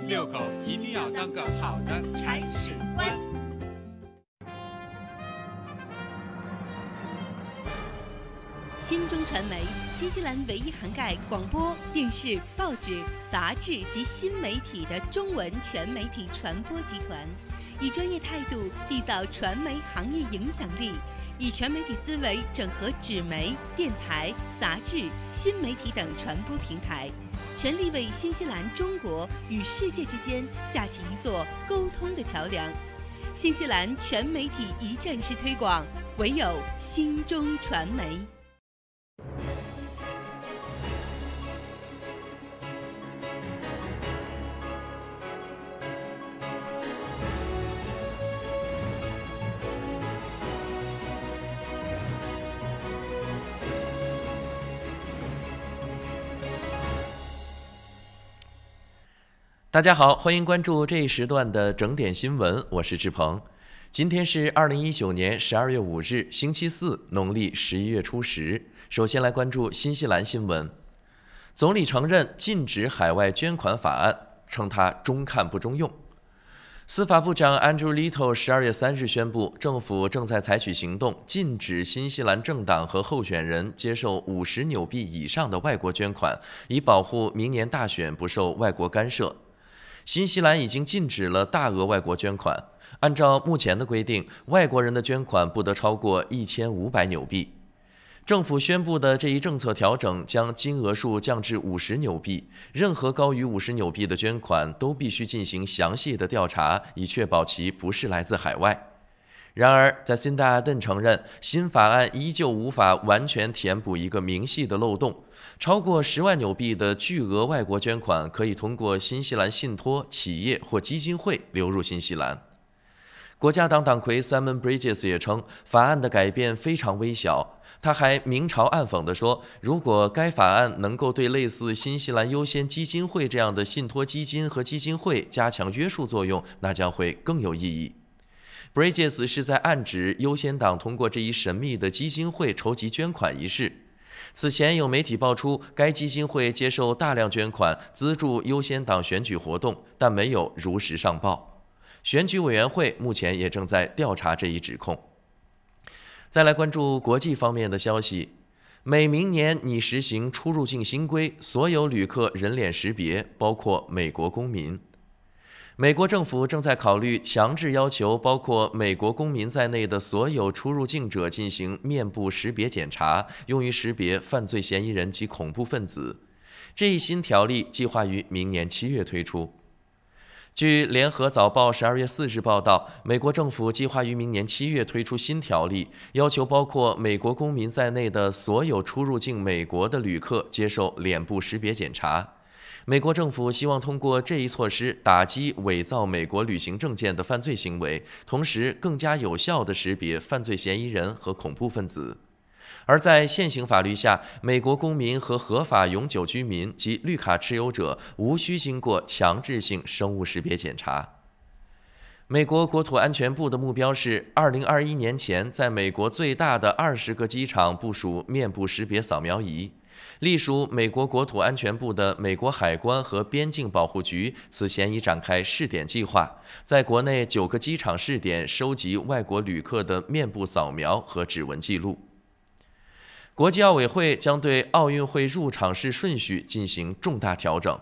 遛狗一定要当个好的铲屎官。新中传媒，新西兰唯一涵盖广播电视、报纸、杂志及新媒体的中文全媒体传播集团，以专业态度缔造传媒行业影响力，以全媒体思维整合纸媒、电台、杂志、新媒体等传播平台，全力为新西兰、中国与世界之间架起一座沟通的桥梁。新西兰全媒体一站式推广，唯有新中传媒。大家好，欢迎关注这一时段的整点新闻，我是志鹏。今天是2019年12月5日，星期四，农历11月初10。首先来关注新西兰新闻。总理承认禁止海外捐款法案，称它中看不中用。司法部长 Andrew Little 12月3日宣布，政府正在采取行动，禁止新西兰政党和候选人接受50纽币以上的外国捐款，以保护明年大选不受外国干涉。新西兰已经禁止了大额外国捐款，按照目前的规定，外国人的捐款不得超过1500纽币。政府宣布的这一政策调整将金额数降至50纽币，任何高于50纽币的捐款都必须进行详细的调查，以确保其不是来自海外。然而，在辛达顿承认，新法案依旧无法完全填补一个明细的漏洞。超过10万纽币的巨额外国捐款可以通过新西兰信托、企业或基金会流入新西兰。国家党党魁 Simon Bridges 也称，法案的改变非常微小。他还明嘲暗讽地说，如果该法案能够对类似新西兰优先基金会这样的信托基金和基金会加强约束作用，那将会更有意义。Bridges 是在暗指优先党通过这一神秘的基金会筹集捐款一事。此前有媒体爆出，该基金会接受大量捐款资助优先党选举活动，但没有如实上报。选举委员会目前也正在调查这一指控。再来关注国际方面的消息，美明年拟实行出入境新规，所有旅客人脸识别，包括美国公民。美国政府正在考虑强制要求包括美国公民在内的所有出入境者进行面部识别检查，用于识别犯罪嫌疑人及恐怖分子。这一新条例计划于明年7月推出。据联合早报12月4日报道，美国政府计划于明年7月推出新条例，要求包括美国公民在内的所有出入境美国的旅客接受脸部识别检查。美国政府希望通过这一措施打击伪造美国旅行证件的犯罪行为，同时更加有效地识别犯罪嫌疑人和恐怖分子。而在现行法律下，美国公民和合法永久居民及绿卡持有者无需经过强制性生物识别检查。美国国土安全部的目标是2021年前在美国最大的20个机场部署面部识别扫描仪。隶属美国国土安全部的美国海关和边境保护局此前已展开试点计划，在国内9个机场试点收集外国旅客的面部扫描和指纹记录。国际奥委会将对奥运会入场式顺序进行重大调整。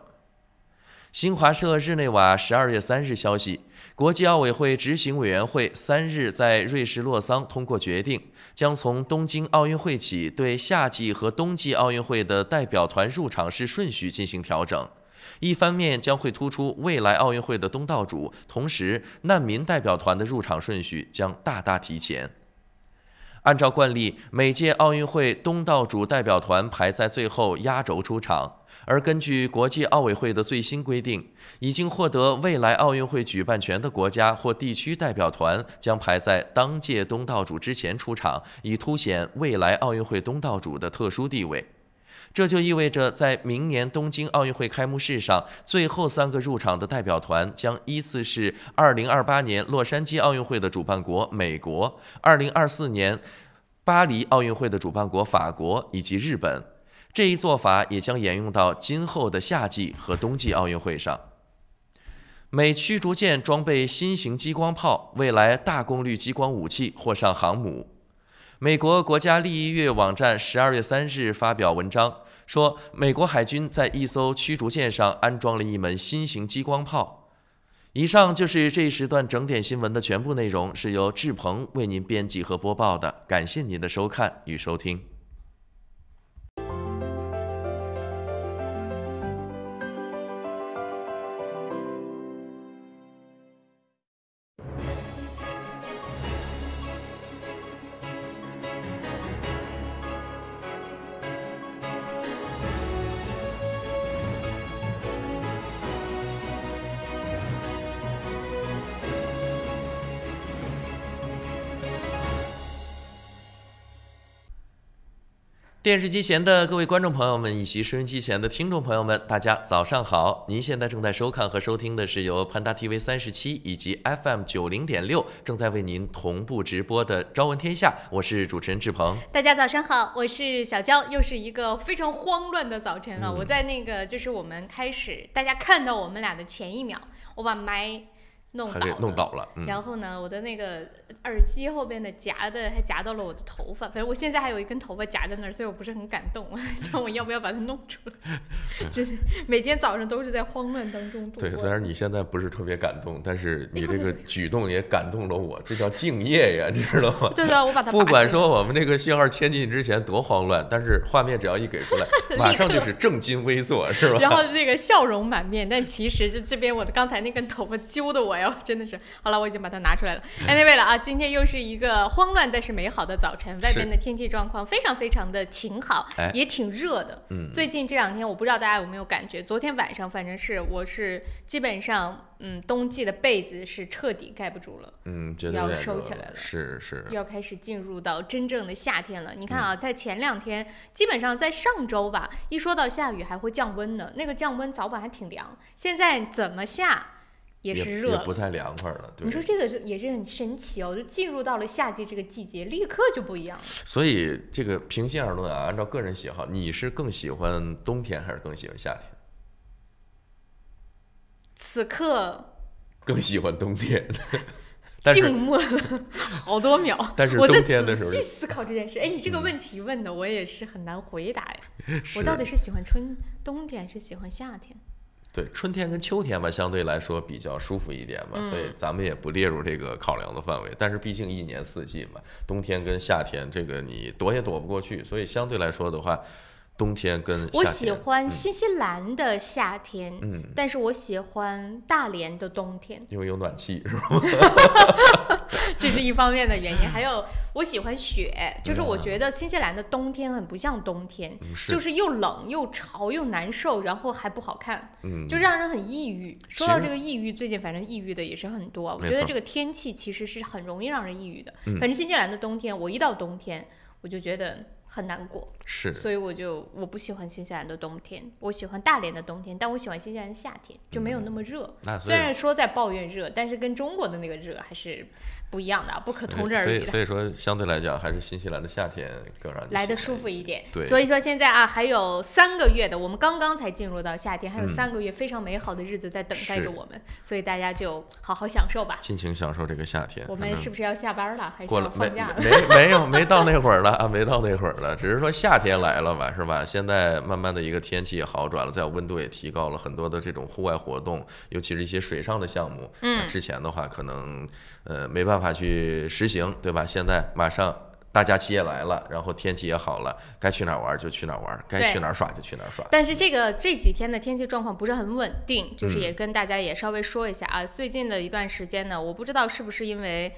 新华社日内瓦12月3日消息，国际奥委会执行委员会3日在瑞士洛桑通过决定，将从东京奥运会起对夏季和冬季奥运会的代表团入场式顺序进行调整。一方面将会突出未来奥运会的东道主，同时难民代表团的入场顺序将大大提前。按照惯例，每届奥运会东道主代表团排在最后压轴出场，而根据国际奥委会的最新规定，已经获得未来奥运会举办权的国家或地区代表团将排在当届东道主之前出场，以凸显未来奥运会东道主的特殊地位。这就意味着，在明年东京奥运会开幕式上，最后3个入场的代表团将依次是2028年洛杉矶奥运会的主办国美国、2024年巴黎奥运会的主办国法国以及日本。这一做法也将沿用到今后的夏季和冬季奥运会上。美驱逐舰装备新型激光炮，未来大功率激光武器或上航母。美国国家利益月网站12月3日发表文章，说美国海军在一艘驱逐舰上安装了一门新型激光炮。以上就是这一时段整点新闻的全部内容，是由志鹏为您编辑和播报的。感谢您的收看与收听。电视机前的各位观众朋友们以及收音机前的听众朋友们，大家早上好！您现在正在收看和收听的是由潘达 TV 37以及 FM 90.6正在为您同步直播的《朝闻天下》，我是主持人志鹏。大家早上好，我是小娇。又是一个非常慌乱的早晨啊！我在就是我们开始，大家看到我们俩的前一秒，我把麦弄倒了，然后呢，我的那个耳机后边的夹的还夹到了我的头发，反正我现在还有一根头发夹在那儿，所以我不是很敢动，想我要不要把它弄出来？就是每天早上都是在慌乱当中度过。对，虽然你现在不是特别感动，但是你这个举动也感动了我，这叫敬业呀，你知道吗？对啊，我把它不管说我们这个信号牵进去之前多慌乱，但是画面只要一给出来，马上就是正襟危坐，是吧？然后那个笑容满面，但其实就这边我的刚才那根头发揪的我呀，真的是。好了，我已经把它拿出来了。Anyway 了啊，今天又是一个慌乱但是美好的早晨，外边的天气状况非常非常的晴好，也挺热的。最近这2天我不知道大家有没有感觉，昨天晚上反正是我是基本上冬季的被子是彻底盖不住了，要收起来了，是要开始进入到真正的夏天了。你看啊，在前2天，基本上在上周吧，一说到下雨还会降温呢，那个降温早晚还挺凉，现在怎么下？也是热了，也不太凉快了。对，你说这个也是很神奇哦，就进入到了夏季这个季节，立刻就不一样了。所以这个平心而论啊，按照个人喜好，你是更喜欢冬天还是更喜欢夏天？此刻更喜欢冬天。静默了好多秒，但是冬天的时候，我在仔细思考这件事。哎，你这个问题问的我也是很难回答呀。我到底是喜欢冬天，还是喜欢夏天？对，春天跟秋天吧，相对来说比较舒服一点嘛，所以咱们也不列入这个考量的范围。但是毕竟1年4季嘛，冬天跟夏天这个你躲也躲不过去，所以相对来说的话，冬天跟夏天，我喜欢新西兰的夏天，但是我喜欢大连的冬天，因为有暖气，是吧？这是一方面的原因。还有我喜欢雪，就是我觉得新西兰的冬天很不像冬天，就是又冷又潮又难受，然后还不好看，就让人很抑郁。说到这个抑郁，最近反正抑郁的也是很多。我觉得这个天气其实是很容易让人抑郁的。反正新西兰的冬天，我一到冬天我就觉得很难过，所以我不喜欢新西兰的冬天，我喜欢大连的冬天，但我喜欢新西兰的夏天，就没有那么热。虽然说在抱怨热，但是跟中国的那个热还是不一样的，不可同日而语的。所以说，相对来讲，还是新西兰的夏天更让你来的舒服一点。对，所以说现在啊，还有3个月的，我们刚刚才进入到夏天，还有3个月非常美好的日子在等待着我们，所以大家就好好享受吧，尽情享受这个夏天。我们是不是要下班了？还是要放假了？没到那会儿了啊，没到那会儿了，只是说夏天来了吧，是吧？现在慢慢的一个天气也好转了，再有温度也提高了，很多的这种户外活动，尤其是一些水上的项目，之前的话可能没办法去实行，对吧？现在马上大假期也来了，然后天气也好了，该去哪儿玩就去哪儿玩，该去哪儿耍就去哪儿耍。但是这几天的天气状况不是很稳定，就是也跟大家也稍微说一下啊。最近的一段时间呢，我不知道是不是因为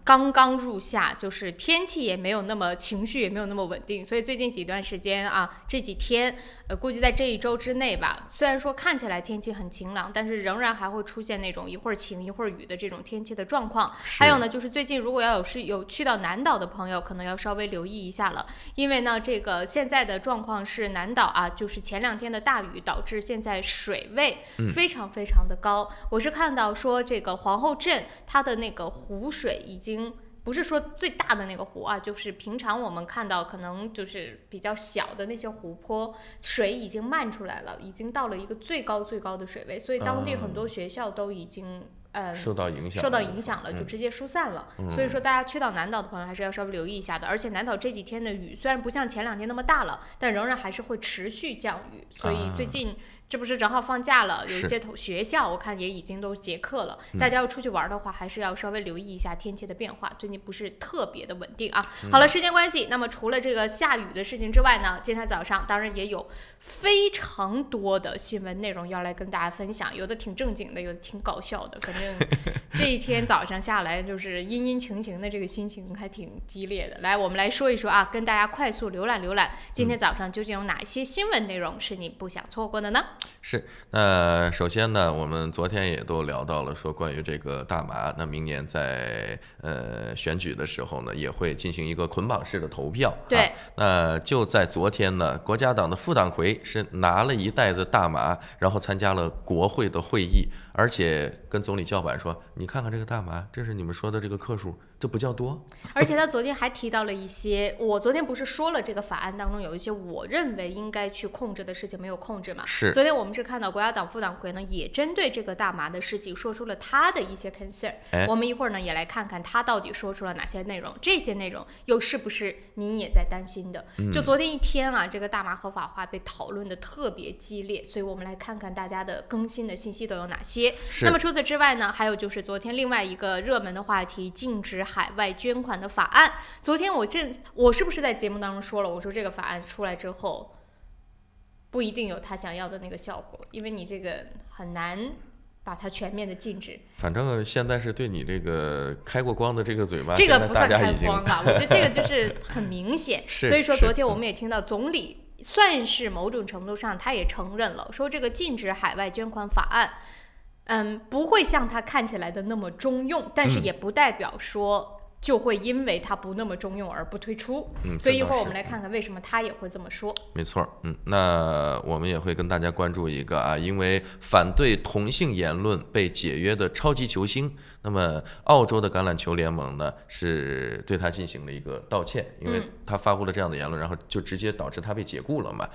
刚刚入夏，就是天气也没有那么，情绪也没有那么稳定，所以最近几段时间啊，这几天估计在这1周之内吧，虽然说看起来天气很晴朗，但是仍然还会出现那种一会儿晴一会儿雨的这种天气的状况。还有呢，就是最近如果有去到南岛的朋友，可能要稍微留意一下了，因为呢，这个现在的状况是南岛啊，就是前2天的大雨导致现在水位非常非常的高。我是看到说这个皇后镇它的那个湖水已经不是说最大的那个湖啊，就是平常我们看到可能就是比较小的那些湖泊，水已经漫出来了，已经到了一个最高的水位，所以当地很多学校都已经受到影响了，就直接疏散了。所以说大家去到南岛的朋友还是要稍微留意一下的。而且南岛这几天的雨虽然不像前2天那么大了，但仍然还是会持续降雨。所以最近这不是正好放假了，有一些学校我看也已经都结课了。大家要出去玩的话，还是要稍微留意一下天气的变化，最近不是特别的稳定啊。好了，时间关系，那么除了这个下雨的事情之外呢，今天早上当然也有非常多的新闻内容要来跟大家分享，有的挺正经的，有的挺搞笑的。反正这一天早上下来就是阴阴晴晴的，这个心情还挺激烈的。来，我们来说一说啊，跟大家快速浏览今天早上究竟有哪些新闻内容是你不想错过的呢？是，那首先呢，我们昨天也都聊到了说关于这个大麻，那明年在选举的时候呢，也会进行一个捆绑式的投票。对，那就在昨天呢，国家党的副党魁是拿了一袋子大麻，然后参加了国会的会议，而且跟总理叫板说：“你看看这个大麻，这是你们说的这个克数，这不叫多。”而且他昨天还提到了一些，我昨天不是说了这个法案当中有一些我认为应该去控制的事情没有控制嘛？是。昨天我们是看到国家党副党魁呢，也针对这个大麻的事情说出了他的一些 concern。我们一会儿呢也来看看他到底说出了哪些内容，这些内容又是不是你也在担心的？就昨天一天啊，这个大麻合法化被讨论的特别激烈，所以我们来看看大家的更新的信息都有哪些。那么除此之外呢，还有就是昨天另外一个热门的话题，禁止海外捐款的法案。昨天我是不是在节目当中说了，我说这个法案出来之后不一定有他想要的那个效果，因为你这个很难把它全面的禁止。反正现在是对你这个开过光的这个嘴巴，这个不算开光吧，我觉得这个就是很明显。所以说昨天我们也听到总理算是某种程度上他也承认了，说这个禁止海外捐款法案不会像它看起来的那么中用，但是也不代表说就会因为它不那么中用而不推出。所以一会儿我们来看看为什么他也会这么说。没错，那我们也会跟大家关注一个啊，因为反对同性言论被解约的超级球星，那么澳洲的橄榄球联盟呢是对他进行了一个道歉，因为他发布了这样的言论，然后就直接导致他被解雇了嘛。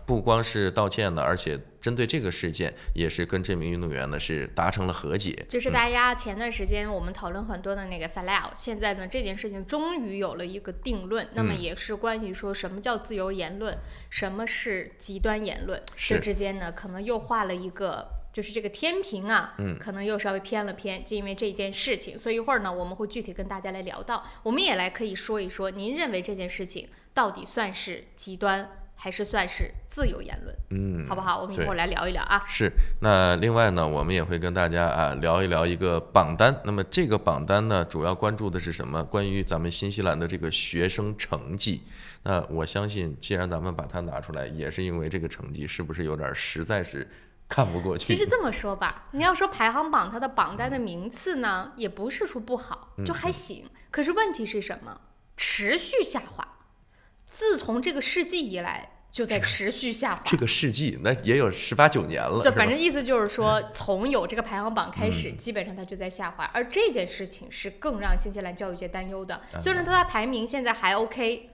不光是道歉呢，而且针对这个事件也是跟这名运动员呢是达成了和解。就是大家前段时间我们讨论很多的那个 fallout， 现在呢这件事情终于有了一个定论，那么也是关于说什么叫自由言论，什么是极端言论，这之间呢可能又画了一个就是这个天平啊，可能又稍微偏了偏，就因为这件事情，所以一会儿呢我们会具体跟大家来聊到，我们也来可以说一说您认为这件事情到底算是极端还是算是自由言论，好不好？我们一会儿来聊一聊啊。是，那另外呢，我们也会跟大家聊一聊一个榜单。那么这个榜单呢，主要关注的是什么？关于咱们新西兰的这个学生成绩。那我相信，既然咱们把它拿出来，也是因为这个成绩是不是有点实在是看不过去？其实这么说吧，你要说排行榜它的榜单的名次呢，也不是说不好，就还行。可是问题是什么？持续下滑。自从这个世纪以来就在持续下滑。这个世纪那也有18、19年了。这反正意思就是说，从有这个排行榜开始，基本上它就在下滑。而这件事情是更让新西兰教育界担忧的。虽然它的排名现在还 OK，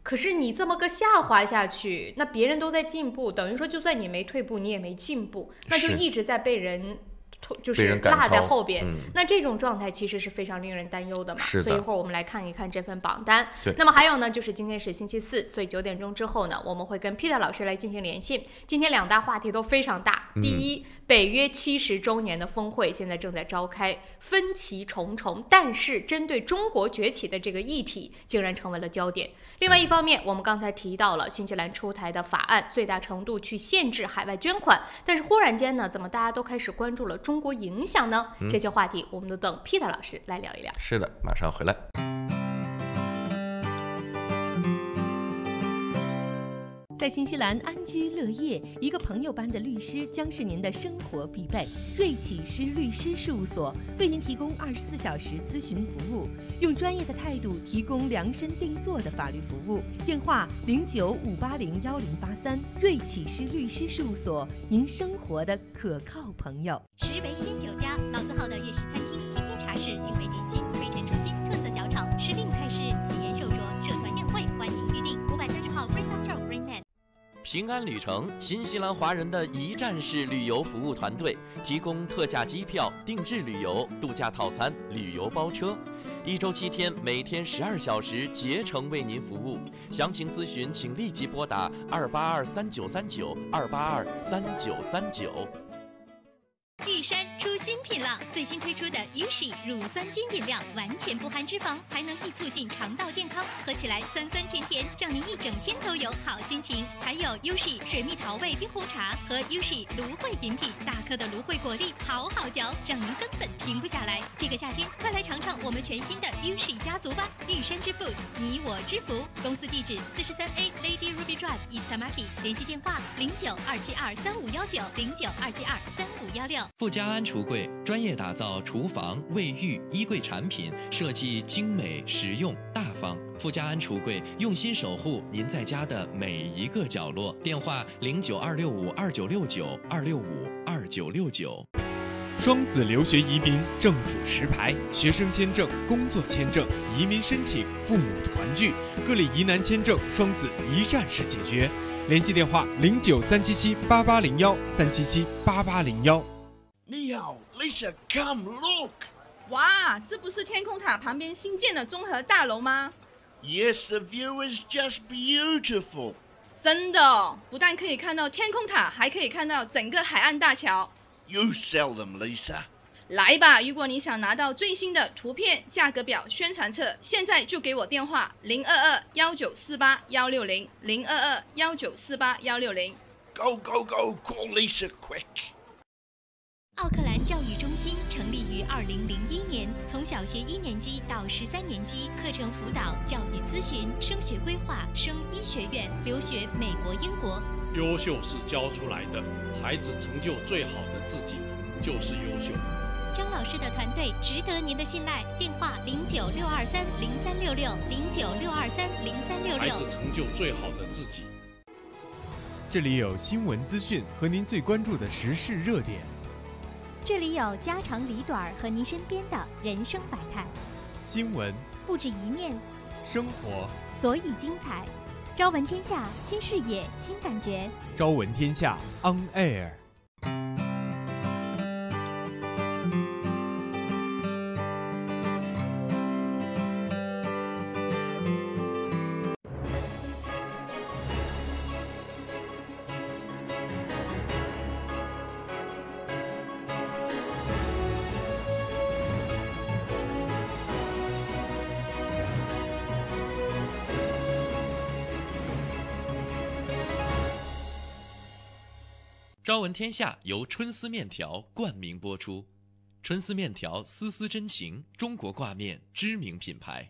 可是你这么个下滑下去，那别人都在进步，等于说就算你没退步，你也没进步，那就一直在被人就是落在后边，那这种状态其实是非常令人担忧的嘛。所以一会儿我们来看一看这份榜单。那么还有呢，就是今天是星期四，所以9点钟之后呢，我们会跟 Peter 老师来进行连线。今天2大话题都非常大。第一，北约70周年的峰会现在正在召开，分歧重重，但是针对中国崛起的这个议题竟然成为了焦点。另外一方面，我们刚才提到了新西兰出台的法案，最大程度去限制海外捐款，但是忽然间呢，怎么大家都开始关注了中国影响呢？这些话题我们都等 Peter 老师来聊一聊。是的，马上回来。在新西兰安居乐业，一个朋友般的律师将是您的生活必备。瑞启诗律师事务所为您提供24小时咨询服务，用专业的态度提供量身定做的法律服务。电话0958011083，瑞启诗律师事务所，您生活的可靠朋友。石围鲜酒家，老字号的粤式餐厅，天天茶室，精美点心，飞尘出新特色小炒。场时令菜式喜宴秀桌社团宴会，欢迎预定530号 Free South Road Greenland。平安旅程，新西兰华人的一站式旅游服务团队，提供特价机票、定制旅游、度假套餐、旅游包车，1周7天，每天12小时，竭诚为您服务。详情咨询，请立即拨打2823939，2823939。玉山出新品了，最新推出的 Ushi 乳酸菌饮料，完全不含脂肪，还能易促进肠道健康，喝起来酸酸甜甜，让您一整天都有好心情。还有 Ushi 水蜜桃味冰红茶和 Ushi 芦荟饮品，大颗的芦荟果粒好好嚼，让您根本停不下来。这个夏天，快来尝尝我们全新的 Ushi 家族吧！玉山之 Food， 你我之福。公司地址43A Lady Ruby Drive East Tamaki， 联系电话0927235519，0927235516。富家安橱柜专业打造厨房、卫浴、衣柜产品，设计精美、实用、大方。富家安橱柜用心守护您在家的每一个角落。电话092652969，2652969。双子留学移民政府持牌，学生签证、工作签证、移民申请、父母团聚，各类疑难签证，双子一站式解决。联系电话093778801，3778801。你好 ，Lisa， come look。哇，这不是天空塔旁边新建的综合大楼吗 Yes, the view is just beautiful。真的，不但可以看到天空塔，还可以看到整个海岸大桥。You sell them, Lisa。来吧，如果你想拿到最新的图片、价格表、宣传册，现在就给我电话022-1948-160，022-1948-160。Go, go, go, call Lisa quick。奥克兰教育中心成立于2001年，从小学1年级到13年级，课程辅导、教育咨询、升学规划、升医学院、留学美国、英国。优秀是教出来的，孩子成就最好的自己就是优秀。张老师的团队值得您的信赖，电话096230366，096230366。孩子成就最好的自己。这里有新闻资讯和您最关注的时事热点。这里有家长里短和您身边的人生百态。新闻不止一面，生活所以精彩。朝闻天下，新视野，新感觉。朝闻天下 On Air。朝闻天下由春丝面条冠名播出，春丝面条丝丝真情，中国挂面知名品牌。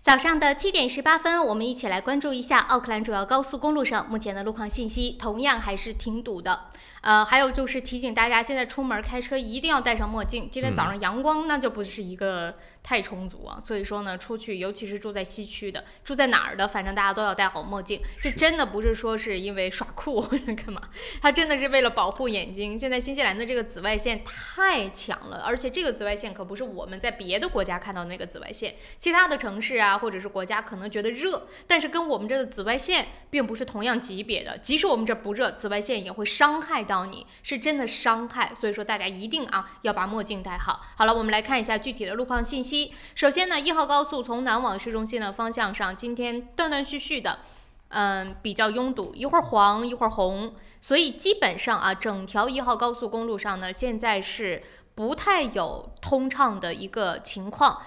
早上的7点18分，我们一起来关注一下奥克兰主要高速公路上目前的路况信息，同样还是挺堵的。还有就是提醒大家，现在出门开车一定要戴上墨镜。今天早上阳光那就不是一个太充足啊，所以说呢，出去尤其是住在西区的，住在哪儿的，反正大家都要戴好墨镜。这真的不是说是因为耍酷或者干嘛，它真的是为了保护眼睛。现在新西兰的这个紫外线太强了，而且这个紫外线可不是我们在别的国家看到那个紫外线，其他的城市啊或者是国家可能觉得热，但是跟我们这的紫外线并不是同样级别的。即使我们这不热，紫外线也会伤害到你，是真的伤害。所以说大家一定要把墨镜戴好。好了，我们来看一下具体的路况信息。首先呢，1号高速从南往市中心的方向上，今天断断续续的，比较拥堵，一会儿黄一会儿红，所以基本上整条1号高速公路上呢，现在是不太有通畅的一个情况。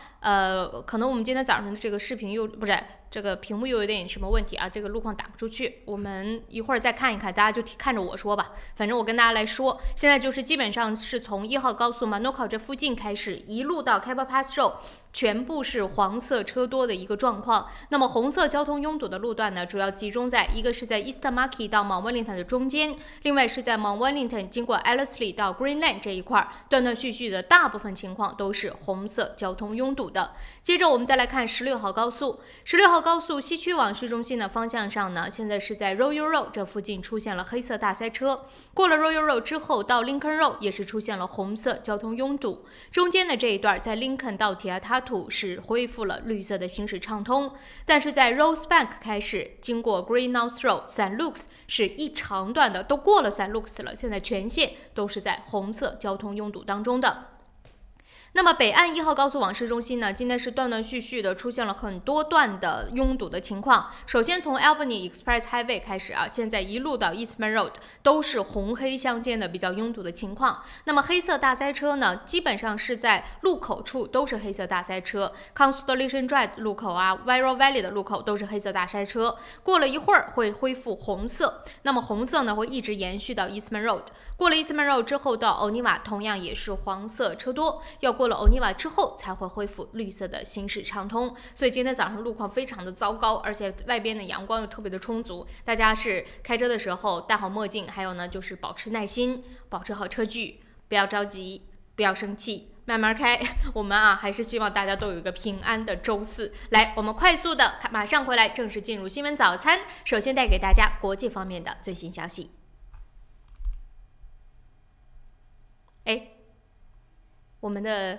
可能我们今天早上的这个视频不是这个屏幕又有点什么问题啊，这个路况打不出去，我们一会儿再看一看，大家就看着我说吧。反正我跟大家来说，现在就是基本上是从1号高速 Manukau 这附近开始，一路到 Cable Pass Road， 全部是黄色车多的一个状况。那么红色交通拥堵的路段呢，主要集中在一个是在 East Tamaki 到 Mount Wellington 的中间，另外是在 Mount Wellington 经过 Ellerslie 到 Greenland 这一块，断断续续的大部分情况都是红色交通拥堵。的。接着我们再来看16号高速，16号高速西区往市中心的方向上呢，现在是在 Royal Road 这附近出现了黑色大塞车，过了 Royal Road 之后到 Lincoln Road 也是出现了红色交通拥堵，中间的这一段在 Lincoln 到提亚塔图是恢复了绿色的行驶畅通，但是在 Rosebank 开始经过 Greenhouse Road、St. Luke's 是一长段的都过了 St. Luke's 了，现在全线都是在红色交通拥堵当中的。那么北岸1号高速往市中心呢，今天是断断续续的出现了很多段的拥堵的情况。首先从 Albany Express Highway 开始啊，现在一路到 Eastman Road 都是红黑相间的比较拥堵的情况。那么黑色大塞车呢，基本上是在路口处都是黑色大塞车 ，Constellation Drive 路口啊 ，Wirral Valley 的路口都是黑色大塞车。过了一会儿会恢复红色，那么红色呢会一直延续到 Eastman Road。过了 Eastman Road 之后到 Oniva 同样也是黄色车多，要过了 Oniva 之后才会恢复绿色的行驶畅通。所以今天早上路况非常的糟糕，而且外边的阳光又特别的充足，大家是开车的时候戴好墨镜，还有呢就是保持耐心，保持好车距，不要着急，不要生气，慢慢开。我们还是希望大家都有一个平安的周四。来，我们快速的马上回来，正式进入新闻早餐。首先带给大家国际方面的最新消息。我们的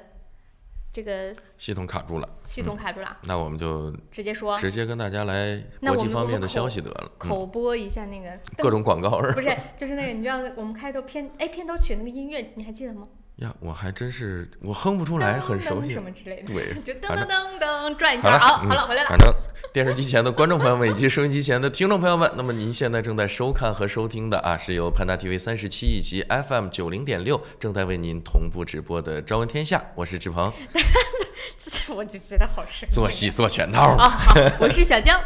这个系统卡住了，那我们就直接跟大家来国际方面的消息得了。口播一下那个各种广告不是，就是那个你知道我们开头片头曲那个音乐，你还记得吗？呀，我还真是我哼不出来，很熟悉什么之类的，对，就噔噔噔噔转一圈。好了，回来了。反正电视机前的观众朋友们以及收音机前的听众朋友们，那么您现在正在收看和收听的是由潘达 TV 37以及 FM 90.6正在为您同步直播的《朝闻天下》，我是志鹏。我就觉得好神秘，做戏做全套好，我是小江，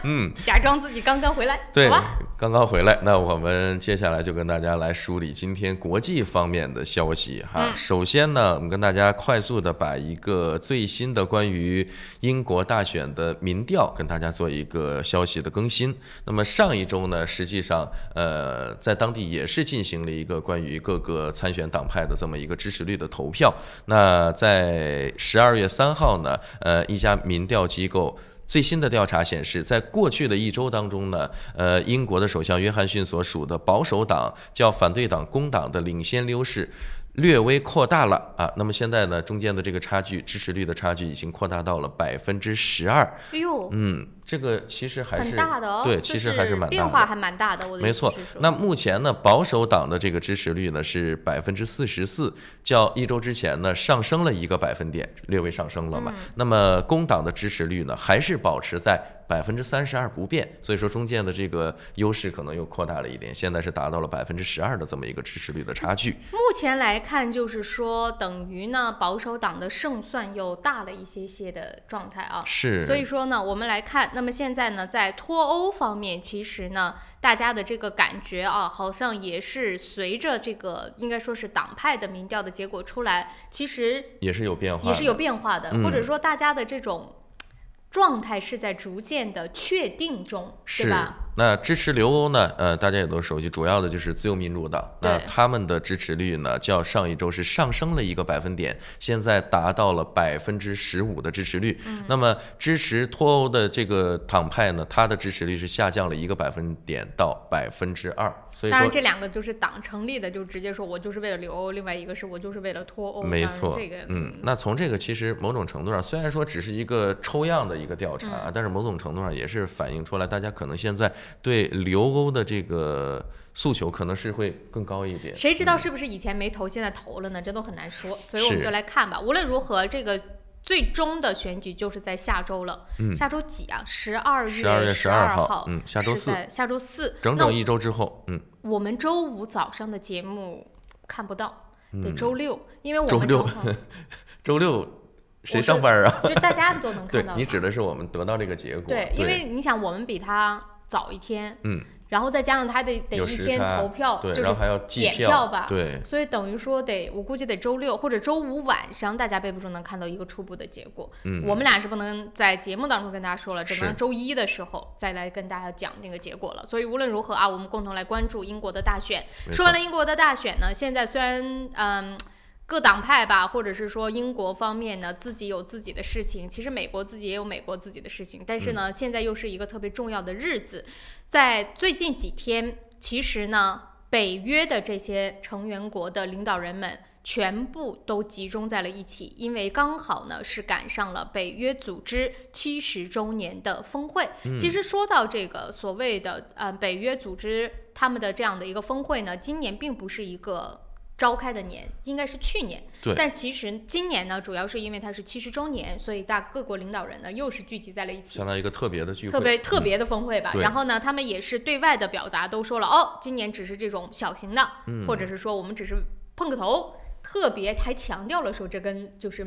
假装自己刚刚回来，对，刚刚回来。那我们接下来就跟大家来梳理今天国际方面的消息哈。首先呢，我们跟大家快速的把一个最新的关于英国大选的民调跟大家做一个消息的更新。那么上一周呢，实际上在当地也是进行了一个关于各个参选党派的这么一个支持率的投票。那在12月3号呢，一家民调机构最新的调查显示，在过去的一周当中呢，英国的首相约翰逊所属的保守党较反对党工党的领先优势略微扩大了那么现在呢，中间的这个差距，支持率的差距已经扩大到了12%。哎呦，这个其实还是很大的哦，对，其实还是蛮大的，变化还蛮大的。我的没错。那目前呢，保守党的这个支持率呢是44%，较一周之前呢上升了1个百分点，略微上升了嘛。那么工党的支持率呢还是保持在32%不变，所以说中间的这个优势可能又扩大了一点，现在是达到了12%的这么一个支持率的差距。目前来看，就是说等于呢保守党的胜算又大了一些的状态啊。是。所以说呢，我们来看，那么现在呢，在脱欧方面，其实呢，大家的这个感觉好像也是随着这个应该说是党派的民调的结果出来，其实也是有变化的，或者说大家的这种状态是在逐渐的确定中，对吧？那支持留欧呢？大家也都熟悉，主要的就是自由民主党。那他们的支持率呢，较上一周是上升了1个百分点，现在达到了15%的支持率。那么支持脱欧的这个党派呢，它的支持率是下降了1个百分点到2%。所以当然这两个就是党成立的，就直接说我就是为了留欧，另外一个是我就是为了脱欧。没错，这个那从这个其实某种程度上，虽然说只是一个抽样的一个调查，但是某种程度上也是反映出来，大家可能现在对留欧的这个诉求可能是会更高一点。谁知道是不是以前没投，现在投了呢？这都很难说。所以我们就来看吧。无论如何，这个最终的选举就是在下周了。下周几啊？12月12号。下周四。下周四，整整一周之后。我们周五早上的节目看不到，得周六，因为我们周六。谁上班啊？就大家都能看到。对，你指的是我们得到这个结果。对，因为你想，我们比他早一天，然后再加上他得一天投票，对，就是然后还要点票吧，对，所以等于说我估计得周六或者周五晚上，大家背不住能看到一个初步的结果。我们俩是不能在节目当中跟大家说了，只能周一的时候再来跟大家讲那个结果了。所以无论如何我们共同来关注英国的大选。说完了英国的大选呢，现在虽然各党派吧，或者是说英国方面呢，自己有自己的事情，其实美国自己也有美国自己的事情，但是呢，现在又是一个特别重要的日子，在最近几天，其实呢，北约的这些成员国的领导人们全部都集中在了一起，因为刚好呢是赶上了北约组织70周年的峰会。其实说到这个所谓的北约组织他们的这样的一个峰会呢，今年并不是一个召开的年，应该是去年。对。但其实今年呢，主要是因为它是70周年，所以各国领导人呢又是聚集在了一起，相当于一个特别的聚会，特别的峰会吧。然后呢，他们也是对外的表达都说了，今年只是这种小型的，或者是说我们只是碰个头，特别还强调了说这跟就是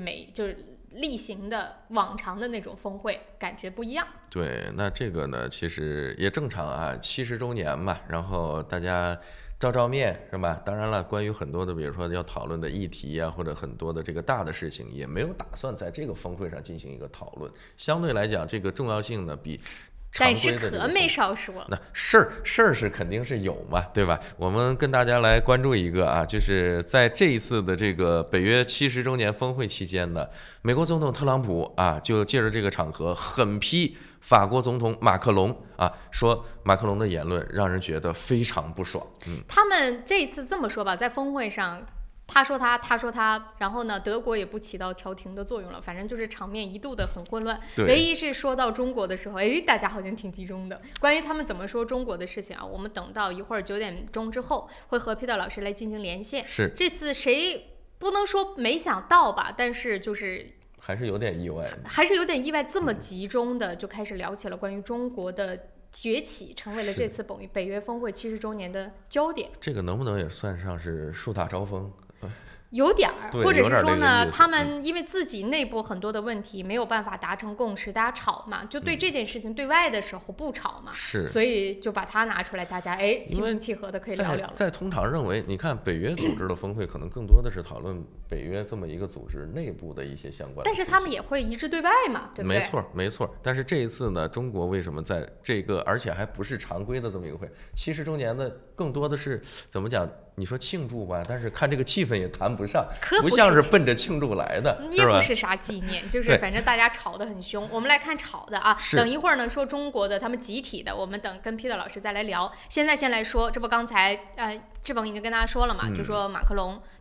例行的往常的那种峰会感觉不一样。对，那这个呢，其实也正常啊，70周年嘛，然后大家照面是吧？当然了，关于很多的，比如说要讨论的议题啊，或者很多的这个大的事情，也没有打算在这个峰会上进行一个讨论。相对来讲，这个重要性呢，比但是可没少说。那事儿是肯定是有嘛，对吧？我们跟大家来关注一个啊，就是在这一次的这个北约70周年峰会期间呢，美国总统特朗普啊，就借着这个场合狠批法国总统马克龙啊，说马克龙的言论让人觉得非常不爽。他们这一次这么说吧，在峰会上。他说他，然后呢，德国也不起到调停的作用了，反正就是场面一度的很混乱。唯一是说到中国的时候，大家好像挺集中的。关于他们怎么说中国的事情啊，我们等到一会儿9点钟之后，会和 Peter 老师来进行连线。是这次谁不能说没想到吧，但是就是还是有点意外，这么集中的就开始聊起了关于中国的崛起，成为了这次北约峰会70周年的焦点。这个能不能也算上是树大招风？有点儿，或者是说呢，他们因为自己内部很多的问题没有办法达成共识，大家吵嘛，就对这件事情对外的时候不吵嘛，是，所以就把它拿出来，大家心平气和的可以聊聊了。在通常认为，你看北约组织的峰会可能更多的是讨论北约这么一个组织内部的一些相关的，但是他们也会一致对外嘛，对不对？没错。但是这一次呢，中国为什么在这个而且还不是常规的这么一个会，70周年的更多的是怎么讲？你说庆祝吧，但是看这个气氛也谈不上，不像是奔着庆祝来的，也不是啥纪念，就是反正大家吵得很凶。我们来看吵的啊，等一会儿呢说中国的他们集体的，我们等跟 Peter 老师再来聊。现在先来说，这不刚才志鹏已经跟大家说了嘛，就说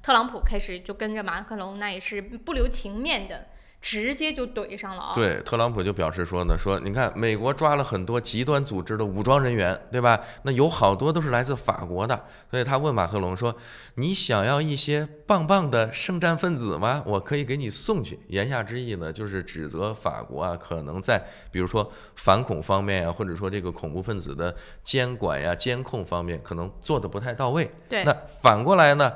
特朗普开始就跟着马克龙，那也是不留情面的。直接就怼上了啊！对，特朗普就表示说呢，说你看美国抓了很多极端组织的武装人员，对吧？那有好多都是来自法国的，所以他问马克龙说：“你想要一些棒棒的圣战分子吗？我可以给你送去。”言下之意呢，就是指责法国啊，可能在比如说反恐方面啊，或者说这个恐怖分子的监管呀、监控方面，可能做的不太到位。对，那反过来呢，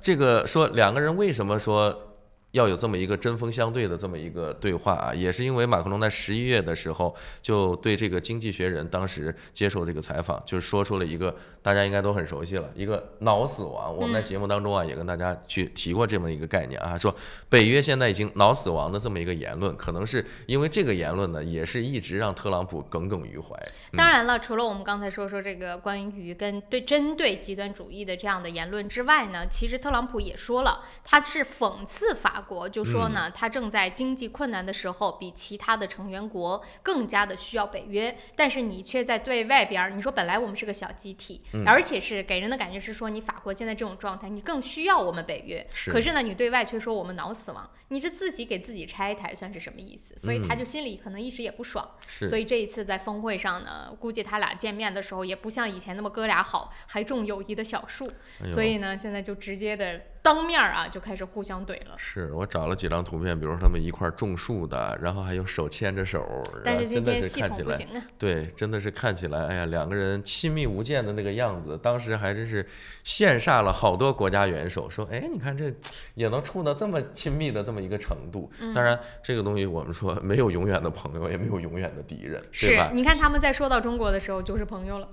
这个说两个人为什么说要有这么一个针锋相对的这么一个对话啊，也是因为马克龙在11月的时候就对这个《经济学人》当时接受这个采访，就说出了一个大家应该都很熟悉了，一个脑死亡。我们在节目当中啊也跟大家去提过这么一个概念啊，说北约现在已经脑死亡的这么一个言论，可能是因为这个言论呢，也是一直让特朗普耿耿于怀。当然了，除了我们刚才说这个关于针对极端主义的这样的言论之外呢，其实特朗普也说了，他是讽刺法国，就说呢，他正在经济困难的时候，比其他的成员国更加的需要北约，但是你却在对外边，你说本来我们是个小集体，而且是给人的感觉是说，你法国现在这种状态，你更需要我们北约，可是呢，你对外却说我们脑死亡，你这自己给自己拆台，算是什么意思？所以他就心里可能一时也不爽，所以这一次在峰会上呢，估计他俩见面的时候也不像以前那么哥俩好，还种友谊的小树，所以呢，现在就直接的当面啊就开始互相怼了。是我找了几张图片，比如说他们一块种树的，然后还有手牵着手，但是今天系统不行啊。对，真的是看起来，哎呀，两个人亲密无间的那个样子，当时还真是羡煞了好多国家元首，说，哎，你看这也能处到这么亲密的这么一个程度。当然，这个东西我们说没有永远的朋友，也没有永远的敌人，对吧？是，你看他们在说到中国的时候就是朋友了，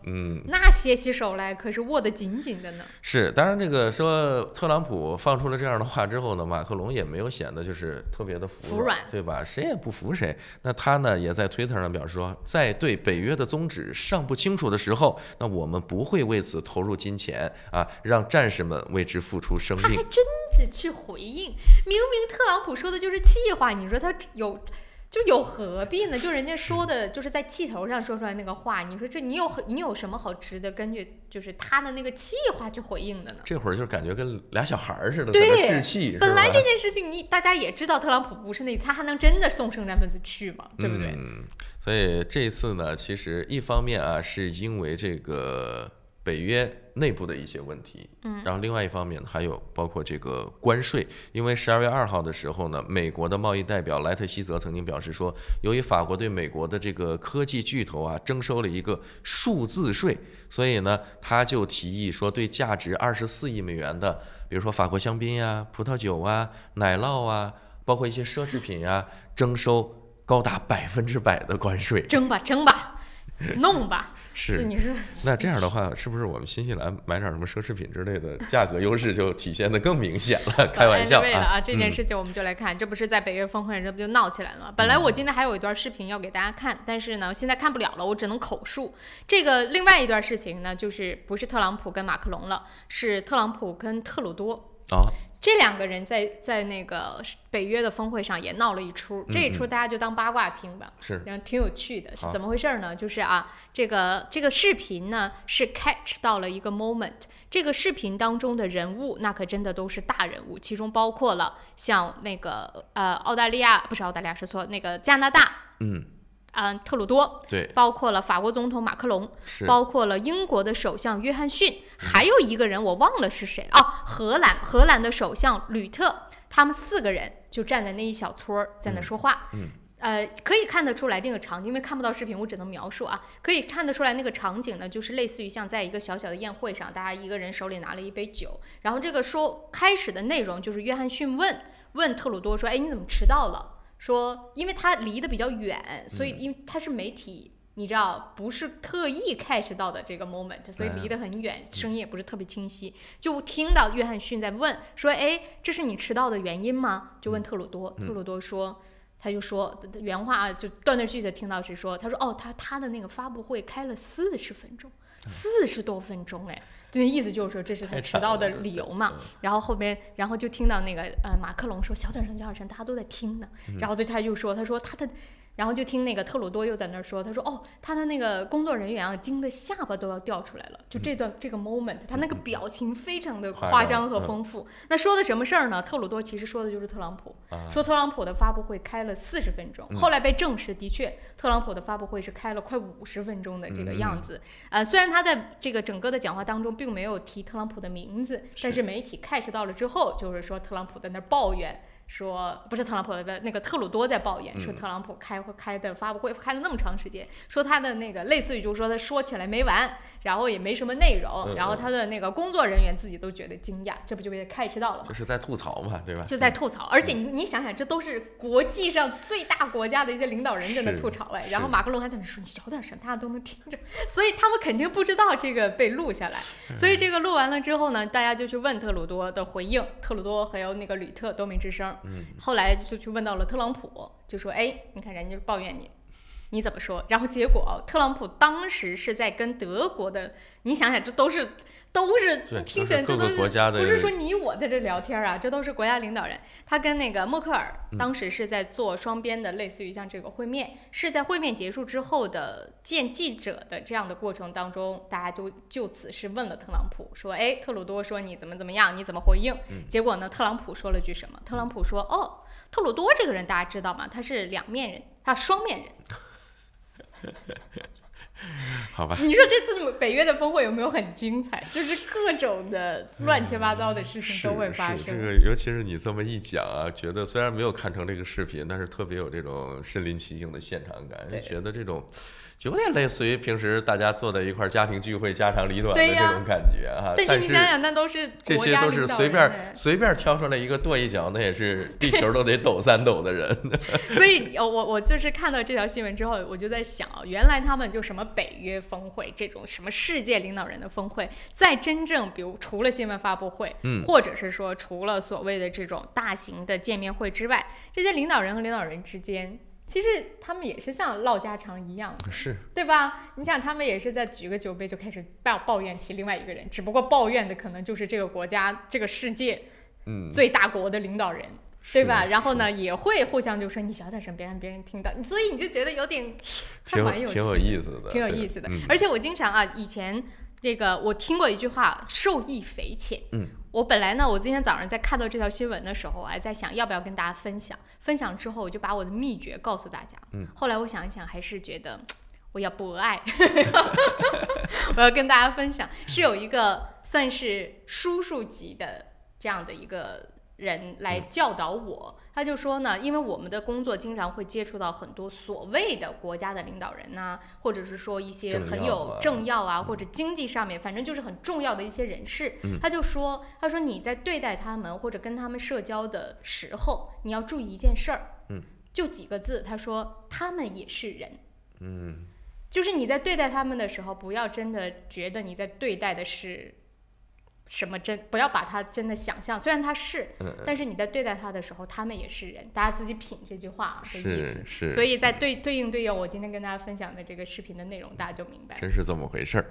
那携起手来可是握得紧紧的呢。是，当然这个说特朗普普放出了这样的话之后呢，马克龙也没有显得就是特别的服软，对吧？谁也不服谁。那他呢也在推特上表示说，在对北约的宗旨尚不清楚的时候，那我们不会为此投入金钱啊，让战士们为之付出生命。他还真的去回应，明明特朗普说的就是气话，你说他有何必呢？就人家说的就是在气头上说出来那个话，你说这你有什么好值得根据就是他的那个气话去回应的呢？这会儿就感觉跟俩小孩似的，对，在那置气。本来这件事情大家也知道，特朗普不是那他还能真的送圣战分子去吗？对不对？所以这次呢，其实一方面啊，是因为这个北约内部的一些问题，然后另外一方面还有包括这个关税，因为12月2号的时候呢，美国的贸易代表莱特希泽曾经表示说，由于法国对美国的这个科技巨头啊征收了一个数字税，所以呢，他就提议说，对价值24亿美元的，比如说法国香槟啊、葡萄酒啊、奶酪啊，包括一些奢侈品啊，征收高达100%的关税。争吧，弄吧。是，你说那这样的话，是不是我们新西兰买点什么奢侈品之类的，价格优势就体现得更明显了？开玩笑啊！这件事情我们就来看，这不是在北约峰会上这不就闹起来了吗？本来我今天还有一段视频要给大家看，但是呢，现在看不了了，我只能口述。这个另外一段事情呢，就是不是特朗普跟马克龙了，是特朗普跟特鲁多。这两个人在那个北约的峰会上也闹了一出，这一出大家就当八卦听吧，是，然后挺有趣的。是怎么回事呢？就是啊，这个视频呢是 catch 到了一个 moment， 这个视频当中的人物那可真的都是大人物，其中包括了像那个那个加拿大，特鲁多，对，包括了法国总统马克龙，包括了英国的首相约翰逊，还有一个人我忘了是谁啊，荷兰的首相吕特，他们4个人就站在那一小撮在那说话。可以看得出来那个场景，因为看不到视频，我只能描述啊。可以看得出来那个场景呢，就是类似于像在一个小小的宴会上，大家一个人手里拿了一杯酒，然后这个开始的内容就是约翰逊问特鲁多说：“哎，你怎么迟到了？”说，因为他离得比较远，所以因为他是媒体，你知道，不是特意 catch 到的这个 moment， 所以离得很远，声音也不是特别清晰。就听到约翰逊在问说：“哎，这是你迟到的原因吗？”就问特鲁多，特鲁多说，他就说原话就断断续续的听到是说，他说哦，他的那个发布会开了40分钟，40多分钟哎。对，意思就是说这是他迟到的理由嘛。然后后边，然后就听到那个马克龙说小点声，大家都在听呢。然后他就说，他说他的，然后就听那个特鲁多又在那儿说，他说哦，他的那个工作人员啊，惊得下巴都要掉出来了。就这个 moment， 他那个表情非常的夸张和丰富。那说的什么事儿呢？特鲁多其实说的就是特朗普，说特朗普的发布会开了40分钟，后来被证实，的确特朗普的发布会是开了快50分钟的这个样子。虽然他在这个整个的讲话当中并没有提特朗普的名字，但是媒体 catch 到了之后，就是说特朗普在那儿抱怨。说不是特朗普的那个特鲁多在抱怨，说特朗普开的发布会开了那么长时间，说他的那个类似于就是说他说起来没完，然后也没什么内容，然后他的那个工作人员自己都觉得惊讶，这不就被 catch 到了吗？就是在吐槽嘛，对吧？就在吐槽，而且你想想，这都是国际上最大国家的一些领导人在那吐槽哎，然后马克龙还在那说你小点声，大家都能听着，所以他们肯定不知道这个被录下来，所以这个录完了之后呢，大家就去问特鲁多的回应，特鲁多还有那个吕特都没吱声。后来就去问到了特朗普，就说：“哎，你看人家抱怨你怎么说？”然后结果特朗普当时是在跟德国的，你想想，这都是听起来这都是国家的，不是说你我在这聊天啊，这都是国家领导人。他跟那个默克尔当时是在做双边的，类似于像这个会面，是在会面结束之后的见记者的这样的过程当中，大家就此是问了特朗普说：“哎，特鲁多说你怎么样，你怎么回应？”结果呢，特朗普说了句什么？特朗普说：“哦，特鲁多这个人大家知道吗？他是两面人，他双面人。”好吧，你说这次北约的峰会有没有很精彩？就是各种的乱七八糟的事情都会发生。这个，尤其是你这么一讲啊，觉得虽然没有看成这个视频，但是特别有这种身临其境的现场感，觉得这种就有点类似于平时大家坐在一块家庭聚会家长里短的这种感觉哈。但是你想想，那都是这些都是随便挑出来一个跺一脚，那也是地球都得抖3抖的人。所以我就是看到这条新闻之后，我就在想，原来他们就什么北约峰会这种什么世界领导人的峰会，在真正比如除了新闻发布会，或者是说除了所谓的这种大型的见面会之外，这些领导人和领导人之间，其实他们也是像唠家常一样，是对吧？你想，他们也是在举个酒杯就开始抱怨起另外一个人，只不过抱怨的可能就是这个国家、这个世界最大国的领导人，对吧？然后呢，也会互相就说你小点声，别让别人听到。所以你就觉得有点挺有意思的，挺有意思的。而且我经常以前这个我听过一句话，受益匪浅。我本来呢，我今天早上在看到这条新闻的时候，我还在想要不要跟大家分享。分享之后，我就把我的秘诀告诉大家。后来我想一想，还是觉得我要博爱，我要跟大家分享，是有一个算是叔叔级的这样的一个人来教导我。他就说呢，因为我们的工作经常会接触到很多所谓的国家的领导人呐，或者是说一些很有政要啊，或者经济上面，反正就是很重要的一些人士。他说你在对待他们或者跟他们社交的时候，你要注意一件事儿，就几个字，他说他们也是人。就是你在对待他们的时候，不要真的觉得你在对待的是什么不要把它真的想象，虽然他是，但是你在对待他的时候，他们也是人，大家自己品这句话的意思。是。所以在对应我今天跟大家分享的这个视频的内容，大家就明白了。真是这么回事儿。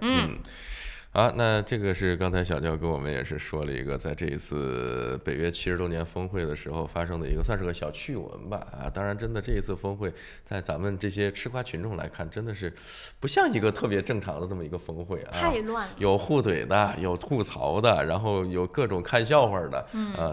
好，那这个是刚才小教跟我们也是说了一个，在这一次北约70周年峰会的时候发生的一个算是个小趣闻吧。当然真的这一次峰会在咱们这些吃瓜群众来看，真的是不像一个特别正常的这么一个峰会啊，太乱了，有互怼的，有吐槽的，然后有各种看笑话的。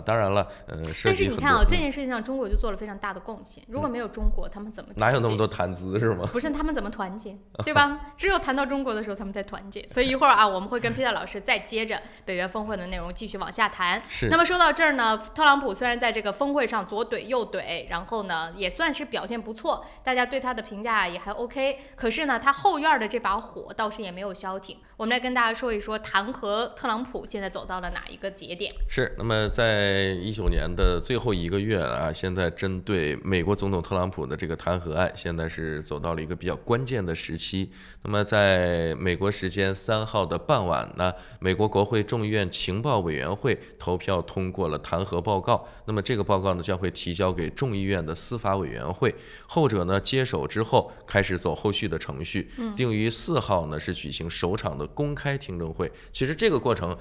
当然了，但是你看这件事情上中国就做了非常大的贡献，如果没有中国，他们怎么哪有那么多谈资是吗？不是，他们怎么团结，对吧？只有谈到中国的时候他们才团结。所以一会儿我们会跟 Peter 老师再接着北约峰会的内容继续往下谈。那么说到这儿呢，特朗普虽然在这个峰会上左怼右怼，然后呢也算是表现不错，大家对他的评价也还 OK， 可是呢他后院的这把火倒是也没有消停。我们来跟大家说一说弹劾特朗普现在走到了哪一个节点。是，那么在19年的最后1个月现在针对美国总统特朗普的这个弹劾案，现在是走到了一个比较关键的时期。那么在美国时间3号的傍晚呢，美国国会众议院情报委员会投票通过了弹劾报告。那么这个报告呢将会提交给众议院的司法委员会，后者呢接手之后开始走后续的程序，定于4号呢是举行首场的公开听证会。其实这个过程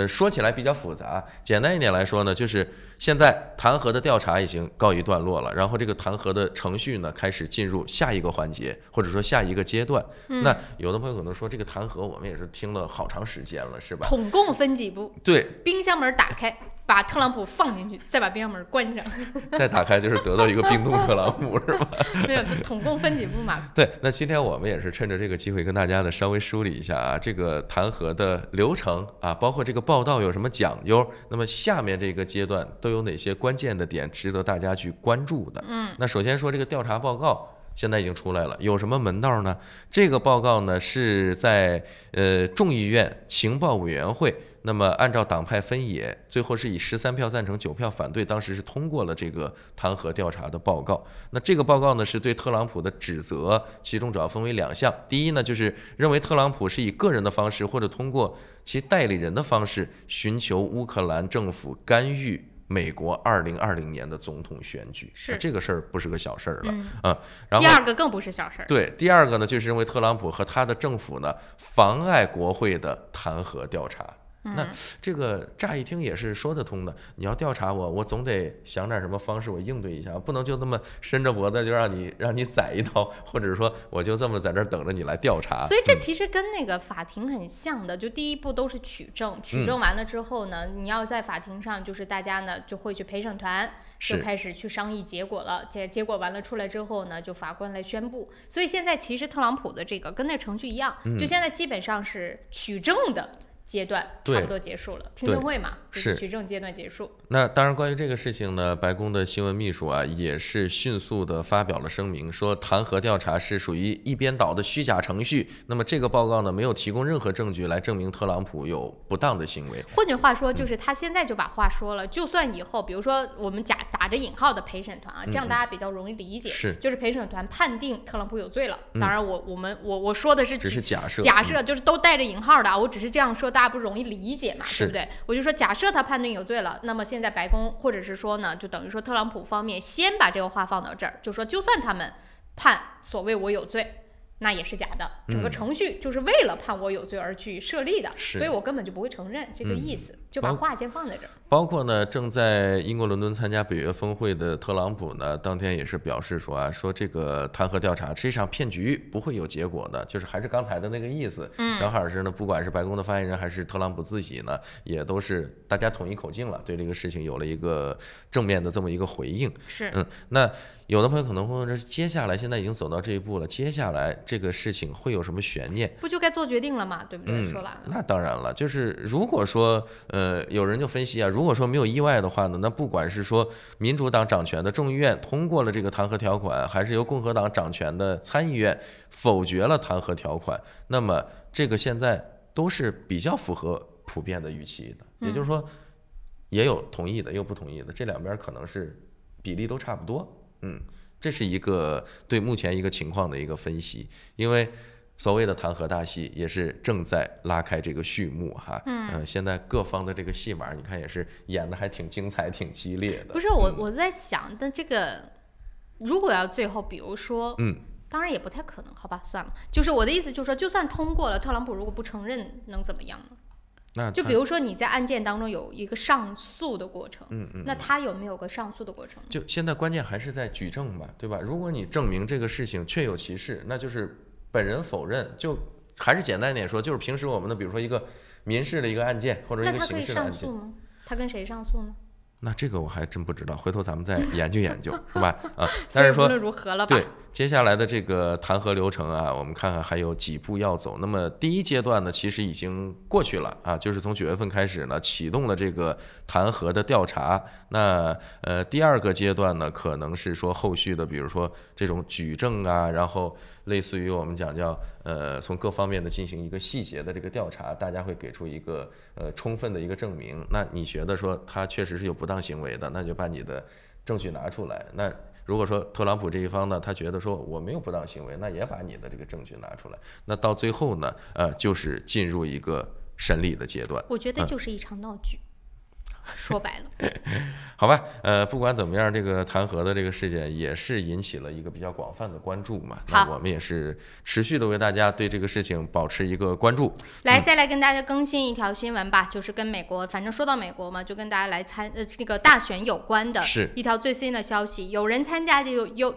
说起来比较复杂，简单一点来说呢，就是现在弹劾的调查已经告一段落了，然后这个弹劾的程序呢开始进入下一个环节，或者说下一个阶段。那有的朋友可能说，这个弹劾我们也是听了好长时间了，是吧？统共分几步？对，冰箱门打开，把特朗普放进去，再把冰箱门关上，再打开就是得到一个冰冻特朗普，是吧？没有，就统共分几步嘛。对，那今天我们也是趁着这个机会跟大家呢稍微梳理一下这个弹劾的流程包括这个报道有什么讲究，那么下面这个阶段都有哪些关键的点值得大家去关注的。那首先说这个调查报告现在已经出来了，有什么门道呢？这个报告呢是在众议院情报委员会，那么按照党派分野，最后是以13票赞成9票反对，当时是通过了这个弹劾调查的报告。那这个报告呢是对特朗普的指责，其中主要分为2项。第一呢就是认为特朗普是以个人的方式或者通过其代理人的方式寻求乌克兰政府干预美国2020年的总统选举，是这个事儿不是个小事儿了。然后第二个更不是小事儿。对，第二个呢就是认为特朗普和他的政府呢妨碍国会的弹劾调查。那这个乍一听也是说得通的，你要调查我，我总得想点什么方式我应对一下，不能就那么伸着脖子就让你宰一刀，或者说我就这么在这儿等着你来调查。所以这其实跟那个法庭很像的，就第一步都是取证，取证完了之后呢，你要在法庭上就是大家呢就会去陪审团就开始去商议结果了，结果完了出来之后呢，就法官来宣布。所以现在其实特朗普的这个跟那程序一样，就现在基本上是取证的阶段差不多结束了，听证会嘛，就是取证阶段结束。那当然，关于这个事情呢，白宫的新闻秘书啊也是迅速的发表了声明，说弹劾调查是属于一边倒的虚假程序。那么这个报告呢，没有提供任何证据来证明特朗普有不当的行为。换句话说，就是他现在就把话说了，就算以后，比如说我们打着引号的陪审团啊，这样大家比较容易理解，就是陪审团判定特朗普有罪了。当然我说的是只是假设，就是都带着引号的啊，我只是这样说，大家不容易理解嘛，对不对？我就说假设他判定有罪了，那么现在白宫或者是说呢，就等于说特朗普方面先把这个话放到这儿，就说就算他们判所谓我有罪，那也是假的，整个程序就是为了判我有罪而去设立的，所以我根本就不会承认这个意思，就把话先放在这儿。包括呢，正在英国伦敦参加北约峰会的特朗普呢，当天也是表示说啊，说这个弹劾调查是一场骗局，不会有结果的，就是还是刚才的那个意思。正好是呢，不管是白宫的发言人还是特朗普自己呢，也都是大家统一口径了，对这个事情有了一个正面的这么一个回应。那有的朋友可能会问，接下来现在已经走到这一步了，接下来这个事情会有什么悬念？不就该做决定了吗？对不对？说完了。那当然了，就是如果说有人就分析啊，如果说没有意外的话呢，那不管是说民主党掌权的众议院通过了这个弹劾条款，还是由共和党掌权的参议院否决了弹劾条款，那么这个现在都是比较符合普遍的预期的，也就是说也有同意的，也有不同意的，这两边可能是比例都差不多。这是一个对目前一个情况的一个分析，因为所谓的弹劾大戏也是正在拉开这个序幕哈。现在各方的这个戏码，你看也是演的还挺精彩、挺激烈的。不是我在想，但这个如果要最后，比如说，当然也不太可能，好吧，算了。就是我的意思，就是说，就算通过了，特朗普如果不承认，能怎么样呢？就比如说你在案件当中有一个上诉的过程，那他有没有个上诉的过程？就现在关键还是在举证嘛，对吧？如果你证明这个事情确有其事，那就是本人否认，就还是简单一点说，就是平时我们的比如说一个民事的一个案件或者一个刑事的案件，那他可以上诉吗？他跟谁上诉呢？那这个我还真不知道，回头咱们再研究研究，是吧？但是说无论如何了吧？对，接下来的这个弹劾流程啊，我们看看还有几步要走。那么第一阶段呢，其实已经过去了啊，就是从9月份开始呢，启动了这个弹劾的调查。那第二个阶段呢，可能是说后续的，比如说这种举证啊，然后类似于我们讲叫从各方面的进行一个细节的这个调查，大家会给出一个充分的一个证明。那你觉得说他确实是有不当行为的，那就把你的证据拿出来。那如果说特朗普这一方呢，他觉得说我没有不当行为，那也把你的这个证据拿出来。那到最后呢，就是进入一个审理的阶段。我觉得就是一场闹剧。说白了，好吧，不管怎么样，这个弹劾的这个事件也是引起了一个比较广泛的关注嘛。那我们也是持续的为大家对这个事情保持一个关注。再来跟大家更新一条新闻吧，就是跟美国，反正说到美国嘛，就跟大家来这个大选有关的一条最新的消息。有人参加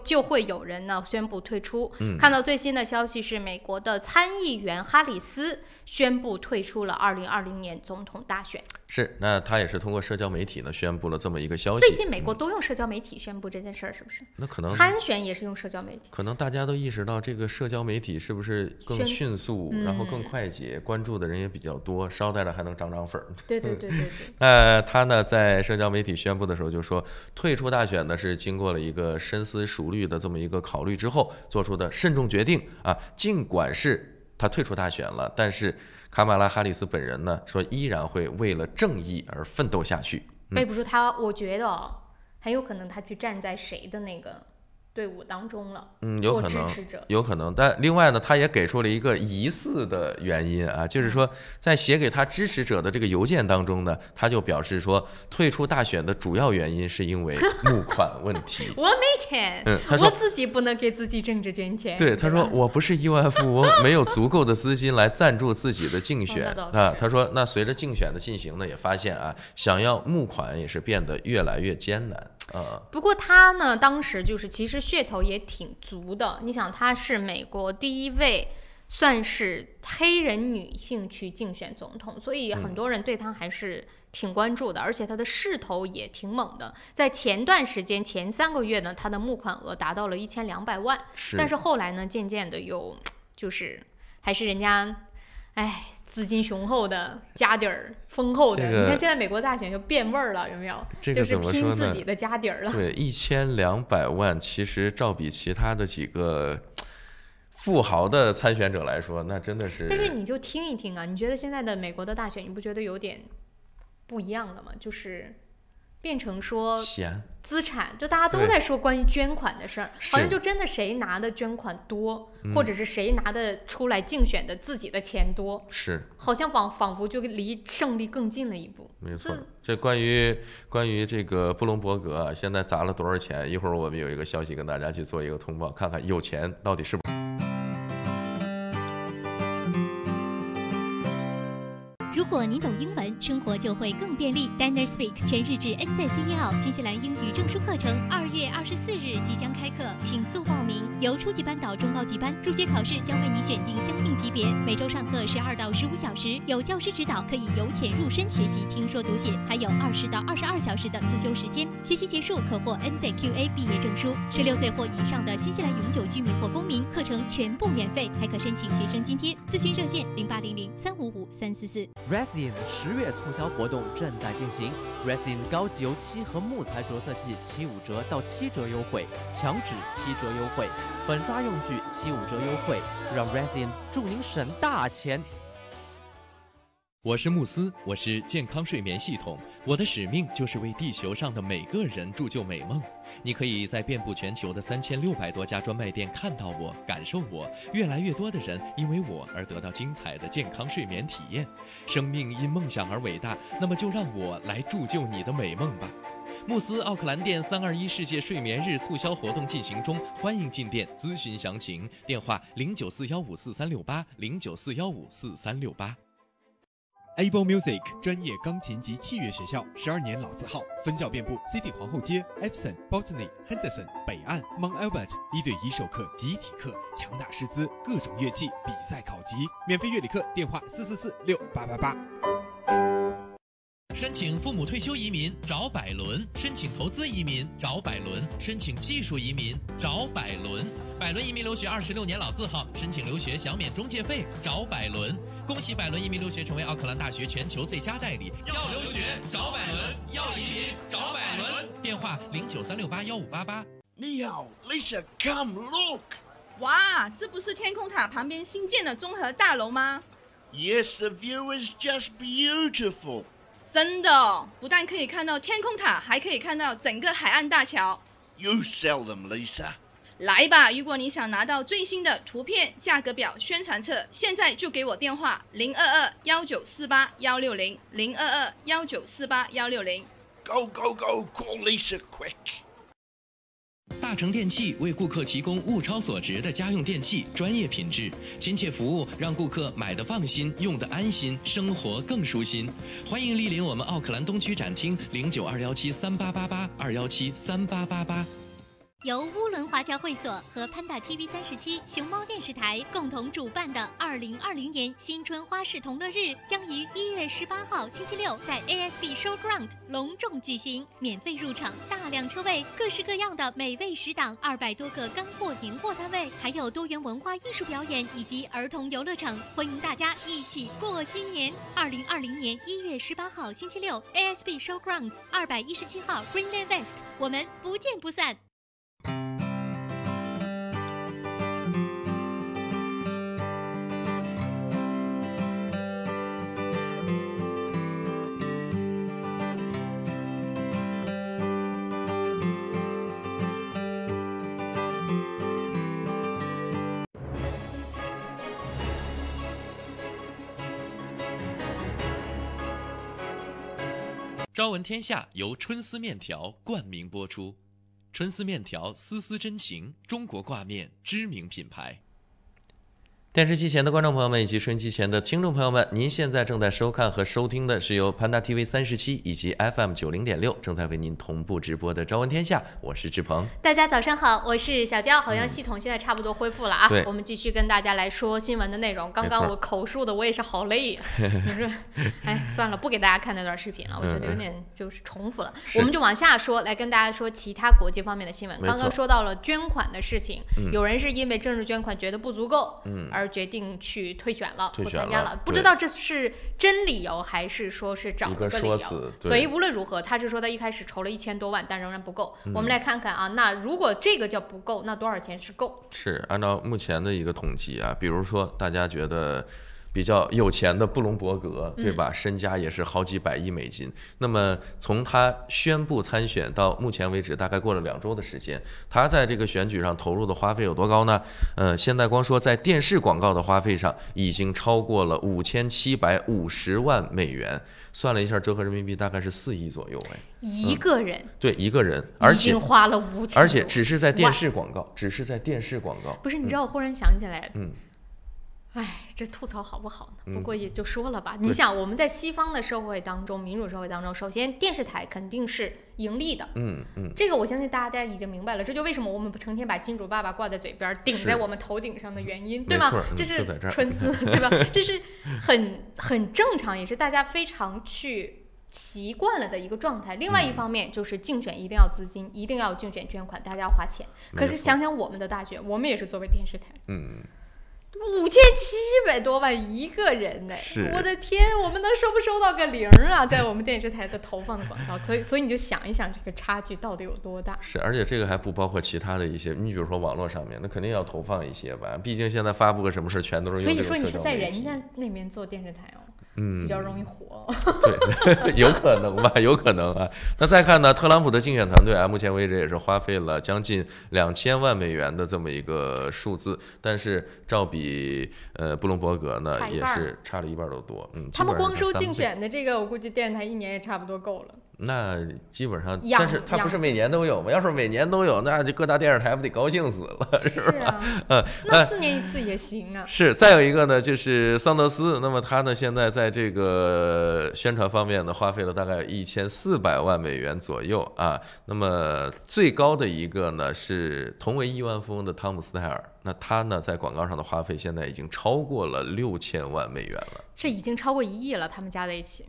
就会有人呢宣布退出。看到最新的消息是美国的参议员哈里斯宣布退出了2020年总统大选。是，那他也是通过社交媒体呢宣布了这么一个消息。最近美国都用社交媒体宣布这件事儿，是不是？那可能参选也是用社交媒体。可能大家都意识到这个社交媒体是不是更迅速，然后更快捷，关注的人也比较多，捎带着还能涨粉。对。他呢在社交媒体宣布的时候就说，退出大选呢是经过了一个深思熟虑的这么一个考虑之后做出的慎重决定啊。尽管是他退出大选了，但是卡马拉哈里斯本人呢说依然会为了正义而奋斗下去。背不住他，我觉得很有可能他去站在谁的那个队伍当中了。有可能。但另外呢，他也给出了一个疑似的原因啊，就是说在写给他支持者的这个邮件当中呢，他就表示说退出大选的主要原因是因为募款问题。我没钱，他说我自己不能给自己政治捐钱。对，他说我不是亿万富翁，没有足够的资金来赞助自己的竞选啊。他说那随着竞选的进行呢，也发现啊，想要募款也是变得越来越艰难。不过他呢，当时就是其实噱头也挺足的。你想，他是美国第一位算是黑人女性去竞选总统，所以很多人对他还是挺关注的，而且他的势头也挺猛的。在前段时间前3个月呢，他的募款额达到了1200万，但是后来呢，渐渐的有就是还是人家资金雄厚的，家底儿丰厚的。你看现在美国大选就变味儿了，有没有？就是拼自己的家底儿了。对，1200万，其实照比其他的几个富豪的参选者来说，那真的是。但是你就听一听啊，你觉得现在的美国的大选，你不觉得有点不一样了吗？就是变成说资产，就大家都在说关于捐款的事儿，好像就真的谁拿的捐款多，或者是谁拿的出来竞选的自己的钱多，是好像仿佛就离胜利更近了一步。没错，这关于这个布隆伯格啊，现在砸了多少钱？一会儿我们有一个消息跟大家去做一个通报，看看有钱到底是不是。如果你懂英文，生活就会更便利。Dinner Speak 全日制 NCCEL 新西兰英语证书课程2月24日即将开课，请速报名。由初级班到中高级班，入学考试将为你选定相应级别，每周上课12到15小时，有教师指导，可以由浅入深学习听说读写，还有20到22小时的自修时间。学习结束可获 NZQA 毕业证书。16岁或以上的新西兰永久居民或公民，课程全部免费，还可申请学生津贴。咨询热线0800-355-344。Resin 10月促销活动正在进行 ，Resin 高级油漆和木材着色剂75折到7折优惠，墙纸7折优惠，粉刷用具75折优惠，让 Resin 助您省大钱。我是慕斯，我是健康睡眠系统，我的使命就是为地球上的每个人铸就美梦。你可以在遍布全球的3600多家专卖店看到我，感受我。越来越多的人因为我而得到精彩的健康睡眠体验。生命因梦想而伟大，那么就让我来铸就你的美梦吧。慕斯奥克兰店321世界睡眠日促销活动进行中，欢迎进店咨询详情，电话0941544368，0941544368。Able Music 专业钢琴及器乐学校，12年老字号，分校遍布 City 皇后街、Epsom、Botany、Henderson、北岸、Mount Albert，1对1授课、集体课，强打师资，各种乐器，比赛考级，免费乐理课，电话44468888。申请父母退休移民找百伦，申请投资移民找百伦，申请技术移民找百伦。百伦移民留学26年老字号，申请留学享免中介费找百伦。恭喜百伦移民留学成为奥克兰大学全球最佳代理。要留学找百伦，要移民找百伦。电话0936815588。你好 ，Lisa， come look。哇，这不是天空塔旁边新建的综合大楼吗？ Yes, the view is just beautiful. 真的，不但可以看到天空塔，还可以看到整个海岸大桥。You sell them, Lisa. 来吧，如果你想拿到最新的图片、价格表、宣传册，现在就给我电话022-1948-160，022-1948-160。Go, go, go, call Lisa quick. 大成电器为顾客提供物超所值的家用电器，专业品质、亲切服务，让顾客买得放心，用得安心，生活更舒心。欢迎莅临我们奥克兰东区展厅，092173888，2173888。由乌伦华侨会所和潘达 TV 37熊猫电视台共同主办的2020年新春花市同乐日将于1月18号星期六在 ASB Showground 隆重举行，免费入场，大量车位，各式各样的美味食档，200多个干货年货摊位，还有多元文化艺术表演以及儿童游乐场，欢迎大家一起过新年。2020年1月18号星期六 ASB Showgrounds 217号 Greenland West， 我们不见不散。朝闻天下由春丝面条冠名播出，春丝面条丝丝真情，中国挂面知名品牌。电视机前的观众朋友们以及收音机前的听众朋友们，您现在正在收看和收听的是由潘达 TV 37以及 FM 90.6正在为您同步直播的《朝闻天下》，我是志鹏。大家早上好，我是小娇。好像系统现在差不多恢复了啊，我们继续跟大家来说新闻的内容。刚刚我口述的我也是好累啊，你说，哎，算了，不给大家看那段视频了，我觉得有点就是重复了。我们就往下说，来跟大家说其他国际方面的新闻。刚刚说到了捐款的事情，有人是因为政治捐款觉得不足够，而圈决定去退选了，不参加了。不知道这是真理由还是说是找了个理由。所以无论如何，他是说他一开始筹了1000多万，但仍然不够。我们来看看啊，那如果这个叫不够，那多少钱是够？是按照目前的一个统计啊，比如说大家觉得比较有钱的布隆伯格，对吧？身家也是好几百亿美金。那么从他宣布参选到目前为止，大概过了2周的时间，他在这个选举上投入的花费有多高呢？现在光说在电视广告的花费上，已经超过了5750万美元，算了一下，折合人民币大概是4亿左右。一个人，对，一个人，而且已经花了5000，而且只是在电视广告，只是在电视广告。不是，你知道，我忽然想起来，哎，这吐槽好不好呢？不过也就说了吧。你想，我们在西方的社会当中，民主社会当中，首先电视台肯定是盈利的。这个我相信大家已经明白了。这就为什么我们成天把金主爸爸挂在嘴边，顶在我们头顶上的原因，对吗？这是春丝，对吧？这是很正常，也是大家非常去习惯了的一个状态。另外一方面就是竞选一定要资金，一定要竞选捐款，大家要花钱。可是想想我们的大选，我们也是作为电视台。5700多万一个人呢，我的天，我们能收不收到个零啊？在我们电视台的投放的广告，所以你就想一想这个差距到底有多大。是，而且这个还不包括其他的一些，你比如说网络上面，那肯定要投放一些吧，毕竟现在发布个什么事全都是用这个社交媒体。所以说你是在人家那边做电视台哦。比较容易火。对，有可能吧，有可能啊。那再看呢，特朗普的竞选团队啊，目前为止也是花费了将近2000万美元的这么一个数字，但是照比布隆伯格呢，也是差了1半都多。他们光收竞选的这个，我估计电视台1年也差不多够了。那基本上，但是它不是每年都有吗？要是每年都有，那就各大电视台不得高兴死了，是吧？那4年1次也行啊。是，再有一个呢，就是桑德斯，那么他呢现在在这个宣传方面呢，花费了大概1400万美元左右啊。那么最高的一个呢是同为亿万富翁的汤姆斯泰尔，那他呢在广告上的花费现在已经超过了6000万美元了。这已经超过1亿了，他们加在一起。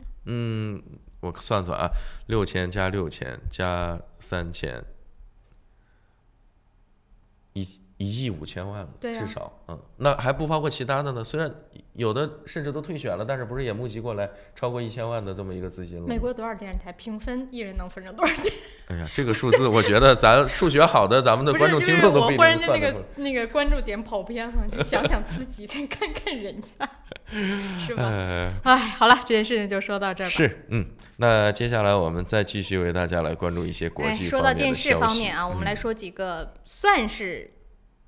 我算算啊，6000加6000加3000，1亿5千万了，至少，那还不包括其他的呢。虽然有的甚至都退选了，但是不是也募集过来超过1000万的这么一个资金了？美国多少电视台平分一人能分成多少钱？哎呀，这个数字我觉得咱数学好的咱们的观众听众都不一定算得出来。我忽然间那个关注点跑偏了，就想想自己，再看看人家。是吧？好了，这件事情就说到这儿吧。是，那接下来我们再继续为大家来关注一些国际方面的消息。说到电视方面啊，我们来说几个算是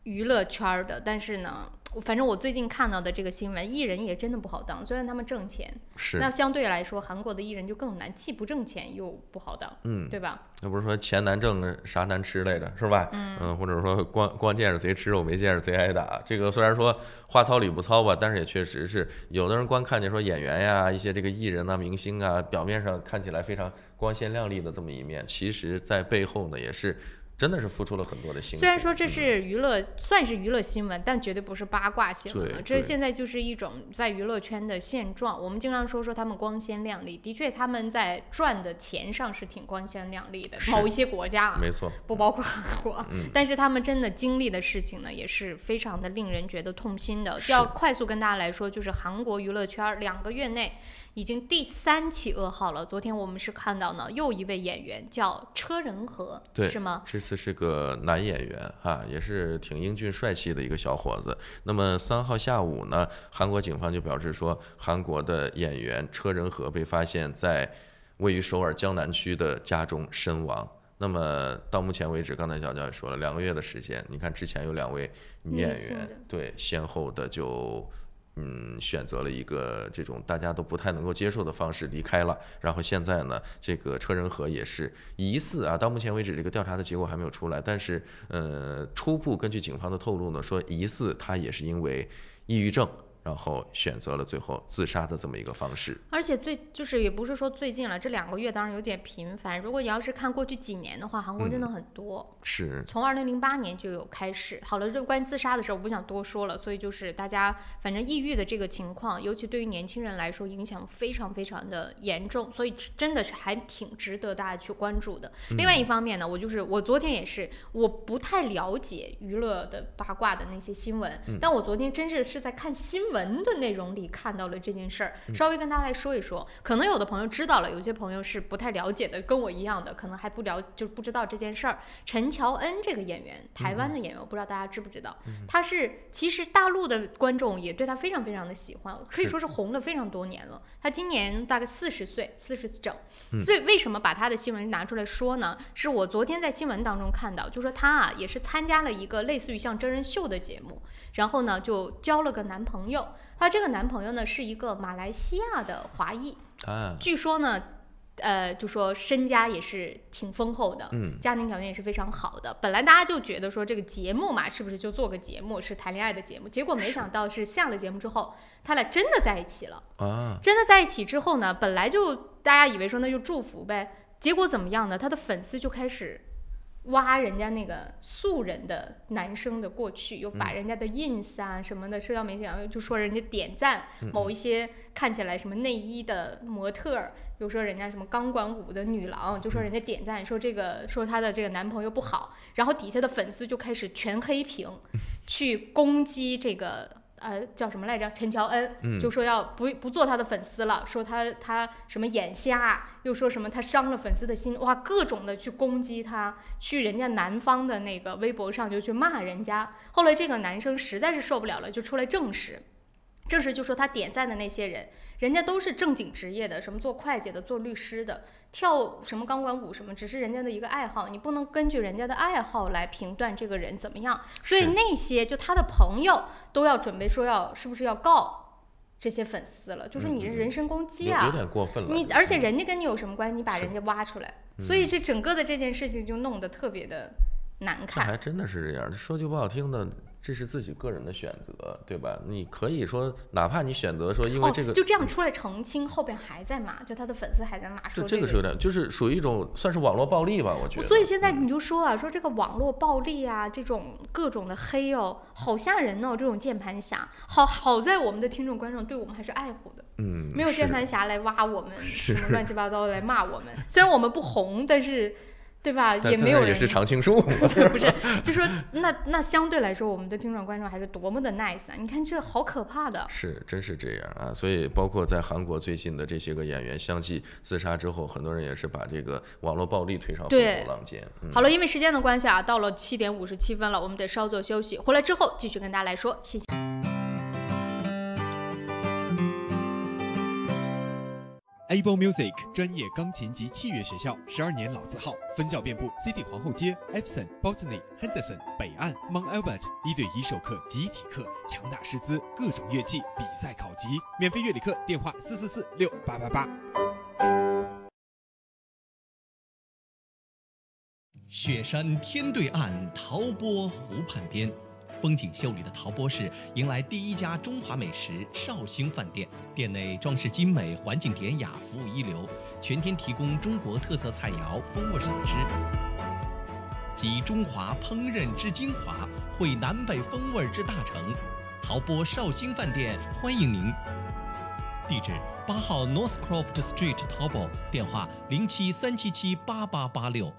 娱乐圈的，但是呢，反正我最近看到的这个新闻，艺人也真的不好当，虽然他们挣钱，那相对来说，韩国的艺人就更难，既不挣钱又不好当，对吧？那不是说钱难挣啥难吃来着，是吧？或者说光见着贼吃肉，没见着贼挨打。这个虽然说话糙理不糙吧，但是也确实是有的人光看见说演员呀、一些这个艺人啊、明星啊，表面上看起来非常光鲜亮丽的这么一面，其实在背后呢也是真的是付出了很多的辛苦。虽然说这是娱乐，算是娱乐新闻，但绝对不是八卦新闻了。这现在就是一种在娱乐圈的现状。我们经常说他们光鲜亮丽，的确他们在赚的钱上是挺光鲜亮丽的。某一些国家啊，没错，不包括韩国。但是他们真的经历的事情呢，也是非常的令人觉得痛心的。要快速跟大家来说，就是韩国娱乐圈2个月内已经第3起噩耗了。昨天我们是看到呢，又一位演员叫车仁和，是吗？这次是个男演员哈，也是挺英俊帅气的一个小伙子。那么3号下午呢，韩国警方就表示说，韩国的演员车仁和被发现在位于首尔江南区的家中身亡。那么到目前为止，刚才小娇也说了，2个月的时间，你看之前有2位女演员，对，先后的就选择了一个这种大家都不太能够接受的方式离开了。然后现在呢，这个车仁和也是疑似啊，到目前为止这个调查的结果还没有出来，但是初步根据警方的透露呢，说疑似他也是因为抑郁症然后选择了最后自杀的这么一个方式。而且就是也不是说最近了，这2个月当然有点频繁。如果你要是看过去几年的话，韩国真的很多。是。从2008年就有开始。好了，这关于自杀的事我不想多说了。所以就是大家反正抑郁的这个情况，尤其对于年轻人来说，影响非常非常的严重。所以真的是还挺值得大家去关注的。另外一方面呢，我昨天也是，我不太了解娱乐的八卦的那些新闻，但我昨天真是在看新闻的内容里看到了这件事儿，稍微跟大家来说一说。可能有的朋友知道了，有些朋友是不太了解的，跟我一样的，可能还就不知道这件事儿。陈乔恩这个演员，台湾的演员，我不知道大家知不知道，他是其实大陆的观众也对他非常非常的喜欢，可以说是红了非常多年了。他今年大概40岁，40整。所以为什么把他的新闻拿出来说呢？是我昨天在新闻当中看到，就说他也是参加了一个类似于像真人秀的节目，然后呢就交了个男朋友。他这个男朋友呢是一个马来西亚的华裔，据说呢就说身家也是挺丰厚的，家庭条件也是非常好的。本来大家就觉得说这个节目嘛，是不是就做个节目，是谈恋爱的节目？结果没想到是下了节目之后，他俩真的在一起了。真的在一起之后呢，本来就大家以为说那就祝福呗，结果怎么样呢？他的粉丝就开始挖人家那个素人的男生的过去，又把人家的 ins 啊什么的社交媒体上就说人家点赞某一些看起来什么内衣的模特，又说人家什么钢管舞的女郎，就说人家点赞说她的这个男朋友不好，然后底下的粉丝就开始全黑屏，去攻击这个叫什么来着？陈乔恩，就说要不做他的粉丝了，说他什么眼瞎，又说什么他伤了粉丝的心，哇，各种的去攻击他，去人家男方的那个微博上就去骂人家。后来这个男生实在是受不了了，就出来证实就说他点赞的那些人，人家都是正经职业的，什么做会计的，做律师的，跳什么钢管舞什么，只是人家的一个爱好，你不能根据人家的爱好来评断这个人怎么样。所以那些就他的朋友都要准备说是不是要告这些粉丝了，就是你人身攻击啊，有点过分了。而且人家跟你有什么关系？你把人家挖出来，所以这整个的这件事情就弄得特别的难看。还真的是这样，说句不好听的，这是自己个人的选择，对吧？你可以说，哪怕你选择说因为这个，就这样出来澄清，后边还在骂，就他的粉丝还在骂，说这个是有点，就是属于一种算是网络暴力吧，我觉得。所以现在你就说啊，说这个网络暴力啊，这种各种的黑哦，好吓人哦，这种键盘侠。好在我们的听众观众对我们还是爱护的，没有键盘侠来挖我们，什么乱七八糟的来骂我们。虽然我们不红，但是。对吧？也没有人也是常青树，不是，就说那相对来说，我们的听众观众还是多么的 nice 啊！你看这好可怕的，是真是这样啊！所以包括在韩国最近的这些个演员相继自杀之后，很多人也是把这个网络暴力推上风口浪尖。好了，因为时间的关系啊，到了7点57分了，我们得稍作休息，回来之后继续跟大家来说，谢谢。Able Music 专业钢琴及器乐学校，12年老字号，分校遍布 CD 皇后街、Epson、Botany、Henderson、北岸、Mount Albert， 1对1授课、集体课，强大师资，各种乐器比赛考级，免费乐理课，电话4446888。雪山天对岸，陶波湖畔边。风景秀丽的陶波市迎来第一家中华美食绍兴饭店，店内装饰精美，环境典雅，服务一流，全天提供中国特色菜肴、风味小吃，集中华烹饪之精华，汇南北风味之大成。陶波绍兴饭店欢迎您。地址8号 Northcroft Street 陶波，电话0737788886。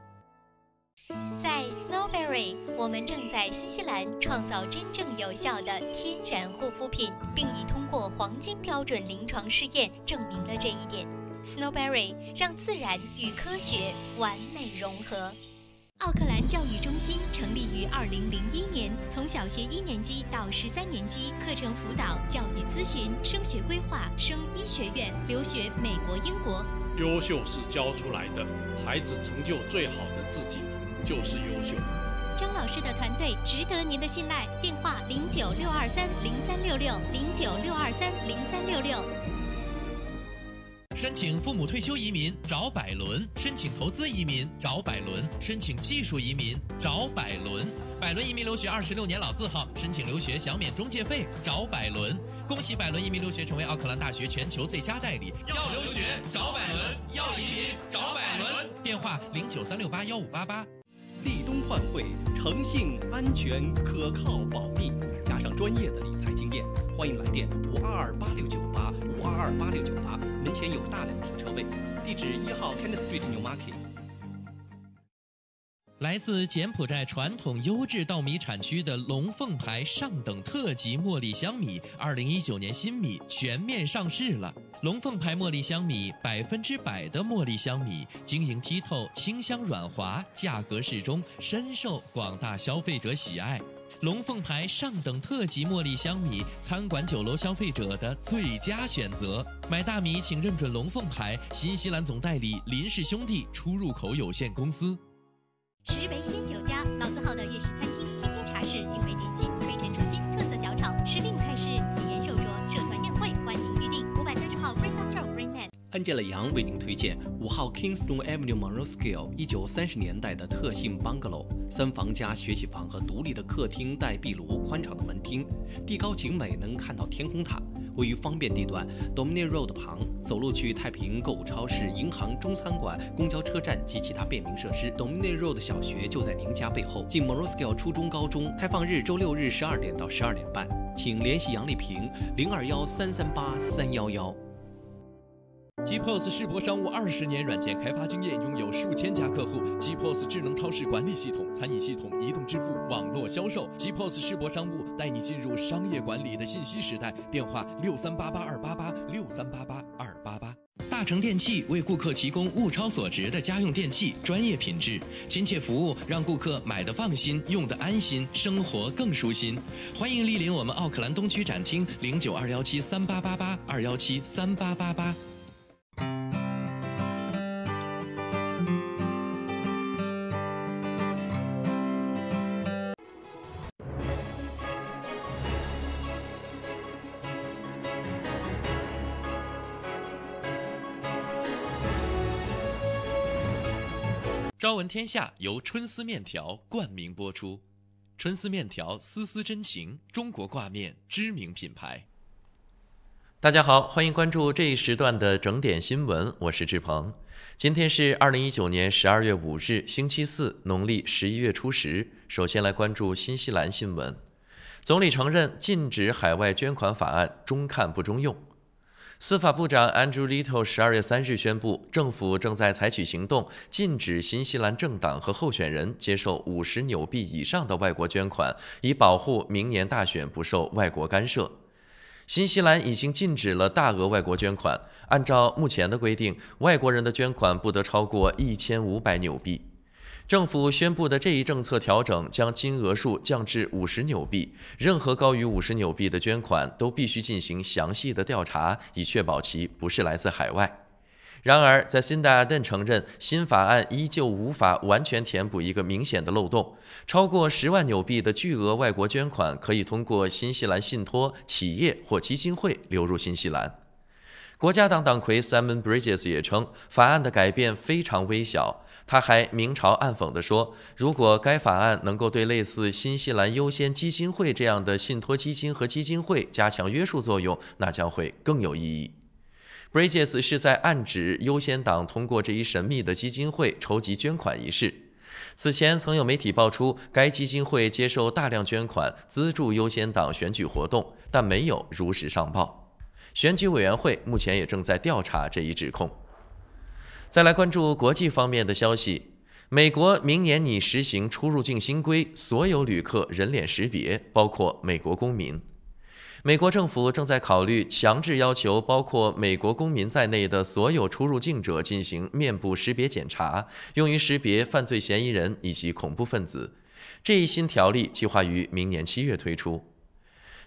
在 Snowberry， 我们正在新西兰创造真正有效的天然护肤品，并已通过黄金标准临床试验证明了这一点。Snowberry 让自然与科学完美融合。奥克兰教育中心成立于2001年，从小学1年级到13年级，课程辅导、教育咨询、升学规划、升医学院、留学美国、英国。优秀是教出来的，孩子成就最好的自己就是优秀。张老师的团队值得您的信赖，电话0962303366，0962303366。申请父母退休移民找百伦，申请投资移民找百伦，申请技术移民找百伦。百伦移民留学26年老字号，申请留学享免中介费找百伦。恭喜百伦移民留学成为奥克兰大学全球最佳代理。要留学找百伦，要移民找百伦。电话0936815588。立冬换汇，诚信、安全、可靠、保密，加上专业的理财经验，欢迎来电5228698，5228698，门前有大量停车位，地址1号 Kenneth Street Newmarket。来自柬埔寨传统优质稻米产区的龙凤牌上等特级茉莉香米，2019年新米全面上市了。龙凤牌茉莉香米100%的茉莉香米，晶莹剔透，清香软滑，价格适中，深受广大消费者喜爱。龙凤牌上等特级茉莉香米，餐馆酒楼消费者的最佳选择。买大米请认准龙凤牌，新西兰总代理林氏兄弟出入口有限公司。石维鲜酒家，老字号的粤式餐厅，天天茶室，精美点心，推陈出新，特色小炒，时令菜式，喜宴寿桌，社团宴会，欢迎预订。530号 Princess Road Greenland。Angela 杨为您推荐5号 Kingston Avenue Monroe-Scale1930年代的特性 Bungalow，3房加学习房和独立的客厅带壁炉，宽敞的门厅，地高景美，能看到天空塔。位于方便地段 Dominion Road 旁，走路去太平购物超市、银行、中餐馆、公交车站及其他便民设施。Dominion Road 小学就在您家背后。近 Monroe-Scale 初中、高中，开放日周6日12点到12点半，请联系杨丽萍0213383111。GPOS 世博商务20年软件开发经验，拥有数千家客户。GPOS 智能超市管理系统、餐饮系统、移动支付、网络销售。GPOS 世博商务带你进入商业管理的信息时代。电话6388-288，6388-288。大成电器为顾客提供物超所值的家用电器，专业品质、亲切服务，让顾客买得放心，用得安心，生活更舒心。欢迎莅临我们奥克兰东区展厅，092173888，2173888。朝闻天下由春丝面条冠名播出，春丝面条丝丝真情，中国挂面知名品牌。大家好，欢迎关注这一时段的整点新闻，我是志鹏。今天是2019年12月5日，星期四，农历11月初10。首先来关注新西兰新闻。总理承认禁止海外捐款法案中看不中用。司法部长 Andrew Little 12月3日宣布，政府正在采取行动，禁止新西兰政党和候选人接受50纽币以上的外国捐款，以保护明年大选不受外国干涉。新西兰已经禁止了大额外国捐款，按照目前的规定，外国人的捐款不得超过1500纽币。政府宣布的这一政策调整将金额数降至50纽币，任何高于50纽币的捐款都必须进行详细的调查，以确保其不是来自海外。然而，在辛达尔顿承认新法案依旧无法完全填补一个明显的漏洞，超过10万纽币的巨额外国捐款可以通过新西兰信托、企业或基金会流入新西兰。国家党党魁 Simon Bridges 也称，法案的改变非常微小。他还明嘲暗讽地说，如果该法案能够对类似新西兰优先基金会这样的信托基金和基金会加强约束作用，那将会更有意义。Bridges 是在暗指优先党通过这一神秘的基金会筹集捐款一事。此前曾有媒体爆出，该基金会接受大量捐款资助优先党选举活动，但没有如实上报。选举委员会目前也正在调查这一指控。再来关注国际方面的消息，美国明年拟实行出入境新规，所有旅客人脸识别，包括美国公民。美国政府正在考虑强制要求包括美国公民在内的所有出入境者进行面部识别检查，用于识别犯罪嫌疑人以及恐怖分子。这一新条例计划于明年7月推出。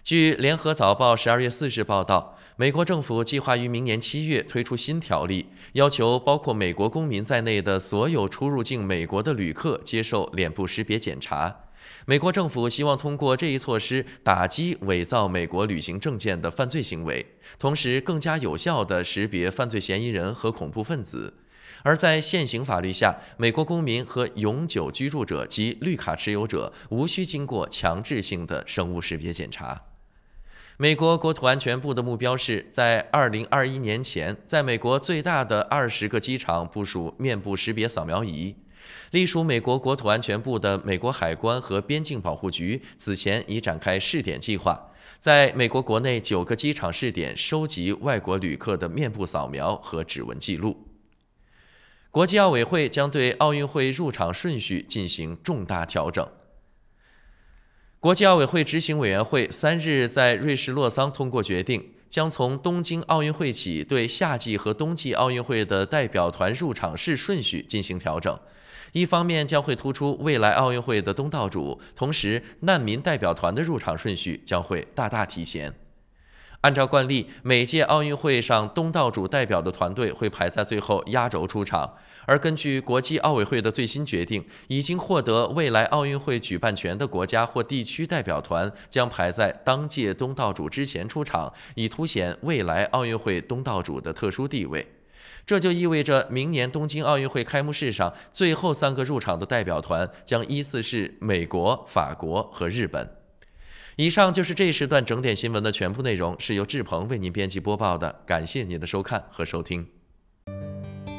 据联合早报12月4日报道，美国政府计划于明年7月推出新条例，要求包括美国公民在内的所有出入境美国的旅客接受脸部识别检查。美国政府希望通过这一措施打击伪造美国旅行证件的犯罪行为，同时更加有效地识别犯罪嫌疑人和恐怖分子。而在现行法律下，美国公民和永久居住者及绿卡持有者无需经过强制性的生物识别检查。美国国土安全部的目标是在2021年前，在美国最大的20个机场部署面部识别扫描仪。隶属美国国土安全部的美国海关和边境保护局此前已展开试点计划，在美国国内9个机场试点收集外国旅客的面部扫描和指纹记录。国际奥委会将对奥运会入场顺序进行重大调整。国际奥委会执行委员会3日在瑞士洛桑通过决定，将从东京奥运会起对夏季和冬季奥运会的代表团入场式顺序进行调整。一方面将会突出未来奥运会的东道主，同时难民代表团的入场顺序将会大大提前。按照惯例，每届奥运会上东道主代表的团队会排在最后压轴出场，而根据国际奥委会的最新决定，已经获得未来奥运会举办权的国家或地区代表团将排在当届东道主之前出场，以凸显未来奥运会东道主的特殊地位。这就意味着明年东京奥运会开幕式上最后3个入场的代表团将依次是美国、法国和日本。以上就是这一时段整点新闻的全部内容，是由志鹏为您编辑播报的，感谢您的收看和收听。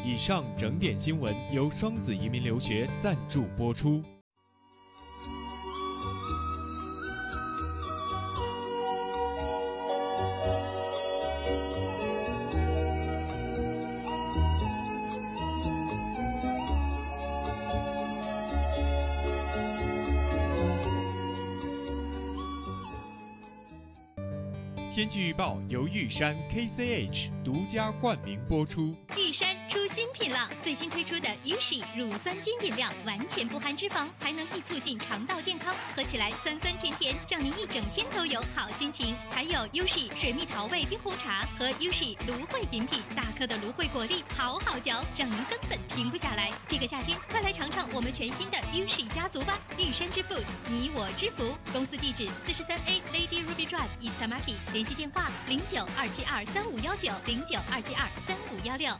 以上整点新闻由双子移民留学赞助播出。天气预报由玉山 KCH 独家冠名播出。玉山出新品了，最新推出的 USHI 乳酸菌饮料，完全不含脂肪，还能易促进肠道健康，喝起来酸酸甜甜，让您一整天都有好心情。还有 USHI 水蜜桃味冰红茶和 USHI 芦荟饮品，大颗的芦荟果粒好好嚼，让您根本停不下来。这个夏天，快来尝尝我们全新的 USHI 家族吧！玉山之父，你我之福。公司地址43A Lady Ruby Drive East Tamaki， 联系电话0927235519，0927235516。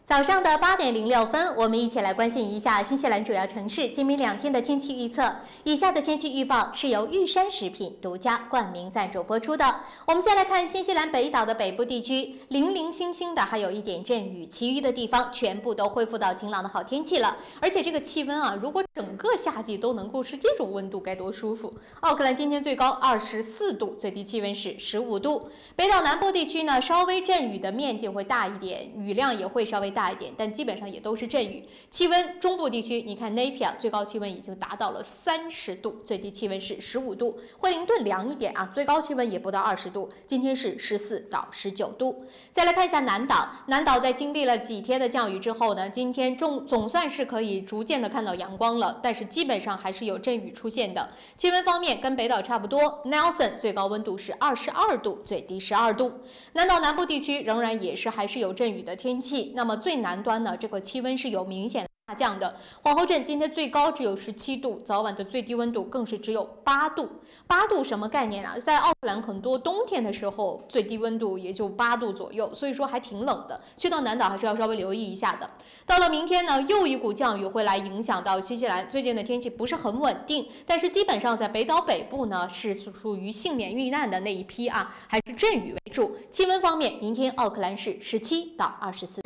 早上的8点06分，我们一起来关心一下新西兰主要城市今明2天的天气预测。以下的天气预报是由玉山食品独家冠名赞助播出的。我们先来看新西兰北岛的北部地区，零零星星的还有一点阵雨，其余的地方全部都恢复到晴朗的好天气了。而且这个气温啊，如果整个夏季都能够是这种温度，该多舒服！奥克兰今天最高24度，最低气温是15度。北岛南部地区呢，稍微阵雨的面积会大一点，雨量也会稍微大一点，但基本上也都是阵雨。气温中部地区，你看 Napier 最高气温已经达到了30度，最低气温是15度。惠灵顿凉一点啊，最高气温也不到20度，今天是14到19度。再来看一下南岛，南岛在经历了几天的降雨之后呢，今天总算是可以逐渐的看到阳光了，但是基本上还是有阵雨出现的。气温方面跟北岛差不多 ，Nelson 最高温度是22度，最低12度。南岛南部地区仍然也是还是有阵雨的天气，那么最南端呢，这个气温是有明显的下降的。皇后镇今天最高只有17度，早晚的最低温度更是只有8度。8度什么概念啊？在奥克兰很多冬天的时候，最低温度也就8度左右，所以说还挺冷的。去到南岛还是要稍微留意一下的。到了明天呢，又一股降雨会来影响到新西兰。最近的天气不是很稳定，但是基本上在北岛北部呢是属于幸免遇难的那一批啊，还是阵雨为主。气温方面，明天奥克兰是17到24。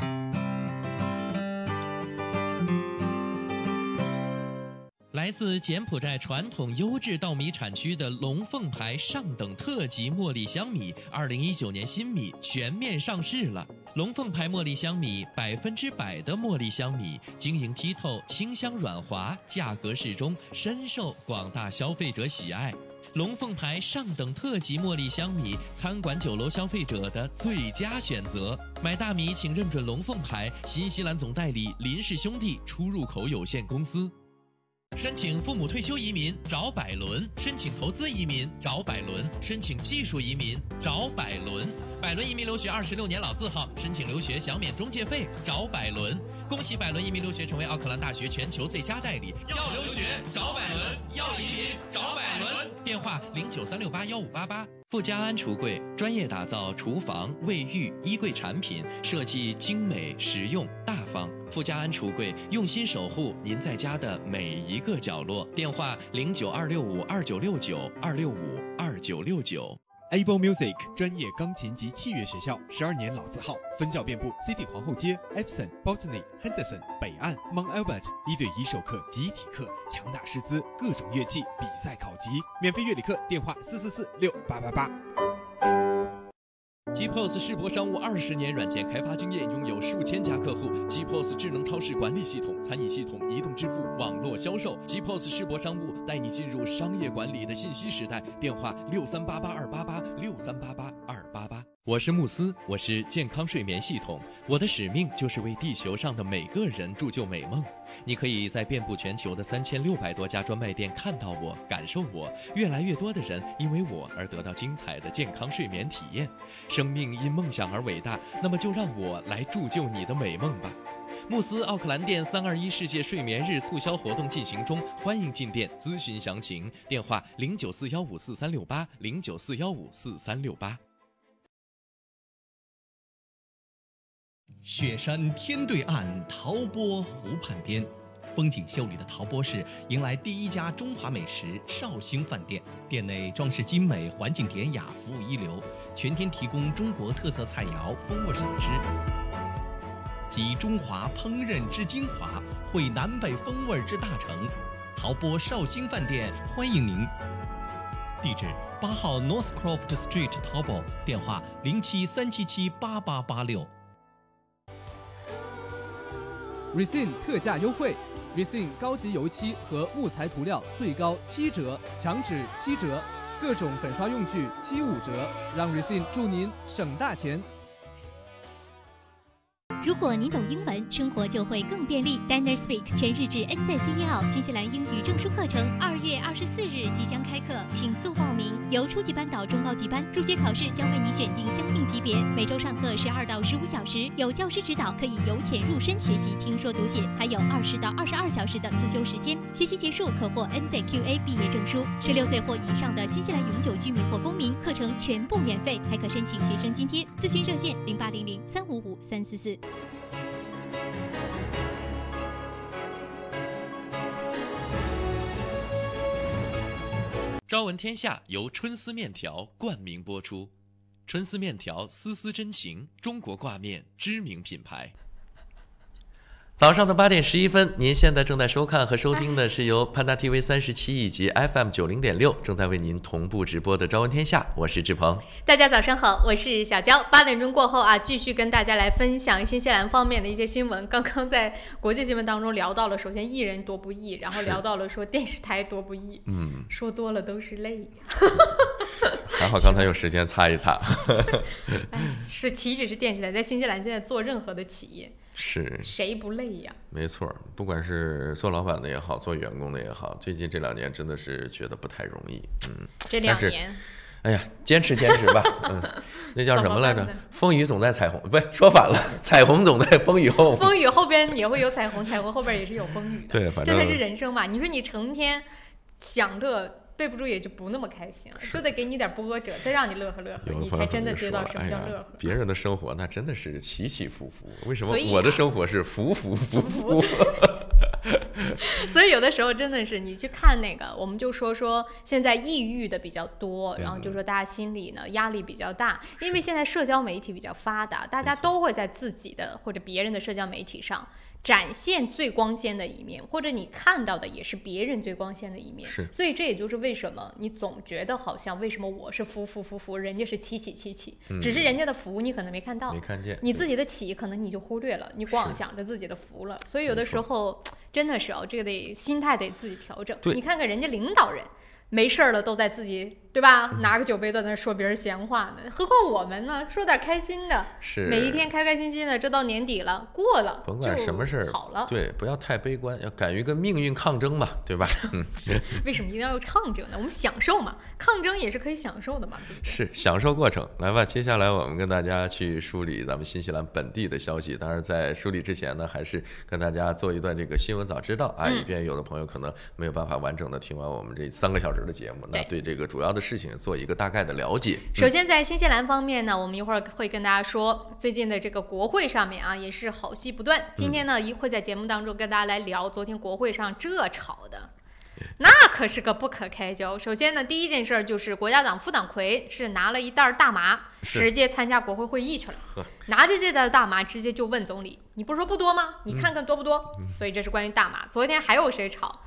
来自柬埔寨传统优质稻米产区的龙凤牌上等特级茉莉香米，2019年新米全面上市了。龙凤牌茉莉香米100%的茉莉香米，晶莹剔透，清香软滑，价格适中，深受广大消费者喜爱。龙凤牌上等特级茉莉香米，餐馆酒楼消费者的最佳选择。买大米请认准龙凤牌，新西兰总代理林氏兄弟出入口有限公司。申请父母退休移民找百伦，申请投资移民找百伦，申请技术移民找百伦。百伦移民留学26年老字号，申请留学享免中介费找百伦。恭喜百伦移民留学成为奥克兰大学全球最佳代理。要留学找百伦，要移民找百伦。电话0936815588。富家安橱柜专业打造厨房、卫浴、衣柜产品，设计精美、实用、大方。富家安橱柜用心守护您在家的每一个角落。电话0926529969，2652969。Able Music 专业钢琴及器乐学校，12年老字号，分校遍布 City 皇后街、Epsom、Botany、Henderson、北岸、Mount Albert，1对1授课、集体课，强大师资，各种乐器，比赛考级，免费乐理课，电话4446888。GPOS 世博商务20年软件开发经验，拥有数千家客户。GPOS 智能超市管理系统、餐饮系统、移动支付、网络销售。GPOS 世博商务带你进入商业管理的信息时代。电话6388-288，6388-288。我是慕斯，我是健康睡眠系统，我的使命就是为地球上的每个人铸就美梦。你可以在遍布全球的3600多家专卖店看到我，感受我。越来越多的人因为我而得到精彩的健康睡眠体验。生命因梦想而伟大，那么就让我来铸就你的美梦吧。慕斯奥克兰店321世界睡眠日促销活动进行中，欢迎进店咨询详情。电话0941544368，0941544368。雪山天对岸，陶波湖畔边，风景秀丽的陶波市迎来第一家中华美食绍兴饭店。店内装饰精美，环境典雅，服务一流，全天提供中国特色菜肴、风味小吃，集中华烹饪之精华，汇南北风味之大成。陶波绍兴饭店欢迎您。地址8号 Northcroft Street 陶波，电话0737778886。Resin 特价优惠 ，Resin 高级油漆和木材涂料最高7折，墙纸7折，各种粉刷用具75折，让 Resin 祝您省大钱。如果您懂英文，生活就会更便利。Dinner Speak 全日制 NZCEL 新西兰英语证书课程2月24日即将开课，请速报名。由初级班到中高级班，入学考试将为你选定相应级别，每周上课12到15小时，有教师指导，可以由浅入深学习听说读写，还有20到22小时的自修时间。学习结束可获 NZQA 毕业证书。16岁或以上的新西兰永久居民或公民，课程全部免费，还可申请学生津贴。咨询热线0800355344。朝闻天下由春丝面条冠名播出，春丝面条丝丝真情，中国挂面知名品牌。早上的8点11分，您现在正在收看和收听的是由潘达 TV 37以及 FM 90.6正在为您同步直播的《朝闻天下》，我是志鹏。大家早上好，我是小娇。8点钟过后啊，继续跟大家来分享新西兰方面的一些新闻。刚刚在国际新闻当中聊到了，首先艺人多不易，然后聊到了说电视台多不易，说多了都是泪。还好刚才有时间擦一擦。是岂止是电视台，在新西兰现在做任何的企业。是谁不累呀？没错，不管是做老板的也好，做员工的也好，最近这2年真的是觉得不太容易。这2年，哎呀，坚持吧。那叫什么来着？风雨总在彩虹，不，说反了，彩虹总在风雨后。风雨后边也会有彩虹，彩虹后边也是有风雨的。对，反正这才是人生嘛。你说你成天享乐，对不住也就不那么开心了，就得给你点波折，再让你乐呵乐呵，你才真的知道什么叫乐呵。别人的生活那真的是起起伏伏，为什么我的生活是浮浮浮浮？所以有的时候真的是你去看那个，我们就说现在抑郁的比较多，然后就说大家心里呢压力比较大，因为现在社交媒体比较发达，大家都会在自己的或者别人的社交媒体上展现最光鲜的一面，或者你看到的也是别人最光鲜的一面。所以这也就是为什么你总觉得好像为什么我是浮，人家是起，只是人家的浮你可能没看到，没看见，你自己的起可能你就忽略了，你光想着自己的浮了。所以有的时候真的是这个得心态得自己调整。你看看人家领导人没事了都在自己对吧？拿个酒杯在那说别人闲话呢，何况我们呢？说点开心的，是每一天开开心心的。这到年底了，过了，甭管什么事儿，好了。对，不要太悲观，要敢于跟命运抗争嘛，对吧？为什么一定要抗争呢？我们享受嘛，抗争也是可以享受的嘛，对不对？是享受过程。来吧，接下来我们跟大家去梳理咱们新西兰本地的消息。当然，在梳理之前呢，还是跟大家做一段这个新闻早知道啊，以便有的朋友可能没有办法完整的听完我们这3个小时的节目，那对这个主要的事情做一个大概的了解。首先在新西兰方面呢，我们一会儿会跟大家说，最近的这个国会上面啊，也是好戏不断。今天呢，会在节目当中跟大家来聊昨天国会上这吵的。那可是个不可开交。首先呢，第一件事就是国家党副党魁是拿了一袋大麻，直接参加国会会议去了。拿着这袋大麻，直接就问总理：“你不是说不多吗？你看看多不多？”所以这是关于大麻。昨天还有谁吵？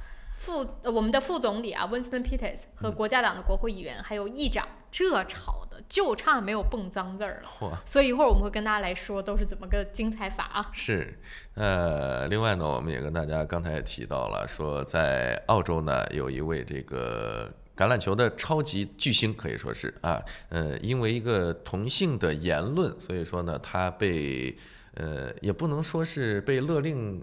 我们的副总理啊 ，Winston Peters 和国家党的国会议员还有议长，这吵的就差没有蹦脏字儿了。所以一会儿我们会跟大家来说都是怎么个精彩法啊。是，另外呢，我们也跟大家刚才也提到了，说在澳洲呢有一位这个橄榄球的超级巨星，可以说是啊，因为一个同性的言论，所以说呢他被也不能说是被勒令。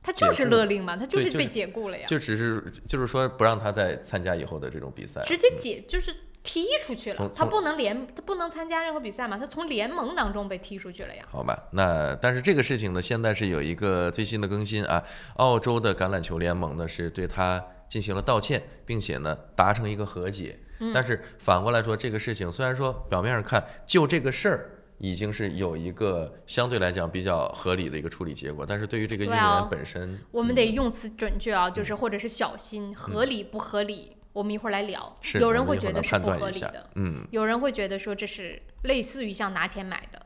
他就是勒令嘛，他就是被解雇了呀。就是说不让他再参加以后的这种比赛，直接就是踢出去了。他不能参加任何比赛嘛，他从联盟当中被踢出去了呀。好吧，那但是这个事情呢，现在是有一个最新的更新啊，澳洲的橄榄球联盟呢是对他进行了道歉，并且呢达成一个和解。但是反过来说，这个事情虽然说表面上看就这个事儿。已经是有一个相对来讲比较合理的一个处理结果，但是对于这个运动员本身，我们得用词准确啊，就是或者是小心，合理不合理，我们一会儿来聊。有人会觉得是不合理的，有人会觉得说这是类似于像拿钱买的。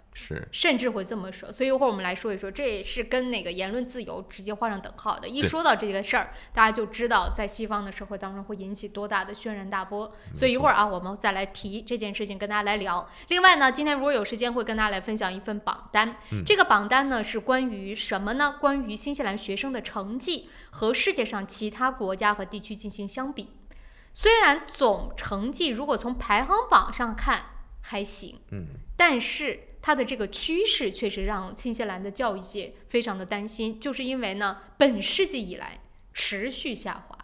甚至会这么说，所以一会儿我们来说一说，这也是跟那个言论自由直接画上等号的。一说到这个事儿，大家就知道在西方的社会当中会引起多大的轩然大波。所以一会儿啊，我们再来提这件事情，跟大家来聊。另外呢，今天如果有时间会跟大家来分享一份榜单。这个榜单呢是关于什么呢？关于新西兰学生的成绩和世界上其他国家和地区进行相比。虽然总成绩如果从排行榜上看还行，但是它的这个趋势确实让新西兰的教育界非常的担心，就是因为呢，本世纪以来持续下滑，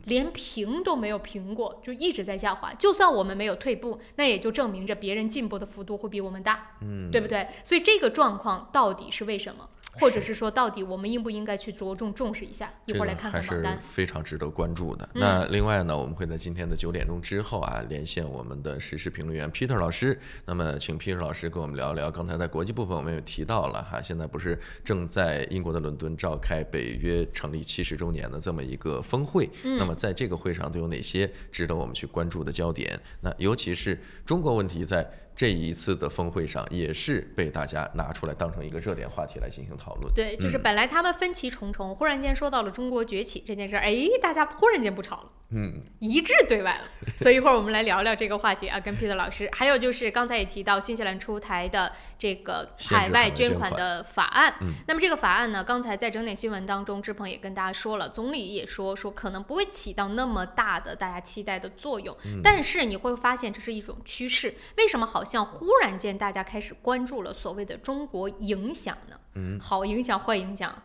连平都没有平过，就一直在下滑。就算我们没有退步，那也就证明着别人进步的幅度会比我们大，对不对？所以这个状况到底是为什么？或者是说，到底我们应不应该去着重重视一下？一会儿来看看榜单，还是非常值得关注的。那另外呢，我们会在今天的9点钟之后啊，连线我们的时事评论员 Peter 老师。那么，请 Peter 老师跟我们聊聊。刚才在国际部分我们也提到了哈，现在不是正在英国的伦敦召开北约成立70周年的这么一个峰会。那么在这个会上都有哪些值得我们去关注的焦点？那尤其是中国问题在这一次的峰会上也是被大家拿出来当成一个热点话题来进行讨论。对，就是本来他们分歧重重，忽然间说到了中国崛起这件事，大家忽然间不吵了。一致对外了。所以一会儿我们来聊聊这个话题啊，跟 Peter 老师。还有就是刚才也提到新西兰出台的这个海外捐款的法案。那么这个法案呢，刚才在整点新闻当中，志鹏也跟大家说了，总理也说可能不会起到那么大的大家期待的作用。但是你会发现这是一种趋势。为什么好像忽然间大家开始关注了所谓的中国影响呢？好影响坏影响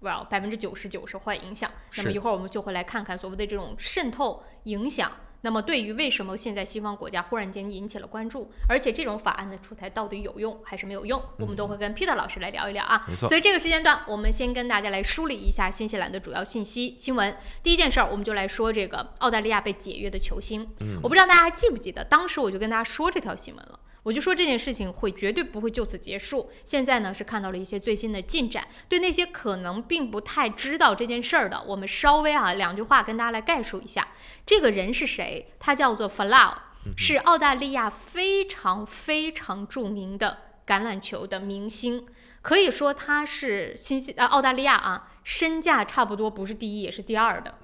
，99%是坏影响。那么一会儿我们就会来看看所谓的这种渗透影响。那么对于为什么现在西方国家忽然间引起了关注，而且这种法案的出台到底有用还是没有用，我们都会跟 Peter 老师来聊一聊啊。所以这个时间段我们先跟大家来梳理一下新西兰的主要信息新闻。第一件事儿，我们就来说这个澳大利亚被解约的球星。我不知道大家还记不记得，当时我就跟大家说这条新闻了。我就说这件事情绝对不会就此结束。现在呢是看到了一些最新的进展，对那些可能并不太知道这件事儿的，我们稍微2句话跟大家来概述一下。这个人是谁？他叫做 Falau， 是澳大利亚非常非常著名的橄榄球的明星，可以说他是澳大利亚身价差不多不是第一也是第二的，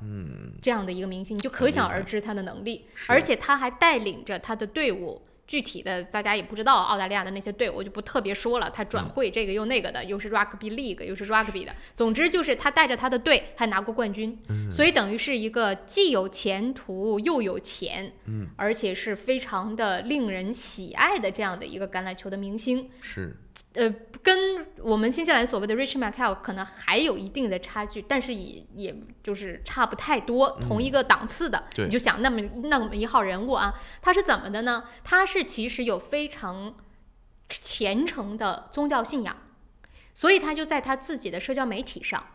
这样的一个明星，你就可想而知他的能力。而且他还带领着他的队伍具体的大家也不知道澳大利亚的那些队，我就不特别说了。他转会这个又那个的，又是 Rugby League 又是 Rugby 的，总之就是他带着他的队还拿过冠军，所以等于是一个既有前途又有钱，而且是非常的令人喜爱的这样的一个橄榄球的明星。是。跟我们新西兰所谓的 Rich McCall 可能还有一定的差距，但是也就是差不太多，同一个档次的。你就想那么一号人物啊，他是怎么的呢？他是其实有非常虔诚的宗教信仰，所以他就在他自己的社交媒体上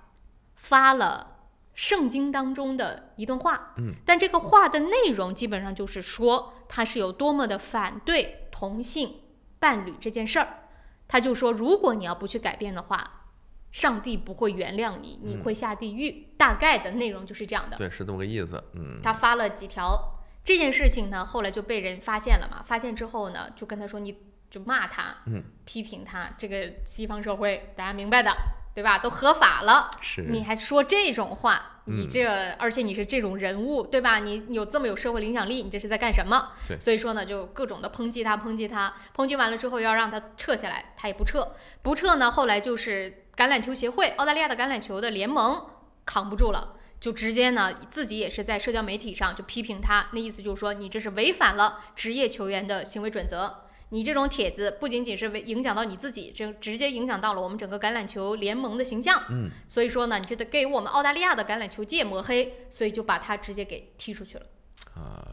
发了圣经当中的一段话。但这个话的内容基本上就是说他是有多么的反对同性伴侣这件事儿。他就说，如果你要不去改变的话，上帝不会原谅你，你会下地狱。大概的内容就是这样的。对，是这么个意思。他发了几条，这件事情呢，后来就被人发现了嘛。发现之后呢，就跟他说，你就骂他，批评他。这个西方社会大家明白的，对吧？都合法了，你还说这种话，你这个，而且你是这种人物，对吧？你有这么有社会影响力，你这是在干什么？所以说呢，就各种的抨击他，抨击完了之后要让他撤下来，他也不撤呢。后来就是橄榄球协会，澳大利亚的橄榄球的联盟扛不住了，就直接呢自己也是在社交媒体上就批评他，那意思就是说你这是违反了职业球员的行为准则。你这种帖子不仅仅是影响到你自己，这直接影响到了我们整个橄榄球联盟的形象。所以说呢，你就得给我们澳大利亚的橄榄球界抹黑，所以就把他直接给踢出去了。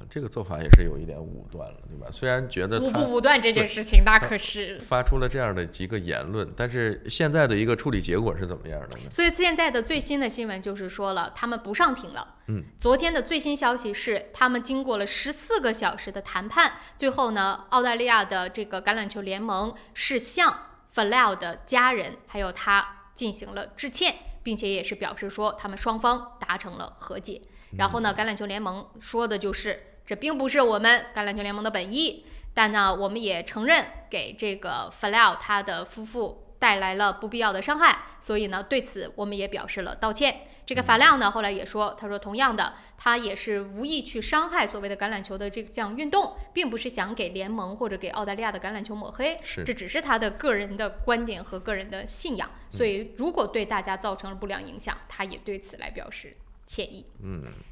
这个做法也是有一点武断了，对吧？虽然觉得他不武断这件事情，那可是发出了这样的几个言论，但是现在的一个处理结果是怎么样的呢？所以现在的最新的新闻就是说了，他们不上庭了。昨天的最新消息是，他们经过了14个小时的谈判，最后呢，澳大利亚的这个橄榄球联盟是向 Falau 的家人还有他进行了致歉，并且也是表示说他们双方达成了和解。然后呢，橄榄球联盟说的就是，这并不是我们橄榄球联盟的本意，但呢，我们也承认给这个 Falau 他的夫妇带来了不必要的伤害，所以呢，对此我们也表示了道歉。这个Falau呢，后来也说，他说同样的，他也是无意去伤害所谓的橄榄球的这项运动，并不是想给联盟或者给澳大利亚的橄榄球抹黑，这只是他的个人的观点和个人的信仰，所以如果对大家造成了不良影响，他也对此来表示歉意。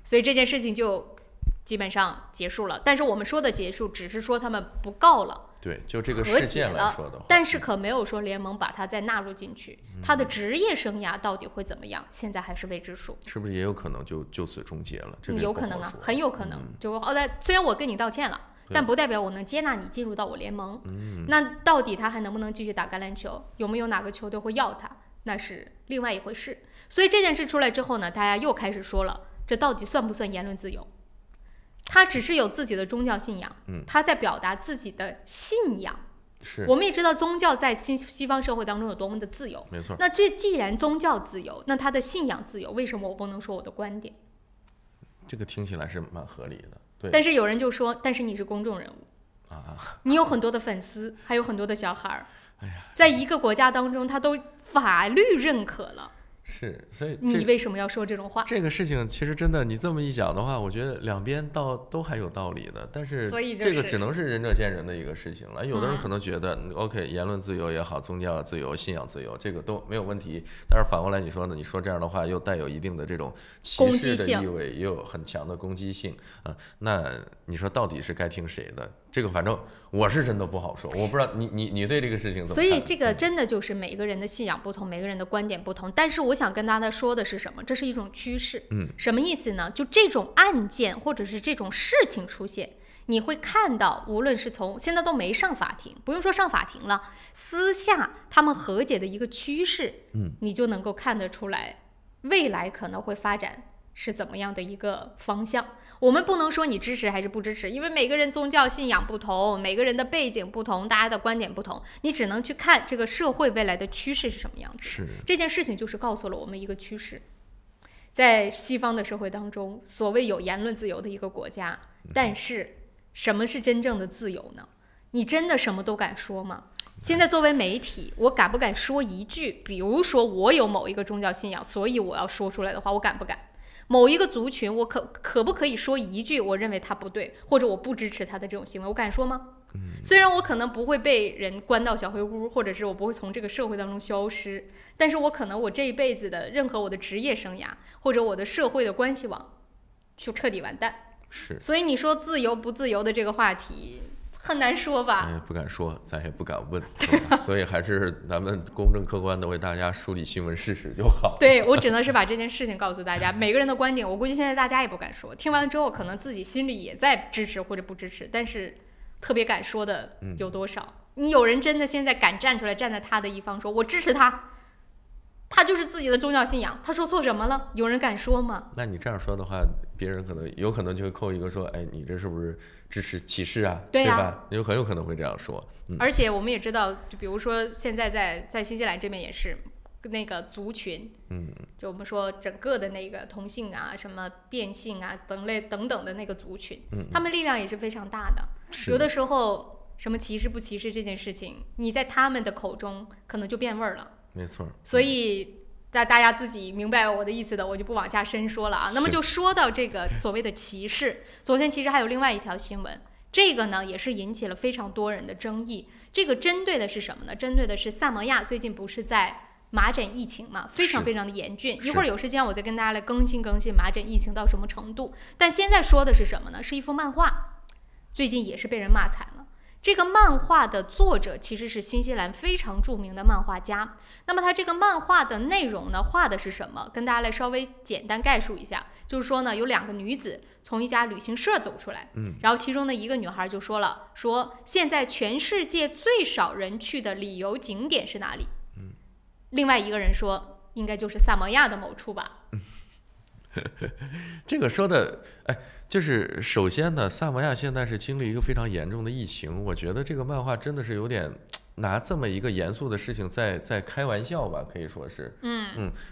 所以这件事情就基本上结束了。但是我们说的结束，只是说他们不告了，对，就这个事件来说的话，但是可没有说联盟把他再纳入进去。他的职业生涯到底会怎么样，现在还是未知数。是不是也有可能就此终结了？这个有可能啊，很有可能。就虽然我跟你道歉了，但不代表我能接纳你进入到我联盟。那到底他还能不能继续打橄榄球？有没有哪个球队会要他？那是另外一回事。所以这件事出来之后呢，大家又开始说了，这到底算不算言论自由？他只是有自己的宗教信仰，他在表达自己的信仰。我们也知道宗教在西方社会当中有多么的自由，没错。那这既然宗教自由，那他的信仰自由，为什么我不能说我的观点？这个听起来是蛮合理的，对。但是有人就说，但是你是公众人物你有很多的粉丝，还有很多的小孩儿，在一个国家当中，他都法律认可了。是，所以你为什么要说这种话？这个事情其实真的，你这么一讲的话，我觉得两边都还有道理的。但是这个只能是仁者见仁的一个事情了。有的人可能觉得，OK， 言论自由也好，宗教自由、信仰自由，这个都没有问题。但是反过来你说呢？你说这样的话，又带有一定的这种歧视的意味，也有很强的攻击性啊。那你说到底是该听谁的？这个反正我是真的不好说，我不知道你对这个事情怎么看？所以这个真的就是每个人的信仰不同，每个人的观点不同。但是我想跟大家说的是什么？这是一种趋势。什么意思呢？就这种案件或者是这种事情出现，你会看到，无论是从现在都没上法庭，不用说上法庭了，私下他们和解的一个趋势，你就能够看得出来，未来可能会发展是怎么样的一个方向。我们不能说你支持还是不支持，因为每个人宗教信仰不同，每个人的背景不同，大家的观点不同，你只能去看这个社会未来的趋势是什么样子。这件事情就是告诉了我们一个趋势，在西方的社会当中，所谓有言论自由的一个国家，但是什么是真正的自由呢？你真的什么都敢说吗？现在作为媒体，我敢不敢说一句，比如说我有某一个宗教信仰，所以我要说出来的话，我敢不敢？某一个族群，我可不可以说一句我认为他不对，或者我不支持他的这种行为，我敢说吗？虽然我可能不会被人关到小黑屋，或者是我不会从这个社会当中消失，但是我可能我这一辈子的任何我的职业生涯或者我的社会的关系网就彻底完蛋。是，所以你说自由不自由的这个话题很难说吧？咱也不敢说，咱也不敢问，所以还是咱们公正客观的为大家梳理新闻事实就好。对，我只能是把这件事情告诉大家，每个人的观点，我估计现在大家也不敢说。听完了之后，可能自己心里也在支持或者不支持，但是特别敢说的有多少？你有人真的现在敢站出来，站在他的一方，说我支持他，他就是自己的宗教信仰，他说错什么了？有人敢说吗？那你这样说的话，别人有可能就会扣一个说，哎，你这是不是支持歧视啊？对吧？很有可能会这样说。而且我们也知道，就比如说现在在新西兰这边也是那个族群，就我们说整个的那个同性啊、什么变性啊等等的那个族群，他们力量也是非常大的。有的时候什么歧视不歧视这件事情，你在他们的口中可能就变味儿了。没错。所以大家自己明白我的意思的，我就不往下深说了啊。那么就说到这个所谓的歧视，昨天其实还有另外一条新闻。这个呢也是引起了非常多人的争议。这个针对的是什么呢？针对的是萨摩亚最近不是在麻疹疫情嘛，非常非常的严峻。一会儿有时间我再跟大家来更新麻疹疫情到什么程度。但现在说的是什么呢？是一幅漫画，最近也是被人骂惨了。这个漫画的作者其实是新西兰非常著名的漫画家。那么他这个漫画的内容呢，画的是什么？跟大家来稍微简单概述一下。就是说呢，有2个女子从一家旅行社走出来，然后其中的一个女孩就说了，说现在全世界最少人去的旅游景点是哪里？另外一个人说，应该就是萨摩亚的某处吧。这个说的，就是首先呢，萨摩亚现在是经历一个非常严重的疫情，我觉得这个漫画真的是有点拿这么一个严肃的事情在开玩笑吧，可以说是，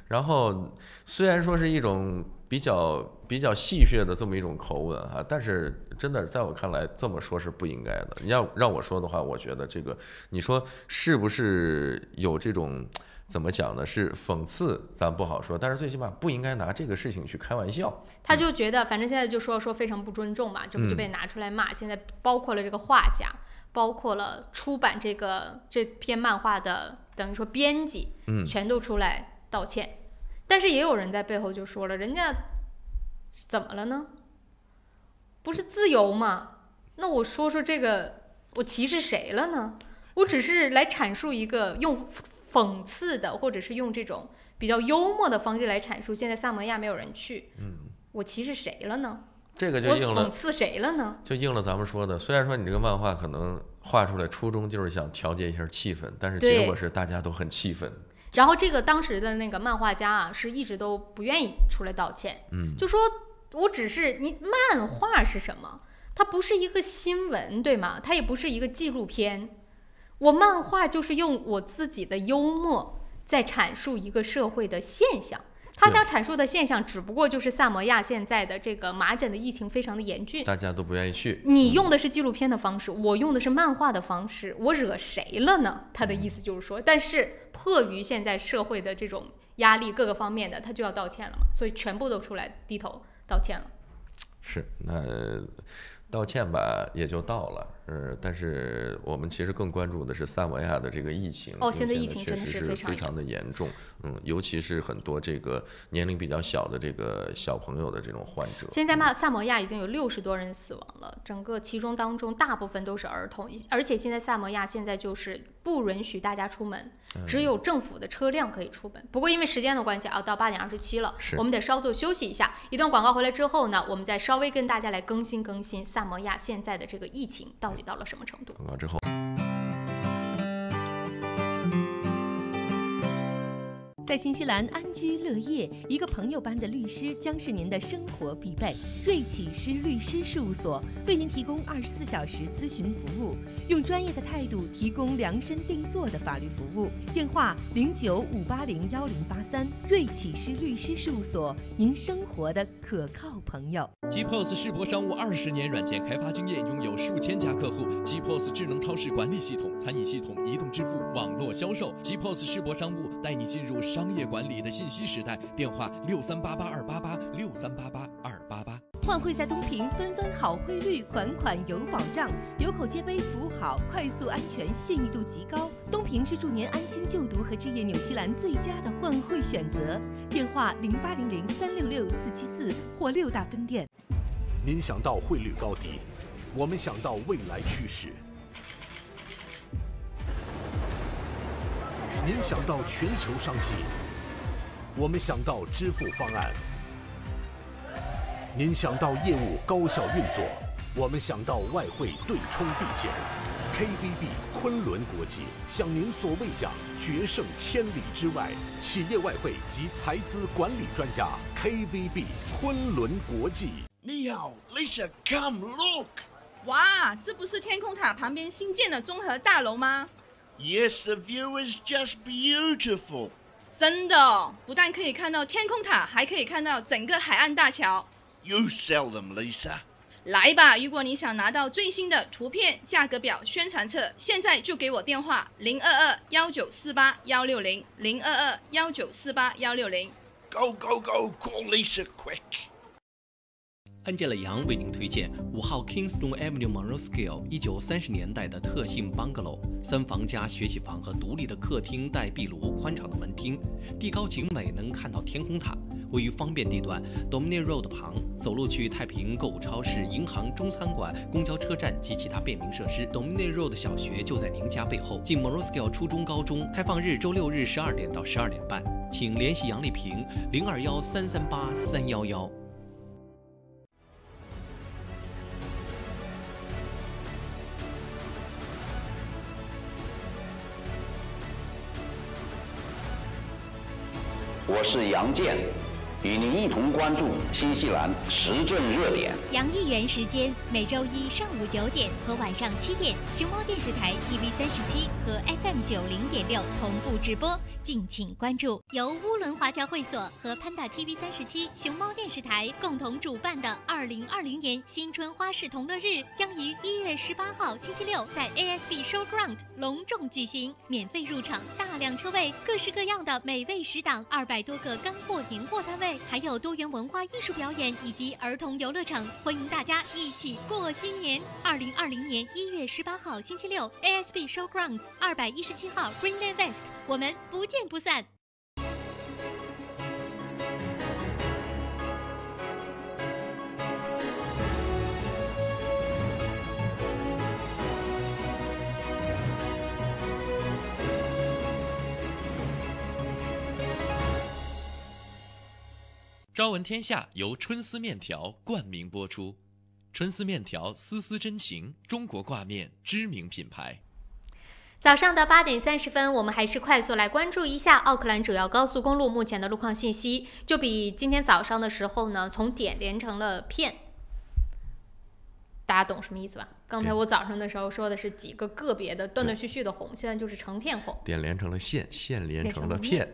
然后虽然说是一种比较戏谑的这么一种口吻哈，但是真的在我看来这么说是不应该的。你要让我说的话，我觉得这个你说是不是有这种怎么讲呢？是讽刺，咱不好说，但是最起码不应该拿这个事情去开玩笑。他就觉得，反正现在就说非常不尊重嘛，这不就被拿出来骂。现在包括了这个画家，包括了出版这篇漫画的，等于说编辑，全都出来道歉。但是也有人在背后就说了，人家怎么了呢？不是自由吗？那我说这个，我歧视谁了呢？我只是来阐述一个用讽刺的，或者是用这种比较幽默的方式来阐述，现在萨摩亚没有人去，我歧视谁了呢？这个就应了，我讽刺谁了呢？就应了咱们说的，虽然说你这个漫画可能画出来初衷就是想调节一下气氛，但是结果是大家都很气愤。然后这个当时的那个漫画家啊，是一直都不愿意出来道歉，就说我只是你漫画是什么？它不是一个新闻，对吗？它也不是一个纪录片。我漫画就是用我自己的幽默在阐述一个社会的现象。他想阐述的现象只不过就是萨摩亚现在的这个麻疹的疫情非常的严峻，大家都不愿意去。你用的是纪录片的方式，我用的是漫画的方式，我惹谁了呢？他的意思就是说，但是迫于现在社会的这种压力各个方面的，他就要道歉了嘛，所以全部都出来低头道歉了。是，那道歉吧也就到了，但是我们其实更关注的是萨摩亚的这个疫情。现在疫情真的是非常的严重，尤其是很多这个年龄比较小的这个小朋友的这种患者。现在萨摩亚已经有60多人死亡了，整个其中当中大部分都是儿童，而且现在萨摩亚现在就是不允许大家出门，只有政府的车辆可以出门。不过因为时间的关系啊，到8点27了，我们得稍作休息一下。一段广告回来之后呢，我们再稍微跟大家来更新萨摩亚现在的这个疫情到底到了什么程度。广告之后。在新西兰安居乐业，一个朋友般的律师将是您的生活必备。瑞启诗律师事务所为您提供24小时咨询服务，用专业的态度提供量身定做的法律服务。电话0958011083，瑞启诗律师事务所，您生活的可靠朋友。GPOS 世博商务20年软件开发经验，拥有数千家客户。GPOS 智能超市管理系统、餐饮系统、移动支付、网络销售。GPOS 世博商务带你进入商业管理的信息时代。电话6388-288，6388-288。换汇在东平，纷纷好汇率，款款有保障，有口皆碑，服务好，快速安全，信誉度极高。东平是助您安心就读和置业纽西兰最佳的换汇选择。电话0800366474或6大分店。您想到汇率高低，我们想到未来趋势；您想到全球商机，我们想到支付方案；您想到业务高效运作，我们想到外汇对冲避险。KVB 昆仑国际向您所未想，决胜千里之外，企业外汇及财资管理专家 KVB 昆仑国际。你好 ，Lisa， come look。哇，这不是天空塔旁边新建的综合大楼吗 ？Yes, the view is just beautiful。真的，不但可以看到天空塔，还可以看到整个海岸大桥。You sell them, Lisa。来吧，如果你想拿到最新的图片、价格表、宣传册，现在就给我电话022-1948-160，022-1948-160。Go go go! Call Lisa quick。安吉拉杨为您推荐5号 Kingston Avenue Monroe-Scale 1930年代的特性 bungalow，3房加学习房和独立的客厅带壁炉，宽敞的门厅，地高景美，能看到天空塔。位于方便地段 Dominion Road 旁，走路去太平购物超市、银行、中餐馆、公交车站及其他便民设施。Dominion Road 小学就在您家背后。近 Monroe-Scale 初中、高中，开放日周6日12点到12点半，请联系杨丽萍021-338-311。我是杨健，与您一同关注新西兰时政热点。杨议员时间每周一上午9点和晚上7点，熊猫电视台 TV37和 FM 90.6同步直播，敬请关注。由乌伦华侨会所和潘达 TV37、熊猫电视台共同主办的2020年新春花市同乐日，将于1月18号星期六在 ASB Showground 隆重举行，免费入场，大量车位，各式各样的美味食档，200多个干货年货摊位，还有多元文化艺术表演以及儿童游乐场，欢迎大家一起过新年。2020年1月18号星期六 ASB Showgrounds 217号 Greenland West， 我们不见不散。朝闻天下由春丝面条冠名播出，春丝面条丝丝真情，中国挂面知名品牌。早上的8点30分，我们还是快速来关注一下奥克兰主要高速公路目前的路况信息。就比今天早上的时候呢，从点连成了片，大家懂什么意思吧？刚才我早上的时候说的是几个个别的断断续续的红，现在就是成片红。点连成了线，线连成了片。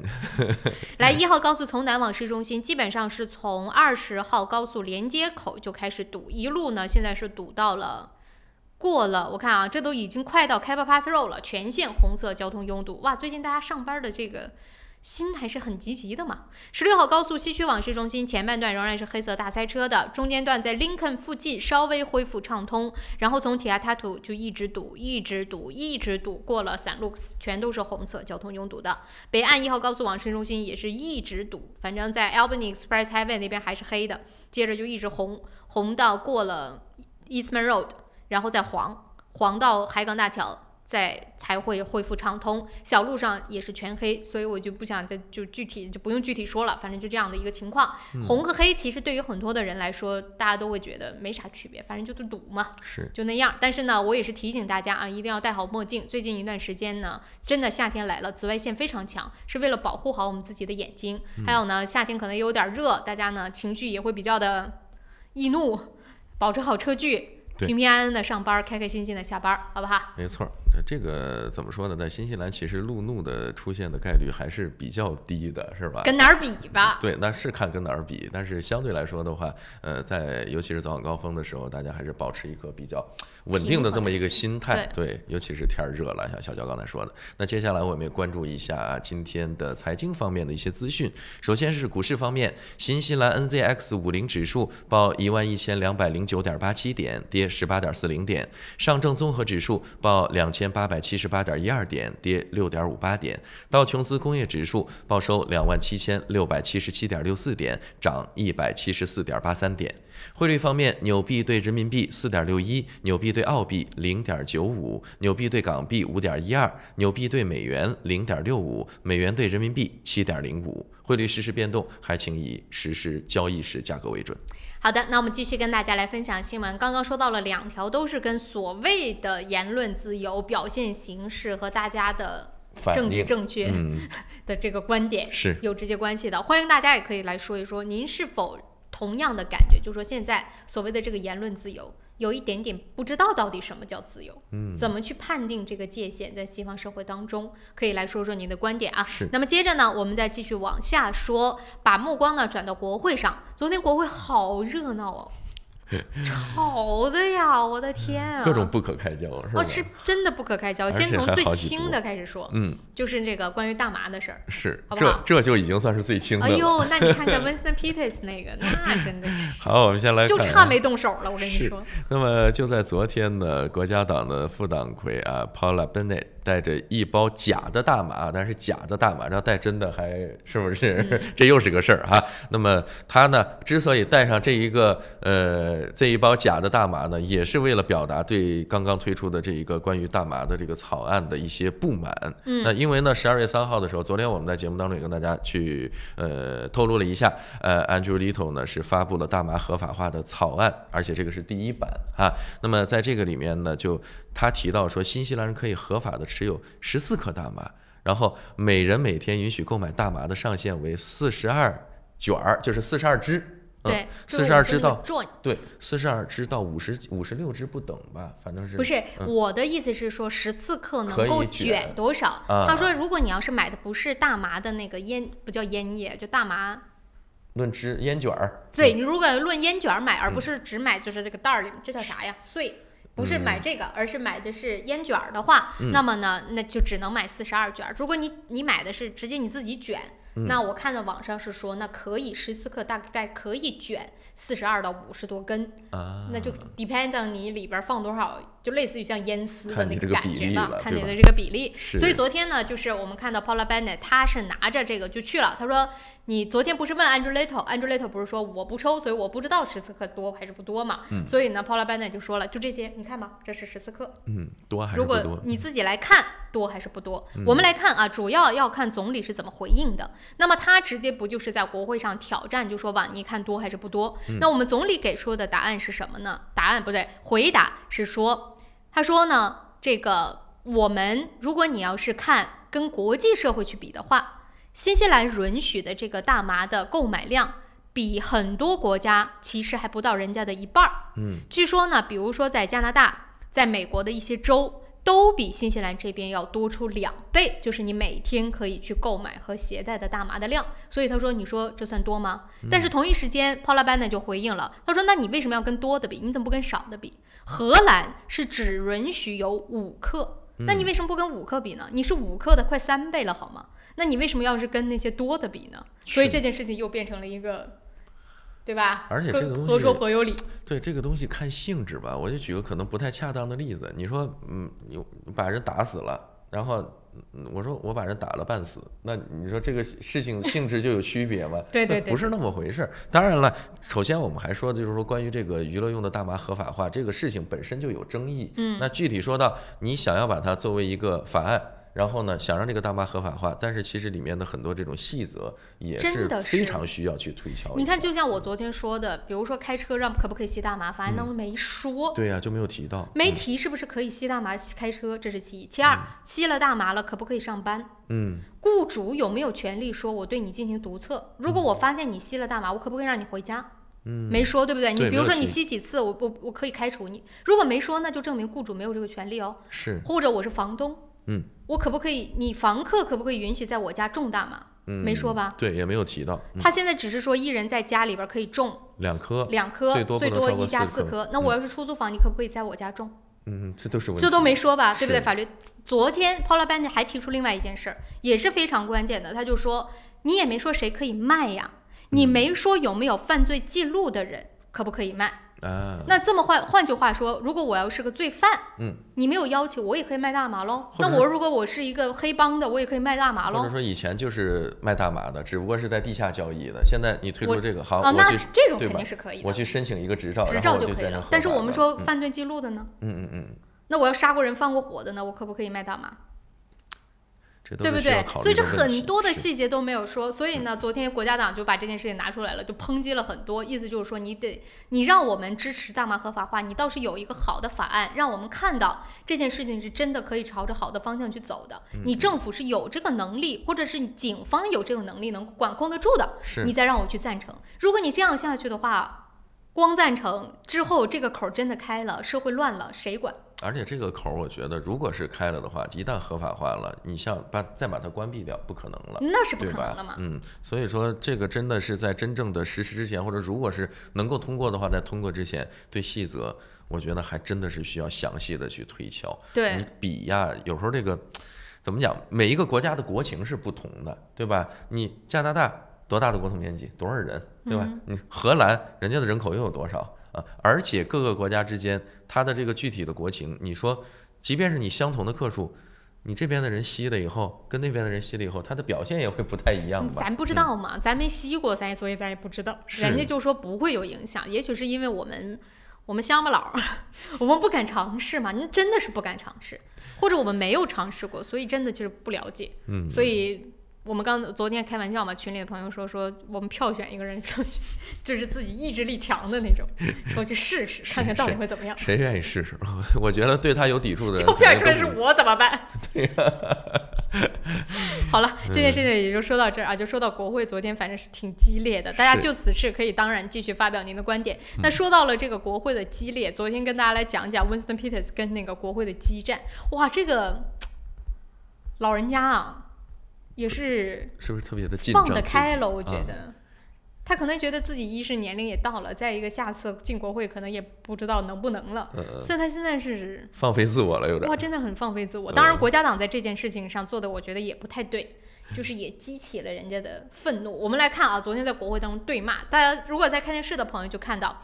来，1号高速从南往市中心，基本上是从20号高速连接口就开始堵，一路呢现在是堵到了。过了，我看啊，这都已经快到 Cabot Pass Road 了，全线红色交通拥堵。哇，最近大家上班的这个心还是很积极的嘛。16号高速西区往市中心前半段仍然是黑色大塞车的，中间段在 Lincoln 附近稍微恢复畅通，然后从 Tiatatu 就一直堵，过了散路全都是红色交通拥堵的。北岸1号高速往市中心也是一直堵，反正在 Albany Express Highway 那边还是黑的，接着就一直红到过了 Eastman Road。然后再黄到海港大桥，才会恢复畅通。小路上也是全黑，所以我就不想再就不用具体说了，反正就这样的一个情况。红和黑其实对于很多的人来说，大家都会觉得没啥区别，反正就是堵嘛，是就那样。但是呢，我也是提醒大家啊，一定要戴好墨镜。最近一段时间呢，真的夏天来了，紫外线非常强，是为了保护好我们自己的眼睛。还有呢，夏天可能有点热，大家呢情绪也会比较的易怒，保持好车距。平平安安的上班，开开心心的下班，好不好？没错，这个怎么说呢？在新西兰，其实路怒的出现的概率还是比较低的，是吧？跟哪儿比吧？对，那是看跟哪儿比，但是相对来说的话，在尤其是早晚高峰的时候，大家还是保持一个比较稳定的这么一个心态。对，尤其是天热了，像小娇刚才说的。那接下来我们也关注一下今天的财经方面的一些资讯。首先是股市方面，新西兰 NZX50 指数报11209.87点，跌18.40点；上证综合指数报2878.12点，跌6.58点；道琼斯工业指数报收27677.64点，涨174.83点。汇率方面，纽币对人民币4.61，纽币对澳币0.95，纽币对港币5.12，纽币对美元0.65，美元对人民币7.05。汇率实时变动，还请以实时交易时价格为准。好的，那我们继续跟大家来分享新闻。刚刚说到了2条，都是跟所谓的言论自由、表现形式和大家的政治正确的这个观点是有直接关系的。欢迎大家也可以来说一说，您是否同样的感觉，就是说现在所谓的这个言论自由，有一点点不知道到底什么叫自由，怎么去判定这个界限，在西方社会当中，可以来说说您的观点啊。那么接着呢，我们再继续往下说，把目光呢转到国会上。昨天国会好热闹哦。吵的呀，我的天啊！各种不可开交是吧？是真的不可开交。先从最轻的开始说，就是这个关于大麻的事儿，是，好不好？这就已经算是最轻的了。哎呦，那你看看 Winston Peters 那个，那真的是。好，我们先来看，就差没动手了，我跟你说。那么就在昨天呢，国家党的副党魁啊 ，Paula Bennett 带着一包假的大麻，但是假的大麻，然后带真的还是不是？这又是个事儿哈。那么他呢，之所以带上这一包假的大麻呢，也是为了表达对刚刚推出的这一个关于大麻的这个草案的一些不满。那因为呢，12月3号的时候，昨天我们在节目当中也跟大家去透露了一下，Andrew Little 呢是发布了大麻合法化的草案，而且这个是第1版啊。那么在这个里面呢，就他提到说，新西兰人可以合法的持有14克大麻，然后每人每天允许购买大麻的上限为42卷，就是42支。对，42支到42支到56支不等吧，反正是不是我的意思是说14克能够卷多少？他说，如果你要是买的不是大麻的那个烟，不叫烟叶，就大麻论支烟卷儿。对，你如果论烟卷买，而不是只买就是这个袋儿里，这叫啥呀？碎。不是买这个，而是买的是烟卷的话，那么呢，那就只能买42卷。如果你买的是直接你自己卷，那我看到网上是说，那可以14克大概可以卷42到50多根，那就 depends on 你里边放多少，就类似于像烟丝的那个感觉吧，看你的这个比例。所以昨天呢，就是我们看到 Paula Bennett 他是拿着这个就去了，他说你昨天不是问 Andrew Little 不是说我不抽，所以我不知道14克多还是不多嘛，所以呢 Paula Bennett 就说了，就这些，你看吧，这是14克，多还是不多？如果你自己来看多还是不多，我们来看啊，主要要看总理是怎么回应的。那么他直接不就是在国会上挑战，就说吧，你看多还是不多？那我们总理给出的答案是什么呢？回答是说，他说呢，这个我们如果你要是看跟国际社会去比的话，新西兰允许的这个大麻的购买量比很多国家其实还不到人家的1半。据说呢，比如说在加拿大，在美国的一些州都比新西兰这边要多出2倍，就是你每天可以去购买和携带的大麻的量。所以他说，你说这算多吗？但是同一时间 Paula Bennett 就回应了，他说，那你为什么要跟多的比？你怎么不跟少的比？荷兰是只允许有5克，那你为什么不跟5克比呢？你是5克的快3倍了好吗？那你为什么要是跟那些多的比呢？所以这件事情又变成了一个，对吧？而且这个东西合说颇有理。对，这个东西看性质吧。我就举个可能不太恰当的例子，你说，你把人打死了，然后我说我把人打了半死，那你说这个事情性质就有区别吗？对，不是那么回事。当然了，首先我们还说，就是说关于这个娱乐用的大麻合法化这个事情本身就有争议。那具体说到你想要把它作为一个法案，然后呢，想让这个大麻合法化，但是其实里面的很多这种细则也是非常需要去推敲。你看，就像我昨天说的，比如说开车可不可以吸大麻，法案当中没说。对呀，就没有提到。没提是不是可以吸大麻开车，这是其一。其二，吸了大麻了可不可以上班？雇主有没有权利说我对你进行督测？如果我发现你吸了大麻，我可不可以让你回家？没说，对不对？你比如说你吸几次，我可以开除你。如果没说，那就证明雇主没有这个权利哦。是。或者我是房东，我可不可以？你房客可不可以允许在我家种大麻？没说吧？对，也没有提到。他现在只是说一人在家里边可以种2颗，最多1家4颗。那我要是出租房，你可不可以在我家种？这都是问题。这都没说吧，对不对？法律。昨天 Paula Bandy 还提出另外一件事儿，也是非常关键的。他就说，你也没说谁可以卖呀，你没说有没有犯罪记录的人可不可以卖。那这么换句话说，如果我要是个罪犯，你没有要求，我也可以卖大麻喽。那如果我是一个黑帮的，我也可以卖大麻喽。或者说以前就是卖大麻的，只不过是在地下交易的。现在你推出这个，好，那这种肯定是可以的。我去申请一个执照就可以了。但是我们说犯罪记录的呢？那我要杀过人、放过火的呢？我可不可以卖大麻？对不对？所以这很多的细节都没有说，所以呢，昨天国家党就把这件事情拿出来了，就抨击了很多，意思就是说，你让我们支持大麻合法化，你倒是有一个好的法案，让我们看到这件事情是真的可以朝着好的方向去走的。你政府是有这个能力，或者是你警方有这个能力能管控得住的，你再让我去赞成。如果你这样下去的话，光赞成之后这个口真的开了，社会乱了，谁管？而且这个口，我觉得如果是开了的话，一旦合法化了，你像再把它关闭掉，不可能了，那是不可能的嘛。所以说这个真的是在真正的实施之前，或者如果是能够通过的话，在通过之前，对细则，我觉得还真的是需要详细的去推敲。对，你比呀，有时候这个怎么讲，每一个国家的国情是不同的，对吧？你加拿大多大的国土面积，多少人，对吧？你荷兰人家的人口又有多少？而且各个国家之间，它的这个具体的国情，你说，即便是你相同的克数，你这边的人吸了以后，跟那边的人吸了以后，他的表现也会不太一样吧？咱不知道嘛，咱没吸过，所以咱也不知道。人家就说不会有影响，也许是因为我们乡巴佬，我们不敢尝试嘛，你真的是不敢尝试，或者我们没有尝试过，所以真的就是不了解。所以。我们昨天开玩笑嘛，群里的朋友说我们票选一个人出去，就是自己意志力强的那种，出去试试，看看到底会怎么样。谁愿意试试？我觉得对他有抵触的人，就票出来是我怎么办？对呀。好了，这件事情也就说到这儿啊，就说到国会昨天反正是挺激烈的，大家就此事可以当然继续发表您的观点。那说到了这个国会的激烈，昨天跟大家来讲讲 Winston Peters 跟那个国会的激战。哇，这个老人家啊。也是不是特别的紧张？放得开了，我觉得，他可能觉得自己一是年龄也到了，再一个下次进国会可能也不知道能不能了，所以他现在是放飞自我了，有点。哇，真的很放飞自我。当然，国家党在这件事情上做的，我觉得也不太对，就是也激起了人家的愤怒。我们来看啊，昨天在国会当中对骂，大家如果在看电视的朋友就看到，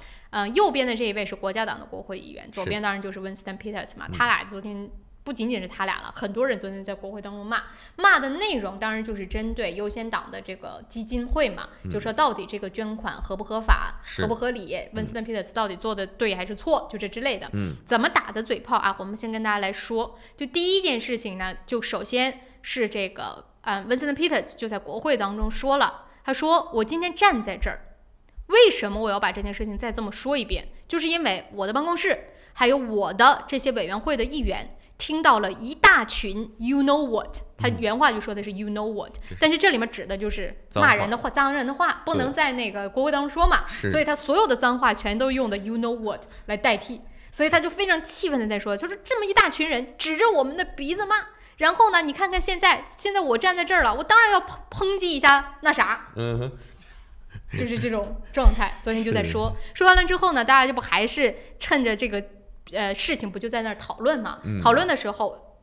右边的这一位是国家党的国会议员，左边当然就是 Winston Peters 嘛，他俩昨天。不仅仅是他俩了，很多人昨天在国会当中骂的内容，当然就是针对优先党的这个基金会嘛，就说到底这个捐款合不合法、合不合理，Winston Peters 到底做的对还是错，就这之类的。怎么打的嘴炮啊？我们先跟大家来说，就第一件事情呢，就首先是这个Winston Peters 就在国会当中说了，他说我今天站在这儿，为什么我要把这件事情再这么说一遍？就是因为我的办公室还有我的这些委员会的议员。听到了一大群 you know what， 他原话就说的是 you know what， 但是这里面指的就是骂人的话、脏人的话，不能在那个国会当中说嘛，所以他所有的脏话全都用的 you know what 来代替，所以他就非常气愤的在说，就是这么一大群人指着我们的鼻子骂，然后呢，你看看现在我站在这儿了，我当然要抨击一下那啥，就是这种状态。昨天就在说完了之后呢，大家就不还是趁着这个。事情不就在那儿讨论嘛？讨论的时候，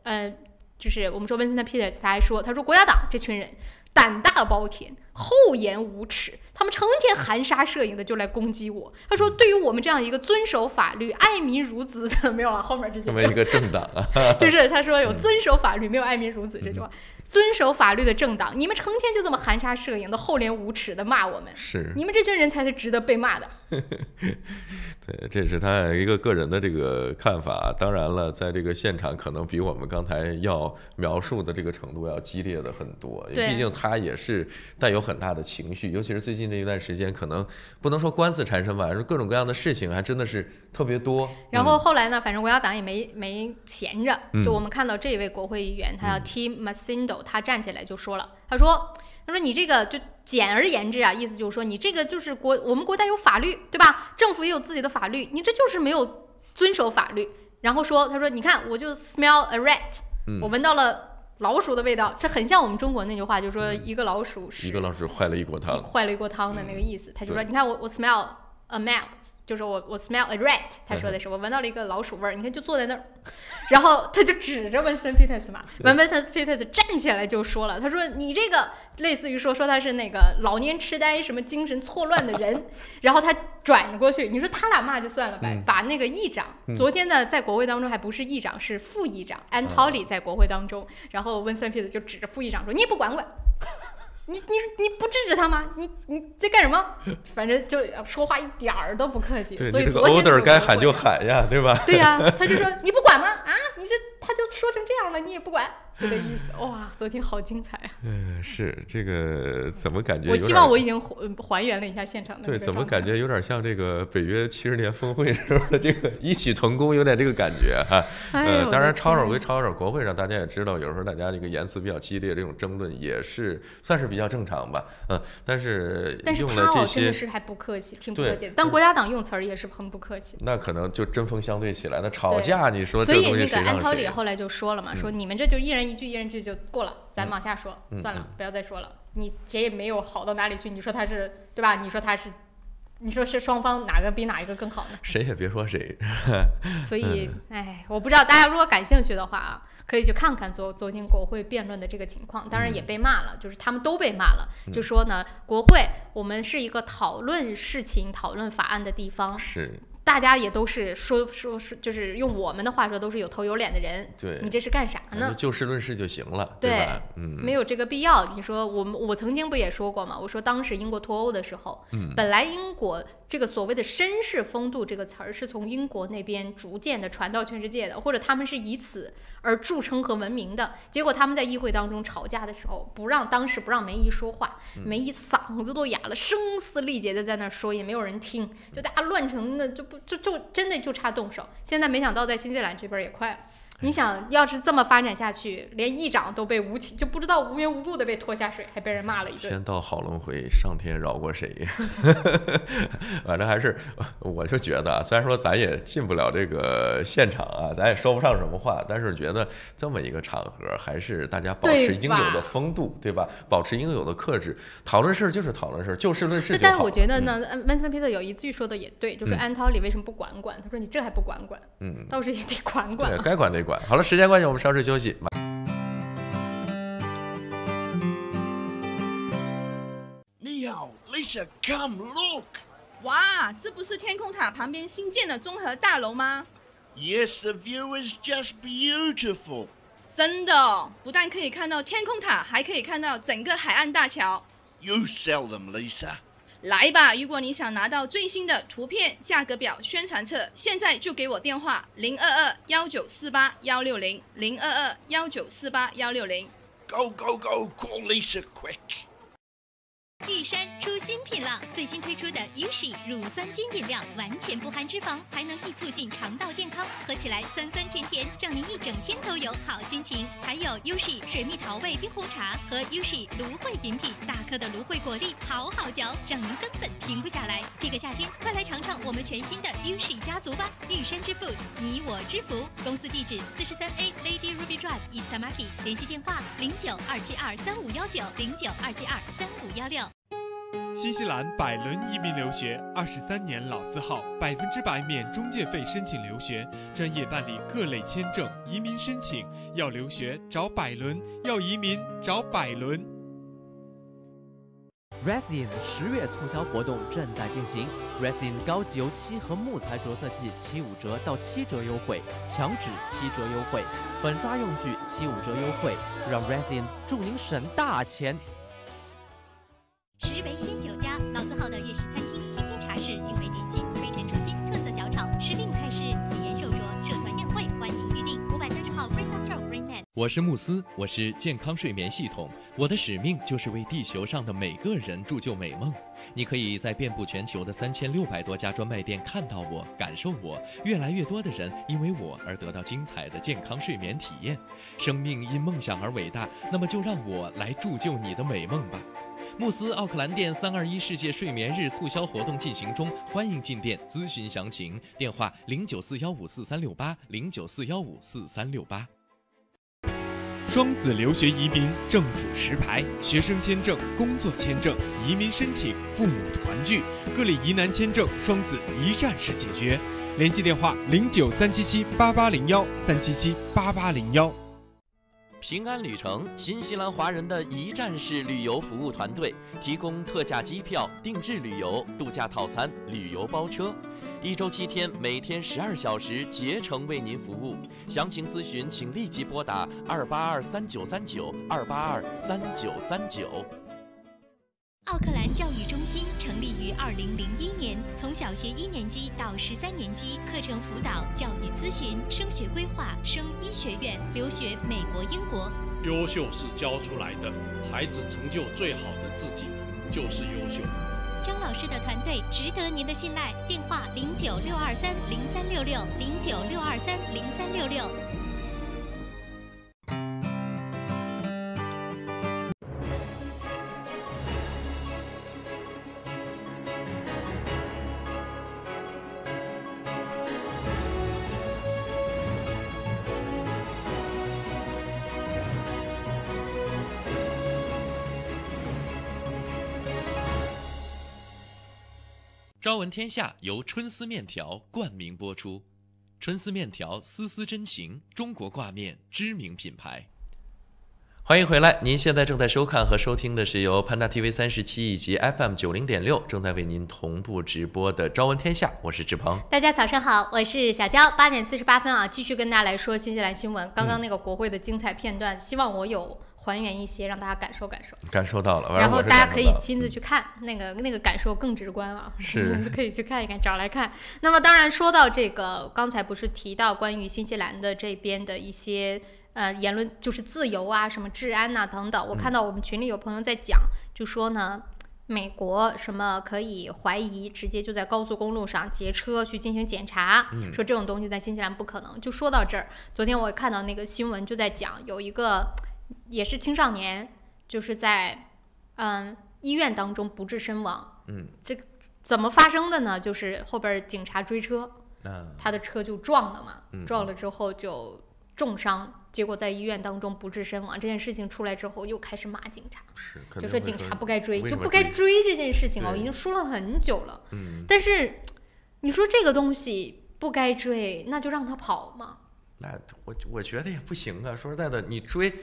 就是我们说Winston Peters，他说国家党这群人胆大包天、厚颜无耻，他们成天含沙射影的就来攻击我。他说，对于我们这样一个遵守法律、爱民如子的，没有了后面这句，这么一个政党啊，就是他说有遵守法律，没有爱民如子这句话。遵守法律的政党，你们成天就这么含沙射影的、厚脸无耻的骂我们，是你们这群人才是值得被骂的。对，这是他一个个人的这个看法。当然了，在这个现场可能比我们刚才要描述的这个程度要激烈的很多。毕竟他也是带有很大的情绪，尤其是最近这一段时间，可能不能说官司缠身吧，各种各样的事情还真的是特别多。然后后来呢，反正国家党也没闲着，就我们看到这位国会议员，他叫 Tim Macindo，他站起来就说了，他说他说你这个就简而言之啊，意思就是说你这个就是我们国家有法律，对吧？政府也有自己的法律，你这就是没有遵守法律。然后他说你看我就 smell a rat，我闻到了老鼠的味道，这很像我们中国那句话，就是说一个老鼠坏了一锅汤，坏了一锅汤的那个意思。他就说你看我 smell a mouse， 就是我 smell a rat， 他说的是我闻到了一个老鼠味儿，你看就坐在那儿，然后他就指着 Winston Peters 嘛，Winston Peters 站起来就说了，他说你这个类似于说他是那个老年痴呆什么精神错乱的人，然后他转过去，你说他俩骂就算了呗，把那个议长，昨天呢在国会当中还不是议长是副议长安涛里在国会当中，然后 Winston Peters 就指着副议长说你也不管管。你不制止他吗？你在干什么？反正就说话一点儿都不客气。对，所以这个 order 该喊就喊呀，对吧？对呀，他就说你不管吗？啊，你这他就说成这样了，你也不管，这个意思。哇，昨天好精彩啊！是这个怎么感觉？我希望我已经还原了一下现场的。对，怎么感觉有点像这个北约70年峰会时候的这个异曲同工，有点这个感觉哈。当然吵吵归吵吵，国会上大家也知道，有时候大家这个言辞比较激烈，这种争论也是算是比较正常吧。但是用了这些，真的是还不客气，挺不客气的。但国家党用词儿也是很不客气。那可能就针锋相对起来，那吵架你说这东西谁让谁？所以那个安涛里后来就说了嘛，说你们这就一人一句就过了，咱往下说，算了，不要再说了。你谁也没有好到哪里去，你说他是对吧？你说是双方哪个比哪一个更好呢？谁也别说谁。所以，我不知道大家如果感兴趣的话啊，可以去看看昨天国会辩论的这个情况。当然也被骂了，就是他们都被骂了，就说呢，国会我们是一个讨论事情、讨论法案的地方。是。大家也都是说，就是用我们的话说，都是有头有脸的人。对，你这是干啥呢？就事论事就行了，对吧？没有这个必要。你说我曾经不也说过吗？我说当时英国脱欧的时候，本来英国这个所谓的绅士风度这个词儿是从英国那边逐渐的传到全世界的，或者他们是以此而著称和闻名的。结果他们在议会当中吵架的时候，当时不让梅姨说话，梅姨嗓子都哑了，声嘶力竭的在那说，也没有人听，就大家乱成的就真的就差动手。现在没想到在新西兰这边也快了。你想要是这么发展下去，连议长都被无情，就不知道无缘无故的被拖下水，还被人骂了一顿。天道好轮回，上天饶过谁？反正还是，我就觉得，虽然说咱也进不了这个现场啊，咱也说不上什么话，但是觉得这么一个场合，还是大家保持应有的风度，对吧？保持应有的克制，讨论事就是讨论事，就事论事就好。但是我觉得呢，Winston Peters 有一句说的也对，就是安涛里为什么不管？他说你这还不管？倒是也得管。对，该管得管。好了，时间关系，我们稍事休息。你好 ，Lisa, come look。哇，这不是天空塔旁边新建的综合大楼吗 ？Yes, the view is just beautiful。真的，不但可以看到天空塔，还可以看到整个海岸大桥。You sell them, Lisa。来吧，如果你想拿到最新的图片、价格表、宣传册，现在就给我电话022-1948-160，022-1948-160。Go, go, go, call Lisa quick。玉山出新品了，最新推出的 Ushi 乳酸菌饮料，完全不含脂肪，还能益促进肠道健康，喝起来酸酸甜甜，让您一整天都有好心情。还有 Ushi 水蜜桃味冰红茶和 Ushi 芦荟饮品，大颗的芦荟果粒，好好嚼，让您根本停不下来。这个夏天，快来尝尝我们全新的 Ushi 家族吧！玉山之父，你我之福。公司地址43A Lady Ruby Drive East Market， 联系电话0927235519，0927235516。新西兰百伦移民留学23年老字号，100%免中介费申请留学，专业办理各类签证、移民申请。要留学找百伦，要移民找百伦。Resin 10月促销活动正在进行 ，Resin 高级油漆和木材着色剂75折到7折优惠，墙纸7折优惠，粉刷用具75折优惠，让 Resin 祝您省大钱。石围鲜酒家，老字号的粤式餐厅，天天茶室，精美点心，飞尘出新，特色小炒，时令菜式，喜宴寿桌，社团宴会，欢迎预订。530号 Fraser Road Greenland。我是慕斯，我是健康睡眠系统，我的使命就是为地球上的每个人铸就美梦。你可以在遍布全球的3600多家专卖店看到我、感受我。越来越多的人因为我而得到精彩的健康睡眠体验。生命因梦想而伟大，那么就让我来铸就你的美梦吧。慕斯奥克兰店321世界睡眠日促销活动进行中，欢迎进店咨询详情，电话0941544368 0941544368。双子留学移民政府持牌，学生签证、工作签证、移民申请、父母团聚，各类疑难签证双子一站式解决。联系电话09377881 3778801。平安旅程，新西兰华人的一站式旅游服务团队，提供特价机票、定制旅游、度假套餐、旅游包车，1周7天，每天12小时，竭诚为您服务。详情咨询，请立即拨打2823939 2823939。奥克兰教育中心成立于2001年，从小学1年级到13年级，课程辅导、教育咨询、升学规划、升医学院、留学美国、英国。优秀是教出来的，孩子成就最好的自己就是优秀。张老师的团队值得您的信赖，电话096230366 096230366。朝闻天下由春丝面条冠名播出，春丝面条丝丝真情，中国挂面知名品牌。欢迎回来，您现在正在收看和收听的是由潘达 TV 37以及 FM 90.6正在为您同步直播的朝闻天下，我是志鹏。大家早上好，我是小娇。8点48分啊，继续跟大家来说新西兰新闻。刚刚那个国会的精彩片段，希望我有还原一些，让大家感受感受。感受到了，然后大家可以亲自去看，那个感受更直观啊，是可以去看一看，找来看。那么当然说到这个，刚才不是提到关于新西兰的这边的一些言论，就是自由啊，什么治安啊等等。我看到我们群里有朋友在讲，就说呢，美国什么可以怀疑直接就在高速公路上劫车去进行检查，说这种东西在新西兰不可能。就说到这儿，昨天我看到那个新闻就在讲，有一个也是青少年，就是在医院当中不治身亡。这个怎么发生的呢？就是后边警察追车，他的车就撞了嘛，撞了之后就重伤，结果在医院当中不治身亡。这件事情出来之后，又开始骂警察，就说警察不该追，就不该追这件事情已经说了很久了。但是你说这个东西不该追，那就让他跑嘛。那我觉得也不行啊。说实在的，你追。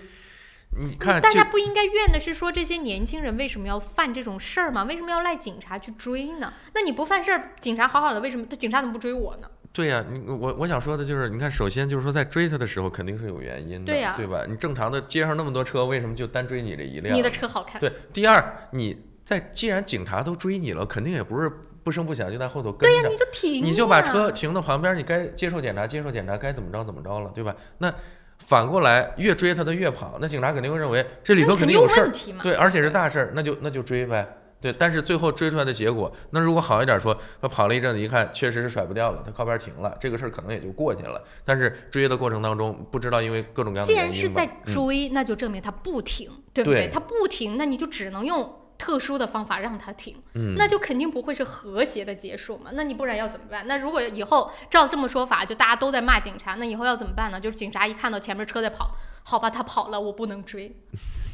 你看，大家不应该怨的是说这些年轻人为什么要犯这种事儿吗？为什么要赖警察去追呢？那你不犯事儿，警察好好的，为什么警察怎么不追我呢？对呀，我想说的就是，你看，首先就是说，在追他的时候肯定是有原因的，对呀，对吧？你正常的街上那么多车，为什么就单追你这一辆？你的车好看。对，第二，既然警察都追你了，肯定也不是不声不响就在后头跟着。对呀，你就停，你就把车停到旁边，你该接受检查，该怎么着了，对吧？那反过来，越追他的越跑，那警察肯定会认为这里头肯定有事儿，对，而且是大事儿，那就追呗，对。但是最后追出来的结果，那如果好一点说，他跑了一阵子，一看确实是甩不掉了，他靠边停了，这个事儿可能也就过去了。但是追的过程当中，不知道因为各种各样的原因吧，既然是在追，那就证明他不停，对不对？他不停，那你就只能用特殊的方法让他停，那就肯定不会是和谐的结束嘛。那你不然要怎么办？那如果以后照这么说法，就大家都在骂警察，那以后要怎么办呢？就是警察一看到前面车在跑，好吧，他跑了，我不能追，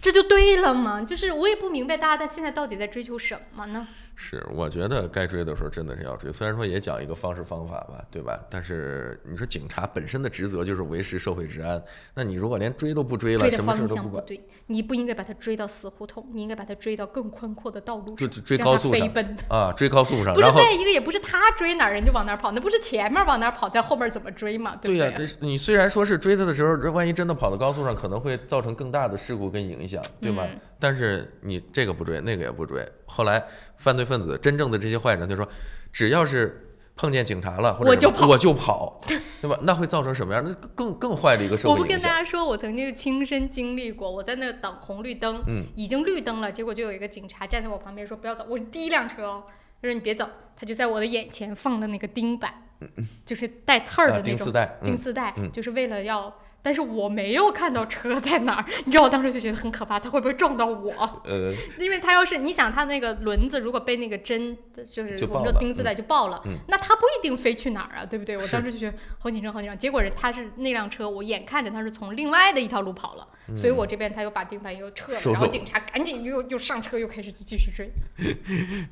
这就对了嘛。就是我也不明白大家现在到底在追求什么呢？是，我觉得该追的时候真的是要追，虽然说也讲一个方式方法吧，对吧？但是你说警察本身的职责就是维持社会治安，那你如果连追都不追了，什么事都不管，对，你不应该把他追到死胡同，你应该把他追到更宽阔的道路上，追高速上飞奔啊，追高速上。不是再一个，也不是他追哪儿人就往哪儿跑，那不是前面往哪儿跑，在后边怎么追嘛？对呀，你虽然说是追他的时候，万一真的跑到高速上，可能会造成更大的事故跟影响，对吧？但是你这个不追，那个也不追，后来犯罪分子真正的这些坏人就说，只要是碰见警察了，或者我就跑，对吧？那会造成什么样？那更坏的一个社会影响。我不跟大家说，我曾经亲身经历过，我在那等红绿灯，已经绿灯了，结果就有一个警察站在我旁边说不要走，我是第一辆车哦，他说你别走，他就在我的眼前放了那个钉板，就是带刺儿的那种钉丝带，就是为了要。但是我没有看到车在哪儿，你知道我当时就觉得很可怕，他会不会撞到我？因为他要是你想他那个轮子如果被那个针就是我们说钉子带就爆了，那他不一定飞去哪儿啊，对不对？我当时就觉得好紧张好紧张。结果他是那辆车，我眼看着他是从另外的一条路跑了，所以我这边他又把钉板又撤了，然后警察赶紧又上车又开始继续追。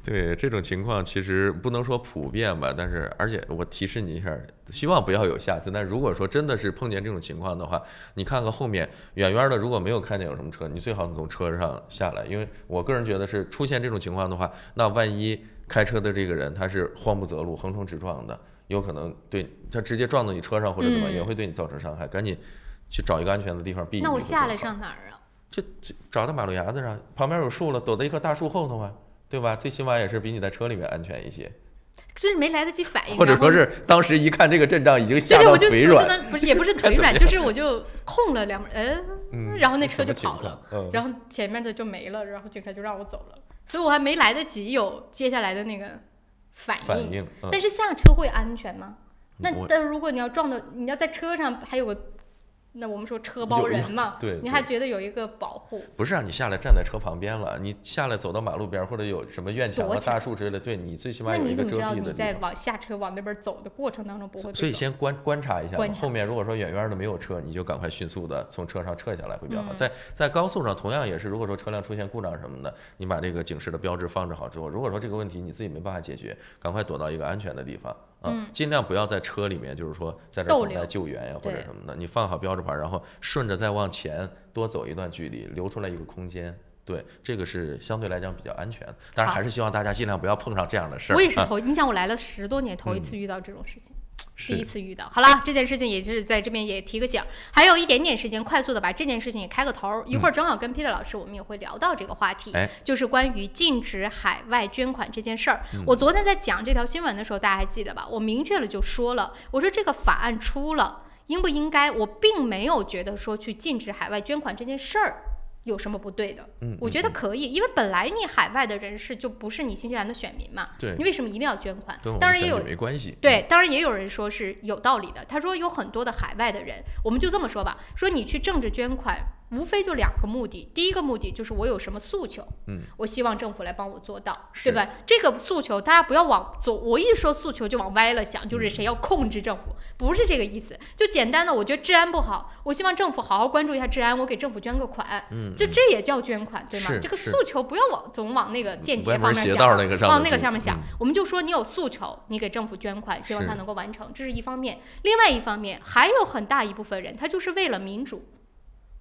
对，这种情况其实不能说普遍吧，但是而且我提示你一下，希望不要有下次。但如果说真的是碰见这种情况的话，你看看后面远远的，如果没有看见有什么车，你最好从车上下来，因为我个人觉得是出现这种情况的话，那万一开车的这个人他是慌不择路、横冲直撞的，有可能对他直接撞到你车上或者怎么样，也会对你造成伤害。赶紧去找一个安全的地方避。那我下来上哪儿啊？就找到马路牙子上，旁边有树了，躲在一棵大树后头啊，对吧？最起码也是比你在车里面安全一些。就是没来得及反应，或者说是当时一看这个阵仗已经吓到腿软，不是也不是腿软，就是我就空了两然后那车就跑了，然后前面的就没了，然后警察就让我走了，所以我还没来得及有接下来的那个反应。但是下车会安全吗？但如果你要撞到，你要在车上还有个。那我们说车包人嘛，对，你还觉得有一个保护？不是让你下来站在车旁边了，你下来走到马路边或者有什么院墙啊、大树之类的，对你最起码有一个遮蔽的地方。那你怎么知道你在下车往那边走的过程当中不会？所以先观察一下，后面如果说远远的没有车，你就赶快迅速的从车上撤下来会比较好。在高速上同样也是，如果说车辆出现故障什么的，你把这个警示的标志放置好之后，如果说这个问题你自己没办法解决，赶快躲到一个安全的地方。尽量不要在车里面，就是说在这等待救援呀或者什么的。你放好标志牌，然后顺着再往前多走一段距离，留出来一个空间。对，这个是相对来讲比较安全的。当然还是希望大家尽量不要碰上这样的事儿。我也是你想我来了10多年，头一次遇到这种事情。第一次遇到，好了，这件事情也是在这边也提个醒，还有一点点时间，快速的把这件事情也开个头。一会儿正好跟 Peter 老师我们也会聊到这个话题，就是关于禁止海外捐款这件事儿。我昨天在讲这条新闻的时候，大家还记得吧？我明确了就说了，我说这个法案出了，应不应该？我并没有觉得说去禁止海外捐款这件事儿有什么不对的？我觉得可以，因为本来你海外的人士就不是你新西兰的选民嘛，你为什么一定要捐款？当然也有没关系。对，当然也有人说是有道理的。他说有很多的海外的人，我们就这么说吧，说你去政治捐款，无非就2个目的。第一个目的就是我有什么诉求，我希望政府来帮我做到，对吧？这个诉求大家不要往走，我一说诉求就往歪了想，就是谁要控制政府，不是这个意思。就简单的，我觉得治安不好，我希望政府好好关注一下治安，我给政府捐个款，这也叫捐款，对吗？这个诉求不要总往那个间谍方面想，往那个上面想。我们就说你有诉求，你给政府捐款，希望他能够完成，这是一方面。另外一方面，还有很大一部分人，他就是为了民主。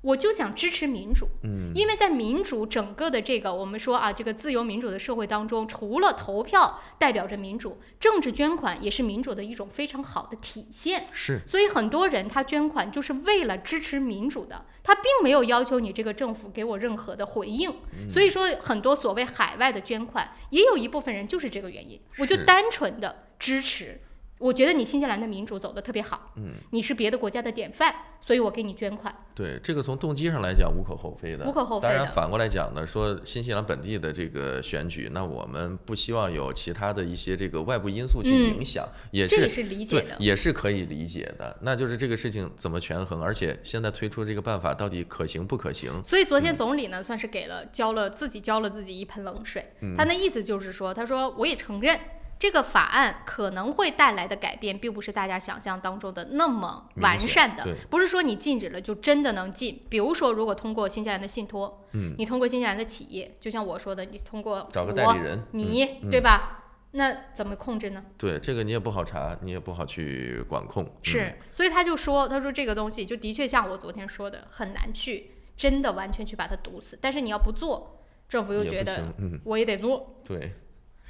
我就想支持民主，因为在民主整个的这个我们说啊，这个自由民主的社会当中，除了投票代表着民主，政治捐款也是民主的一种非常好的体现。是，所以很多人他捐款就是为了支持民主的，他并没有要求你这个政府给我任何的回应。所以说，很多所谓海外的捐款，也有一部分人就是这个原因，我就单纯的支持。我觉得你新西兰的民主走得特别好，你是别的国家的典范，所以我给你捐款。对，这个从动机上来讲无可厚非的，无可厚非的。当然反过来讲呢，说新西兰本地的这个选举，那我们不希望有其他的一些这个外部因素去影响，也是这也是理解的，也是可以理解的。那就是这个事情怎么权衡，而且现在推出这个办法到底可行不可行？所以昨天总理呢，算是浇了自己一盆冷水。他那意思就是说，他说我也承认。这个法案可能会带来的改变，并不是大家想象当中的那么完善的，不是说你禁止了就真的能禁。比如说，如果通过新西兰的信托，你通过新西兰的企业，就像我说的，你通过找个代理人，你对吧？那怎么控制呢？对，这个你也不好查，你也不好去管控。是，所以他说这个东西就的确像我昨天说的，很难去真的完全去把它堵死。但是你要不做，政府又觉得我也得做。对。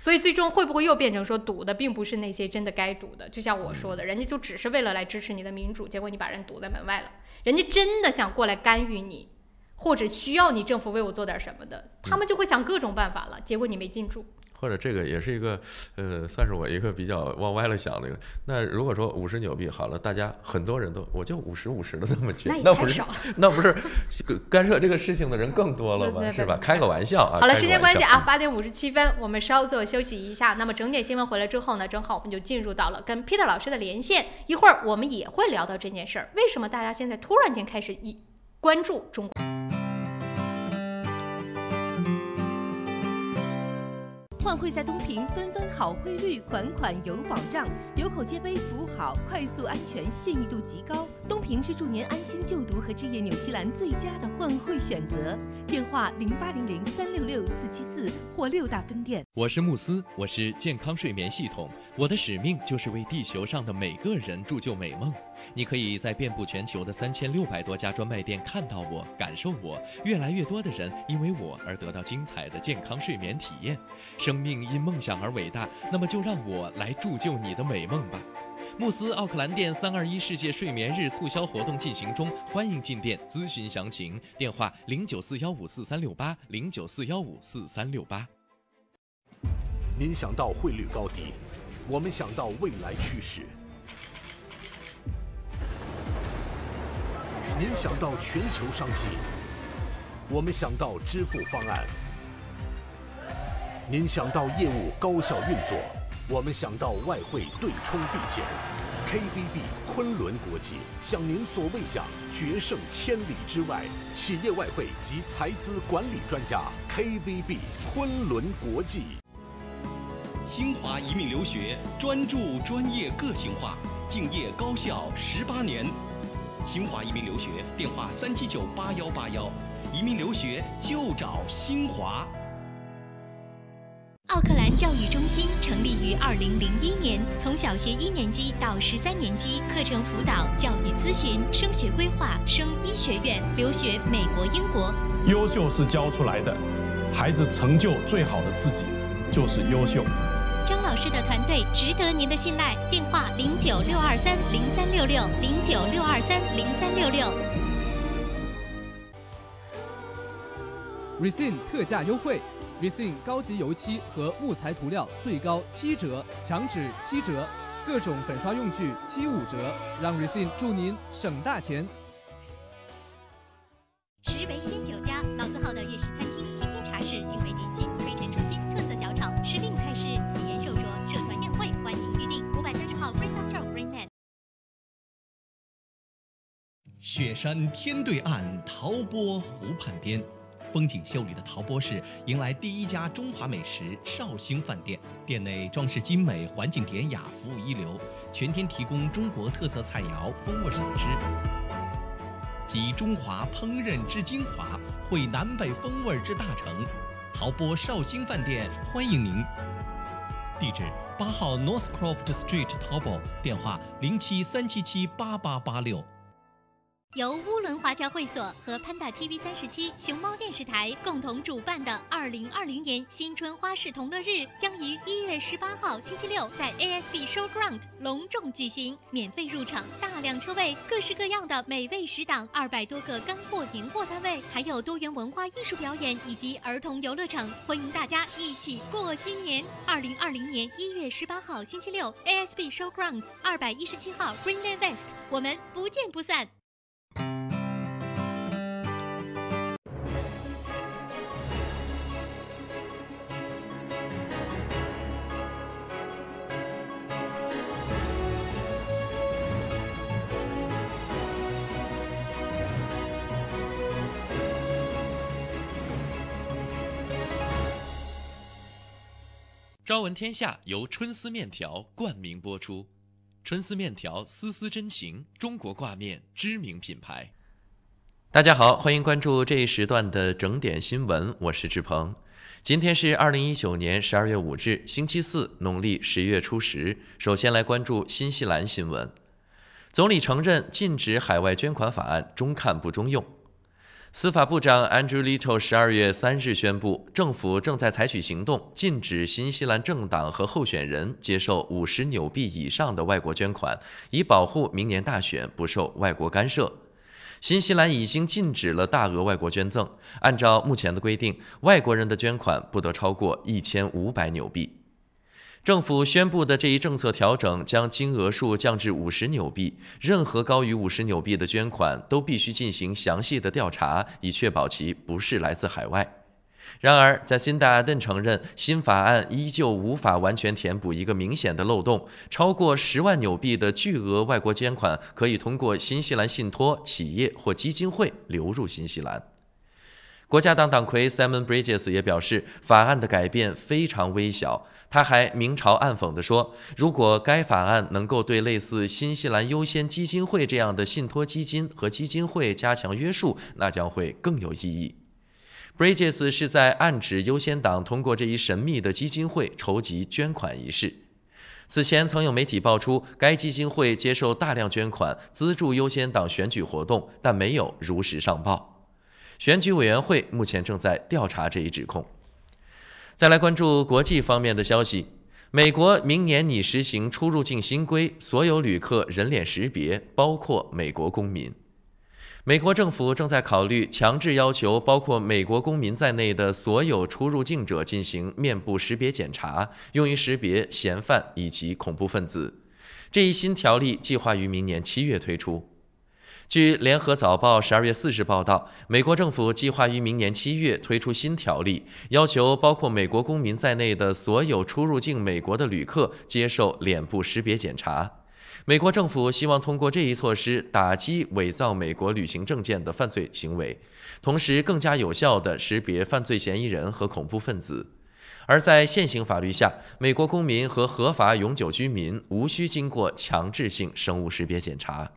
所以最终会不会又变成说堵的并不是那些真的该堵的？就像我说的，人家就只是为了来支持你的民主，结果你把人堵在门外了。人家真的想过来干预你，或者需要你政府为我做点什么的，他们就会想各种办法了，结果你没禁住。或者这个也是一个算是我一个比较往歪了想的一个。那如果说50纽币好了，大家很多人都我就50的那么觉得，那不是干涉这个事情的人更多了吗？是吧？开个玩笑啊。好了，时间关系啊，8点57分，我们稍作休息一下。那么整点新闻回来之后呢，正好我们就进入到了跟 Peter 老师的连线，一会儿我们也会聊到这件事儿，为什么大家现在突然间开始关注中国？换汇在东平，分分好汇率，款款有保障，有口皆碑，服务好，快速安全，信誉度极高。东平是助您安心就读和置业纽西兰最佳的换汇选择。电话0800-366-474或6大分店。我是慕斯，我是健康睡眠系统，我的使命就是为地球上的每个人铸就美梦。你可以在遍布全球的3600多家专卖店看到我，感受我。越来越多的人因为我而得到精彩的健康睡眠体验。生命因梦想而伟大，那么就让我来铸就你的美梦吧。慕斯奥克兰店321世界睡眠日促销活动进行中，欢迎进店咨询详情。电话0941544368 0941544368。您想到汇率高低，我们想到未来趋势。您想到全球商机，我们想到支付方案。您想到业务高效运作，我们想到外汇对冲避险。KVB 昆仑国际向您所未想，决胜千里之外。企业外汇及财资管理专家 KVB 昆仑国际。新华移民留学专注专业个性化，敬业高效18年。新华移民留学电话3798181，移民留学就找新华。奥克兰教育中心成立于2001年，从小学1年级到13年级，课程辅导、教育咨询、升学规划、升医学院、留学美国、英国。优秀是教出来的，孩子成就最好的自己就是优秀。张老师的团队值得您的信赖，电话096230366 096230366。Resin 特价优惠。Resin 高级油漆和木材涂料最高7折，墙纸7折，各种粉刷用具75折，让 Resin 祝您省大钱。石维鲜酒家，老字号的粤式餐厅，天天茶室，精美点心，推陈出新，特色小炒，时令菜式，喜宴寿桌，社团宴会，欢迎预订。530号 Fraser Road Rainman。雪山天对岸，陶波湖畔边。风景秀丽的陶波市迎来第一家中华美食绍兴饭店，店内装饰精美，环境典雅，服务一流，全天提供中国特色菜肴、风味小吃，集中华烹饪之精华，汇南北风味之大成。陶波绍兴饭店欢迎您。地址8号 Northcroft Street 淘宝，电话0737788886。由乌伦华侨会所和 Panda TV37 熊猫电视台共同主办的2020年新春花市同乐日将于1月18号星期六在 ASB Showground 隆重举行，免费入场，大量车位，各式各样的美味食档，200多个干货年货摊位，还有多元文化艺术表演以及儿童游乐场，欢迎大家一起过新年。2020年1月18号星期六 ASB Showgrounds 217号 Greenland West， 我们不见不散。朝闻天下由春丝面条冠名播出。春丝面条丝丝真情，中国挂面知名品牌。大家好，欢迎关注这一时段的整点新闻，我是志鹏。今天是2019年12月5日，星期四，农历11月初10。首先来关注新西兰新闻。总理承认禁止海外捐款法案中看不中用。司法部长 Andrew Little 12月3日宣布，政府正在采取行动，禁止新西兰政党和候选人接受50纽币以上的外国捐款，以保护明年大选不受外国干涉。新西兰已经禁止了大额外国捐赠，按照目前的规定，外国人的捐款不得超过1500纽币。政府宣布的这一政策调整将金额数降至50纽币，任何高于50纽币的捐款都必须进行详细的调查，以确保其不是来自海外。然而，在辛达尔顿承认新法案依旧无法完全填补一个明显的漏洞，超过10万纽币的巨额外国捐款可以通过新西兰信托、企业或基金会流入新西兰。国家党党魁 Simon Bridges 也表示，法案的改变非常微小。他还明嘲暗讽地说，如果该法案能够对类似新西兰优先基金会这样的信托基金和基金会加强约束，那将会更有意义。Bridges 是在暗指优先党通过这一神秘的基金会筹集捐款一事。此前曾有媒体爆出，该基金会接受大量捐款资助优先党选举活动，但没有如实上报。选举委员会目前正在调查这一指控。再来关注国际方面的消息，美国明年拟实行出入境新规，所有旅客人脸识别，包括美国公民。美国政府正在考虑强制要求包括美国公民在内的所有出入境者进行面部识别检查，用于识别嫌犯以及恐怖分子。这一新条例计划于明年7月推出。据联合早报12月4日报道，美国政府计划于明年7月推出新条例，要求包括美国公民在内的所有出入境美国的旅客接受脸部识别检查。美国政府希望通过这一措施打击伪造美国旅行证件的犯罪行为，同时更加有效地识别犯罪嫌疑人和恐怖分子。而在现行法律下，美国公民和合法永久居民无需经过强制性生物识别检查。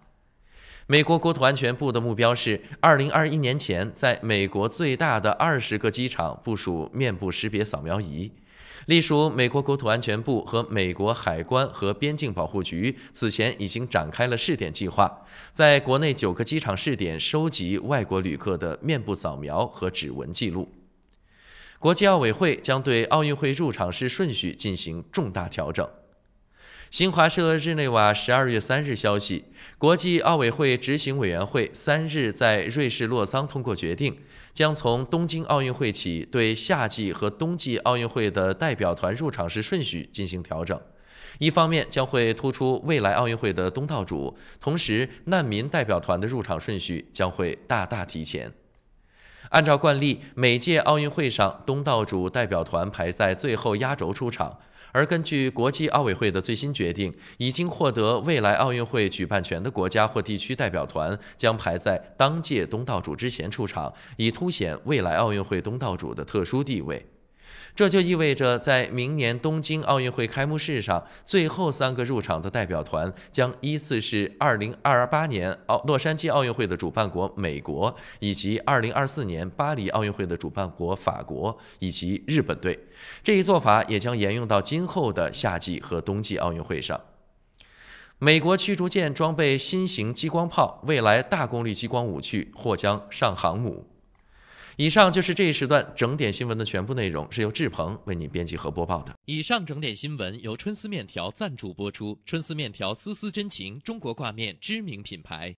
美国国土安全部的目标是2021年前在美国最大的20个机场部署面部识别扫描仪。隶属美国国土安全部和美国海关和边境保护局此前已经展开了试点计划，在国内9个机场试点收集外国旅客的面部扫描和指纹记录。国际奥委会将对奥运会入场式顺序进行重大调整。新华社日内瓦12月3日消息，国际奥委会执行委员会3日在瑞士洛桑通过决定，将从东京奥运会起对夏季和冬季奥运会的代表团入场式顺序进行调整。一方面将会突出未来奥运会的东道主，同时难民代表团的入场顺序将会大大提前。按照惯例，每届奥运会上东道主代表团排在最后压轴出场。而根据国际奥委会的最新决定，已经获得未来奥运会举办权的国家或地区代表团将排在当届东道主之前出场，以凸显未来奥运会东道主的特殊地位。这就意味着，在明年东京奥运会开幕式上，最后3个入场的代表团将依次是2028年洛杉矶奥运会的主办国美国，以及2024年巴黎奥运会的主办国法国以及日本队。这一做法也将沿用到今后的夏季和冬季奥运会上。美国驱逐舰装备新型激光炮，未来大功率激光武器或将上航母。以上就是这一时段整点新闻的全部内容，是由志鹏为您编辑和播报的。以上整点新闻由春丝面条赞助播出，春丝面条丝丝真情，中国挂面知名品牌。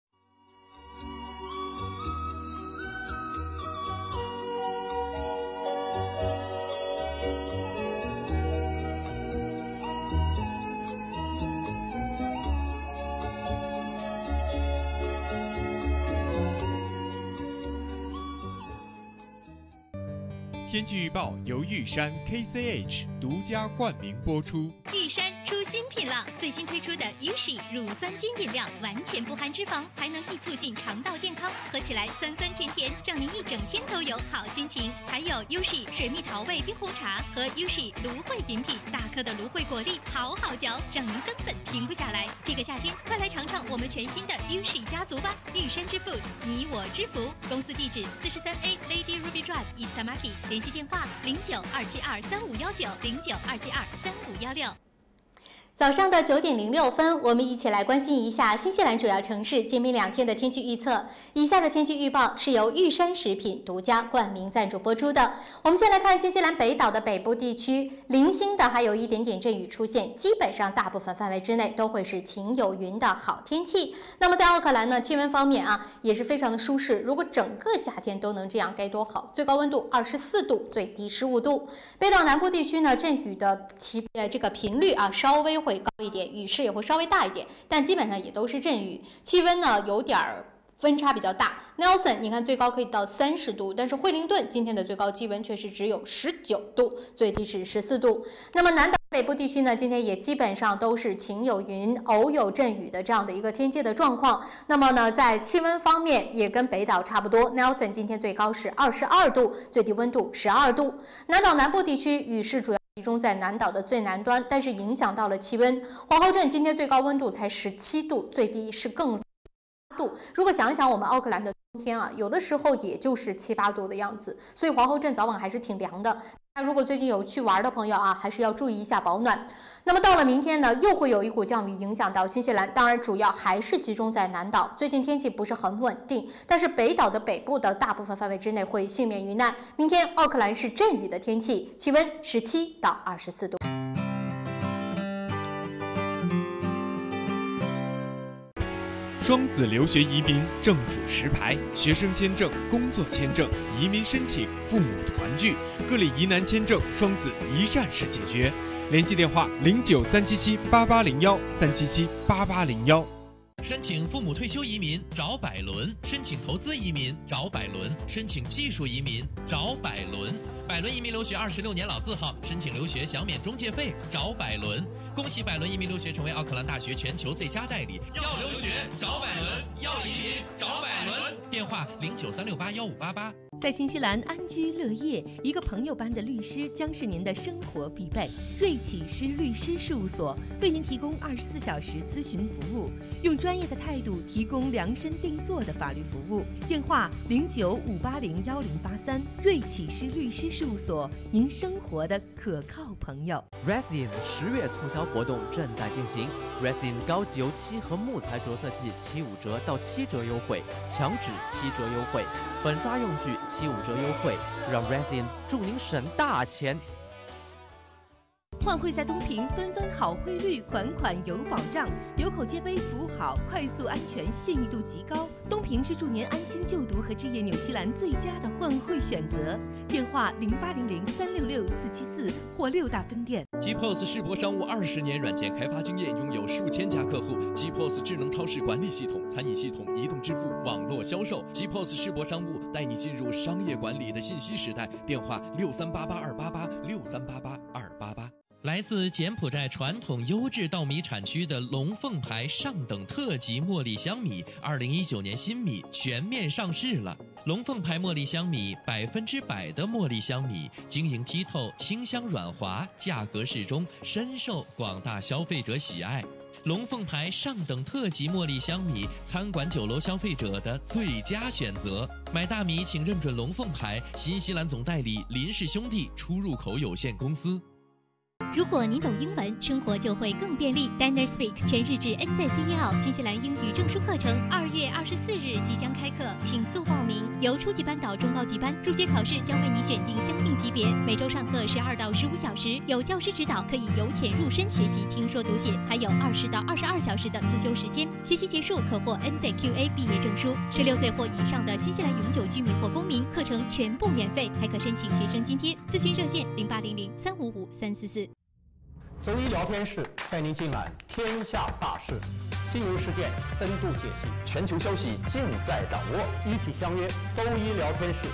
天气预报由玉山 KCH 独家冠名播出。玉山出新品了，最新推出的 USHI 乳酸菌饮料，完全不含脂肪，还能易促进肠道健康，喝起来酸酸甜甜，让您一整天都有好心情。还有 USHI 水蜜桃味冰红茶和 USHI 芦荟饮品，大颗的芦荟果粒好好嚼，让您根本停不下来。这个夏天，快来尝尝我们全新的 USHI 家族吧！玉山之父，你我之福。公司地址43A Lady Ruby Drive East Market， 联系电话0927235519，0927235516。早上的9点06分，我们一起来关心一下新西兰主要城市今明2天的天气预测。以下的天气预报是由玉山食品独家冠名赞助播出的。我们先来看新西兰北岛的北部地区，零星的还有一点点阵雨出现，基本上大部分范围之内都会是晴有云的好天气。那么在奥克兰呢，气温方面啊也是非常的舒适，如果整个夏天都能这样该多好！最高温度24度，最低15度。北岛南部地区呢，阵雨的这个频率啊稍微会高一点，雨势也会稍微大一点，但基本上也都是阵雨。气温呢有点分差比较大。Nelson 你看最高可以到30度，但是惠灵顿今天的最高气温却是只有19度，最低是14度。那么南岛北部地区呢，今天也基本上都是晴有云，偶有阵雨的这样的一个天气的状况。那么呢，在气温方面也跟北岛差不多。Nelson 今天最高是22度，最低温度12度。南岛南部地区雨势主要集中在南岛的最南端，但是影响到了气温。皇后镇今天最高温度才17度，最低是更度。如果想一想我们奥克兰的冬天啊，有的时候也就是7、8度的样子，所以皇后镇早晚还是挺凉的。那如果最近有去玩的朋友啊，还是要注意一下保暖。那么到了明天呢，又会有一股降雨影响到新西兰，当然主要还是集中在南岛。最近天气不是很稳定，但是北岛的北部的大部分范围之内会幸免于难。明天奥克兰是阵雨的天气，气温17到24度。双子留学移民政府持牌，学生签证、工作签证、移民申请、父母团聚，各类疑难签证，双子一站式解决。联系电话09377881377801。申请父母退休移民找百伦，申请投资移民找百伦，申请技术移民找百伦。百伦移民留学26年老字号，申请留学享免中介费找百伦。恭喜百伦移民留学成为奥克兰大学全球最佳代理。要留学找百伦，要移民找百伦。电话0936815588。在新西兰安居乐业，一个朋友般的律师将是您的生活必备。瑞启诗律师事务所为您提供24小时咨询服务，用专业的态度提供量身定做的法律服务。电话0958011083。瑞启诗律师事务所，您生活的可靠朋友。Resin 10月促销活动正在进行 ，Resin 高级油漆和木材着色剂75折到7折优惠，墙纸7折优惠，粉刷用具75折优惠，让 Resin 助您省大钱。换汇在东平，分分好汇率，款款有保障，有口皆碑，服务好，快速安全，信誉度极高。东平是助您安心就读和置业纽西兰最佳的换汇选择。电话0800366474或6大分店。GPOS 世博商务20年软件开发经验，拥有数千家客户。GPOS 智能超市管理系统、餐饮系统、移动支付、网络销售。GPOS 世博商务带你进入商业管理的信息时代。电话6388-288，6388-288。来自柬埔寨传统优质稻米产区的龙凤牌上等特级茉莉香米，2019年新米全面上市了。龙凤牌茉莉香米100%的茉莉香米，晶莹剔透，清香软滑，价格适中，深受广大消费者喜爱。龙凤牌上等特级茉莉香米，餐馆酒楼消费者的最佳选择。买大米请认准龙凤牌，新西兰总代理林氏兄弟出入口有限公司。如果您懂英文，生活就会更便利。Dinner Speak 全日制 NZCEL 新西兰英语证书课程2月24日即将开课，请速报名。由初级班到中高级班，入学考试将为你选定相应级别，每周上课12到15小时，有教师指导，可以由浅入深学习听说读写，还有20到22小时的自修时间。学习结束可获 NZQA 毕业证书。16岁或以上的新西兰永久居民或公民，课程全部免费，还可申请学生津贴。咨询热线0800355344。周一聊天室带您尽览天下大事，新闻事件深度解析，全球消息尽在掌握。一起相约周一聊天室，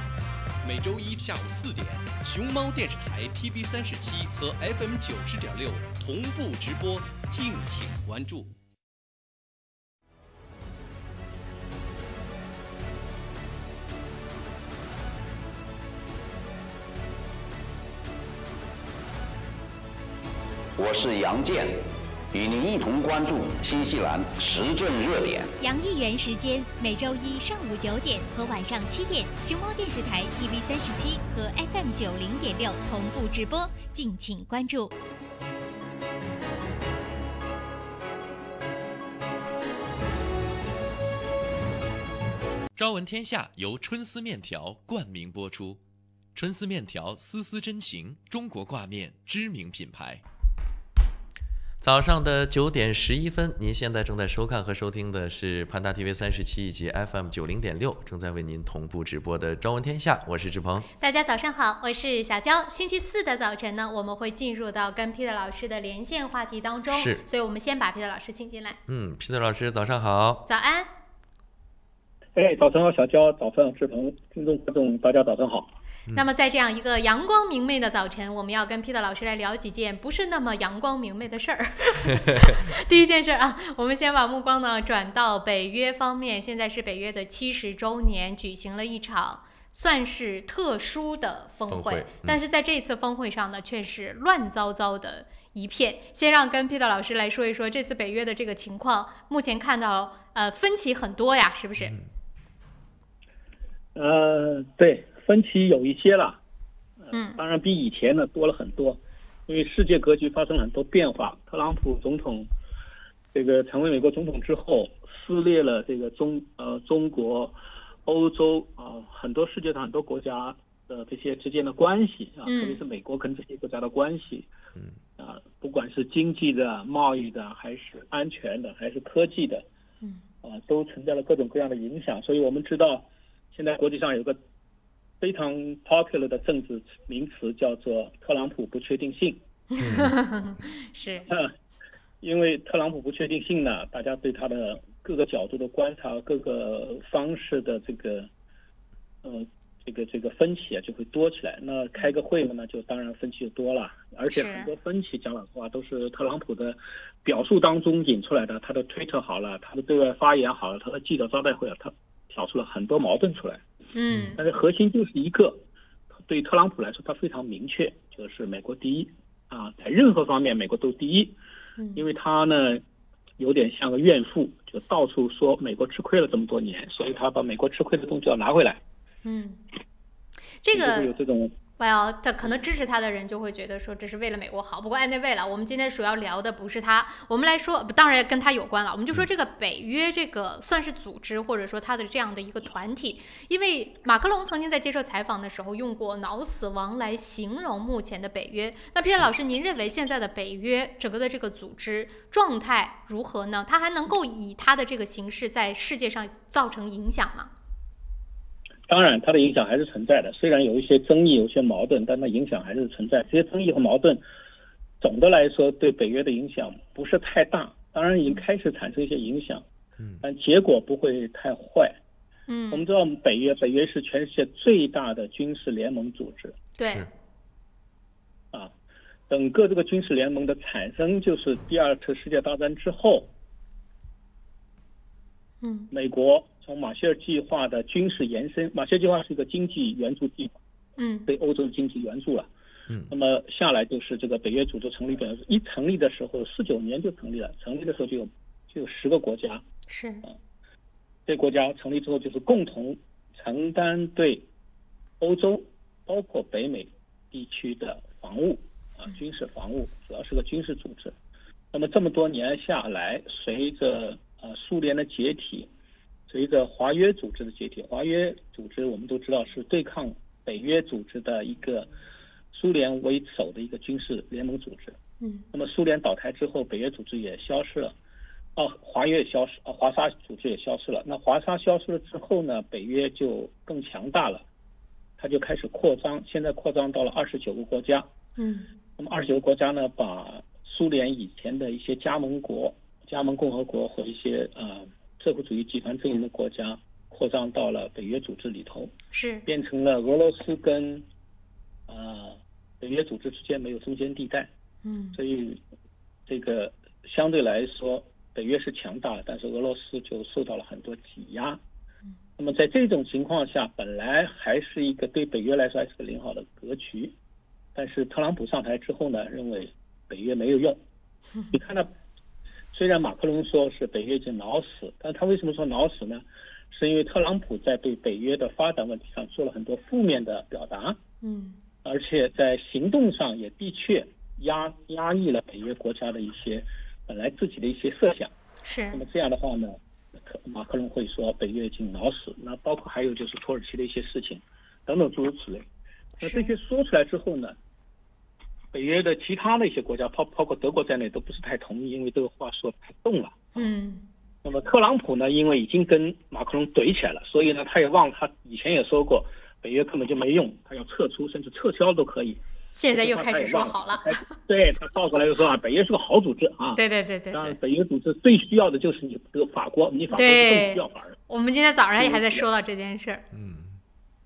每周一下午4点，熊猫电视台 TV37和 FM 90.6同步直播，敬请关注。我是杨健，与您一同关注新西兰时政热点。杨议员时间每周一上午9点和晚上7点，熊猫电视台 TV37和 FM 90.6同步直播，敬请关注。朝闻天下由春丝面条冠名播出，春丝面条丝丝真情，中国挂面知名品牌。早上的9点11分，您现在正在收看和收听的是潘达 TV 37以及 FM 90.6，正在为您同步直播的《朝闻天下》，我是志鹏。大家早上好，我是小娇。星期四的早晨呢，我们会进入到跟 Peter 老师的连线话题当中，是，所以我们先把 Peter 老师请进来。Peter 老师早上好。早安。早上好，小娇，早上志鹏，听众观众大家早上好。那么在这样一个阳光明媚的早晨，我们要跟 Peter 老师来聊几件不是那么阳光明媚的事儿。第一件事啊，我们先把目光呢转到北约方面。现在是北约的70周年，举行了一场算是特殊的峰会，但是在这次峰会上呢，却是乱糟糟的一片。先让跟 Peter 老师来说一说这次北约的这个情况。目前看到分歧很多呀，是不是？对。分歧有一些了，当然比以前呢多了很多，因为世界格局发生了很多变化。特朗普总统这个成为美国总统之后，撕裂了这个中国、欧洲很多世界上很多国家的这些之间的关系特别是美国跟这些国家的关系，不管是经济的、贸易的，还是安全的，还是科技的，都存在了各种各样的影响。所以我们知道，现在国际上有个非常 popular 的政治名词叫做特朗普不确定性。是。因为特朗普不确定性呢，大家对他的各个角度的观察、各个方式的这个分歧就会多起来。那开个会呢，就当然分歧就多了，而且很多分歧讲老实话都是特朗普的表述当中引出来的。他的推特好了，他的对外发言好了，他的记者招待会他挑出了很多矛盾出来。但是核心就是一个，对特朗普来说，他非常明确，就是美国第一在任何方面美国都第一。因为他呢有点像个怨妇，就到处说美国吃亏了这么多年，所以他把美国吃亏的东西要拿回来。这个有这种。他可能支持他的人就会觉得说这是为了美国好。不过anyway了，我们今天主要聊的不是他，我们来说，当然跟他有关了。我们就说这个北约这个算是组织，或者说他的这样的一个团体。因为马克龙曾经在接受采访的时候用过“脑死亡”来形容目前的北约。那Peter老师，您认为现在的北约整个的这个组织状态如何呢？它还能够以它的这个形式在世界上造成影响吗？当然它的影响还是存在的，虽然有一些争议有一些矛盾，但它影响还是存在。这些争议和矛盾总的来说对北约的影响不是太大，当然已经开始产生一些影响，但结果不会太坏。我们知道北约是全世界最大的军事联盟组织。对。整个这个军事联盟的产生就是第二次世界大战之后，美国从马歇尔计划的军事延伸，马歇尔计划是一个经济援助计划，对欧洲经济援助了。那么下来就是这个北约组织成立的，一成立的时候49年就成立了，成立的时候就有10个国家。是。这国家成立之后就是共同承担对欧洲包括北美地区的防务军事防务，主要是个军事组织。那么这么多年下来，随着苏联的解体，随着华约组织的解体，华约组织我们都知道是对抗北约组织的一个苏联为首的一个军事联盟组织。那么苏联倒台之后，北约组织也消失了，华约也消失，华沙组织也消失了。那华沙消失了之后呢，北约就更强大了，它就开始扩张，现在扩张到了29个国家。那么29个国家呢，把苏联以前的一些加盟共和国和一些社会主义集团阵营的国家扩张到了北约组织里头，是变成了俄罗斯跟北约组织之间没有中间地带。所以这个相对来说北约是强大，但是俄罗斯就受到了很多挤压。那么在这种情况下，本来还是一个对北约来说还是个良好的格局，但是特朗普上台之后呢，认为北约没有用。你看到虽然马克龙说是北约已经脑死，但他为什么说脑死呢？是因为特朗普在对北约的发展问题上做了很多负面的表达，而且在行动上也的确压抑了北约国家的一些本来自己的一些设想。是。那么这样的话呢，马克龙会说北约已经脑死，那包括还有就是土耳其的一些事情等等诸如此类。那这些说出来之后呢，北约的其他的一些国家，包括德国在内，都不是太同意，因为这个话说得太重了。那么特朗普呢，因为已经跟马克龙怼起来了，所以呢，他也忘了他以前也说过，北约根本就没用，他要撤出，甚至撤销都可以。现在又开始说好了。对，他倒过来又说北约是个好组织啊。对。当然，北约组织最需要的就是你法国，你法国更需要法人。我们今天早上也还在说到这件事。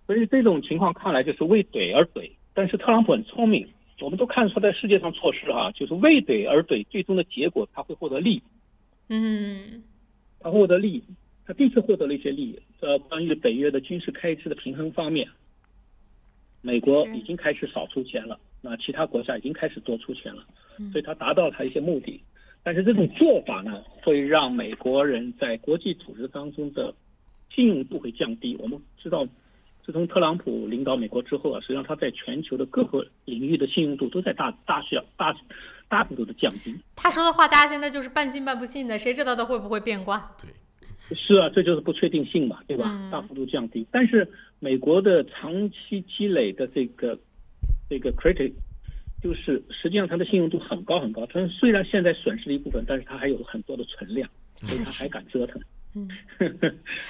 所以这种情况看来就是为怼而怼，但是特朗普很聪明，我们都看出在世界上措施就是为怼而怼，最终的结果他会获得利益。他获得利益，他的确获得了一些利益。关于北约的军事开支的平衡方面，美国已经开始少出钱了，那其他国家已经开始多出钱了，所以他达到了他一些目的。但是这种做法呢，会让美国人在国际组织当中的信用度会降低。我们知道，自从特朗普领导美国之后实际上他在全球的各个领域的信用度都在大幅度的降低。他说的话，大家现在就是半信半不信的，谁知道他会不会变卦？对，是啊，这就是不确定性嘛，对吧？大幅度降低。但是美国的长期积累的这个 credit， 就是实际上它的信用度很高很高。它虽然现在损失了一部分，但是它还有很多的存量，所以它还敢折腾。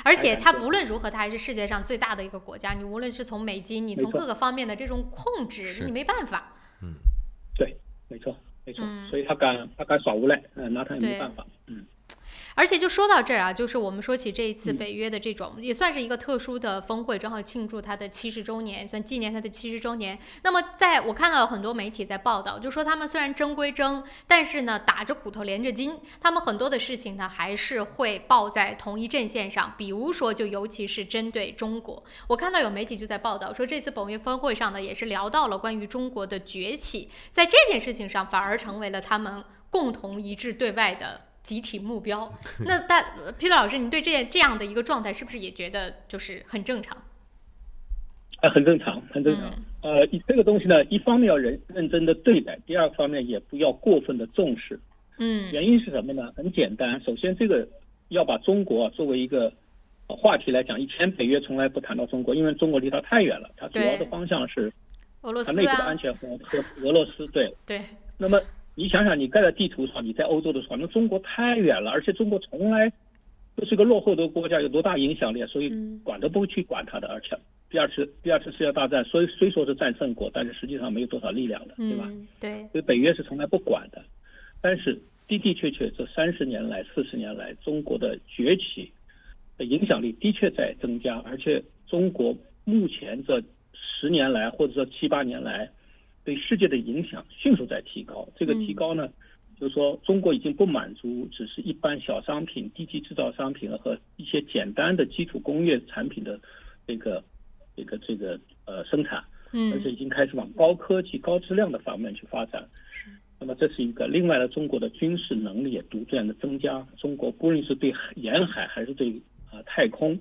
而且它无论如何，它还是世界上最大的一个国家。你无论是从美金，你从各个方面的这种控制，你没办法。对，没错。所以他敢耍无赖，拿他也没办法。而且就说到这儿就是我们说起这一次北约的这种，也算是一个特殊的峰会，正好庆祝它的70周年，算纪念它的70周年。那么我看到有很多媒体在报道，就说他们虽然争归争，但是呢打着骨头连着筋，他们很多的事情呢还是会抱在同一阵线上。比如说，就尤其是针对中国，我看到有媒体就在报道说，这次北约峰会上呢也是聊到了关于中国的崛起，在这件事情上反而成为了他们共同一致对外的集体目标。那Peter 老师，你对这样的一个状态是不是也觉得就是很正常？很正常。这个东西呢，一方面要认真的对待，第二方面也不要过分的重视。原因是什么呢？很简单，首先这个要把中国作为一个话题来讲。以前北约从来不谈到中国，因为中国离它太远了，它主要的方向是俄罗斯它内部的安全和俄罗斯。对。那么你想想，你盖在地图上，你在欧洲的时候，那中国太远了，而且中国从来都是个落后的国家，有多大影响力，所以管都不会去管它的。而且第二次世界大战虽说是战胜国，但是实际上没有多少力量的，对吧？对。所以北约是从来不管的。但是的确这30年来、40年来，中国的崛起的影响力的确在增加，而且中国目前这10年来或者说7、8年来，对世界的影响迅速在提高。这个提高呢，就是说中国已经不满足只是一般小商品、低级制造商品和一些简单的基础工业产品的这个生产，而且已经开始往高科技、高质量的方面去发展。那么这是一个。另外呢，中国的军事能力也逐渐的增加。中国不论是对沿海还是对太空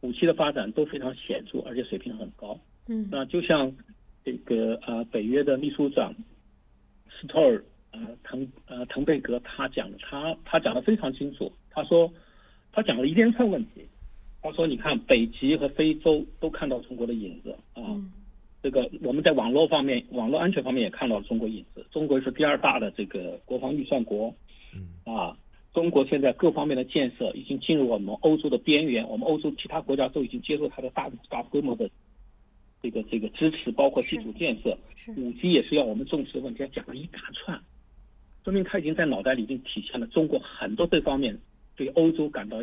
武器的发展都非常显著，而且水平很高。那就像这个北约的秘书长斯托尔滕贝格他讲的非常清楚。他说他讲了一连串问题。他说你看北极和非洲都看到中国的影子这个我们在网络安全方面也看到了中国影子。中国是第2大的这个国防预算国中国现在各方面的建设已经进入我们欧洲的边缘，我们欧洲其他国家都已经接受它的大规模的这个支持，包括基础建设，5G 也是要我们重视的问题，讲了一大串，说明他已经在脑袋里已经体现了中国很多这方面对欧洲感到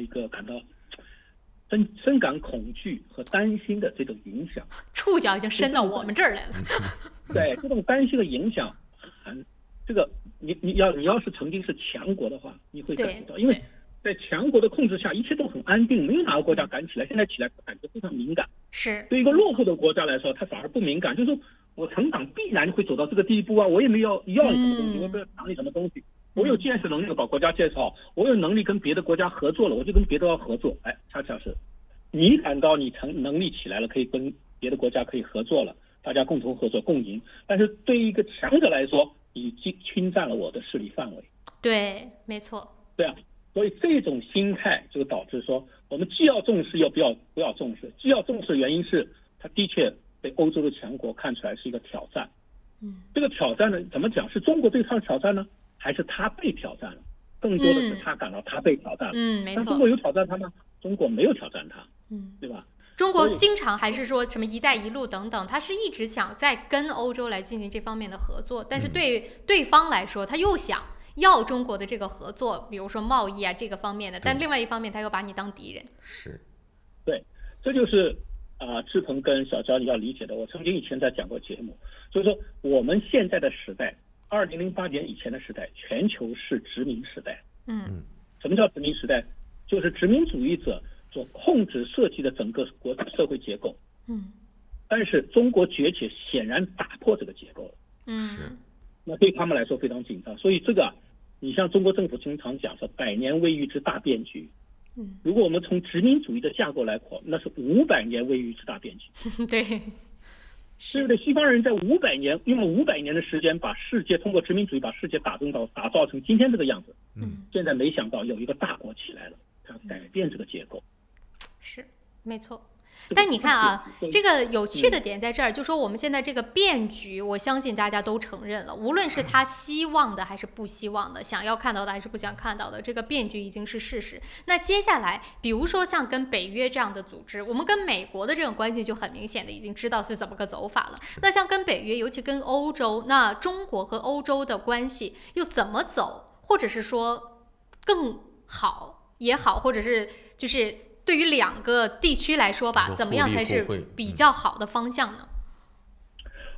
深感恐惧和担心的这种影响，触角已经伸到我们这儿来了。对，这种担心的影响，这个你要是曾经是强国的话，你会感觉到，因为在强国的控制下，一切都很安定，没有哪个国家敢起来。现在起来感觉非常敏感。是对一个落后的国家来说，它反而不敏感，就是说我成长必然会走到这个地步我也没有要你什么东西，我也没有抢你什么东西。我有建设能力把国家建设好，我有能力跟别的国家合作了，我就跟别的国家合作。恰恰是你感到你能力起来了，可以跟别的国家可以合作了，大家共同合作共赢。但是对于一个强者来说，已经侵占了我的势力范围。对，没错。对啊，所以这种心态就导致说，我们既要重视又不要重视。既要重视的原因是，它的确被欧洲的强国看出来是一个挑战。这个挑战呢，怎么讲？是中国对他的挑战呢，还是他被挑战了？更多的是他感到他被挑战了。没错。但中国有挑战他吗？中国没有挑战他。对吧？中国经常还是说什么“一带一路”等等，他是一直想在跟欧洲来进行这方面的合作，但是对方来说，他又想要中国的这个合作，比如说贸易啊这个方面的，但另外一方面他又把你当敌人。是，对，这就是志鹏跟小娇你要理解的。我曾经以前在讲过节目，就是说我们现在的时代，2008年以前的时代，全球是殖民时代。什么叫殖民时代？就是殖民主义者所控制设计的整个国家社会结构。但是中国崛起显然打破这个结构了。是。那对他们来说非常紧张，所以这个你像中国政府经常讲说100年未遇之大变局。如果我们从殖民主义的架构来看，那是500年未遇之大变局。对，对不对？西方人在500年用了500年的时间，把世界通过殖民主义把世界打造成今天这个样子。现在没想到有一个大国起来了，它改变这个结构。是，没错。但你看啊，这个有趣的点在这儿，就说我们现在这个变局，我相信大家都承认了，无论是他希望的还是不希望的，想要看到的还是不想看到的，这个变局已经是事实。那接下来，比如说像跟北约这样的组织，我们跟美国的这种关系就很明显的已经知道是怎么个走法了。那像跟北约，尤其跟欧洲，那中国和欧洲的关系又怎么走，或者是说更好也好，或者是就是对于两个地区来说吧，怎么样才是比较好的方向呢？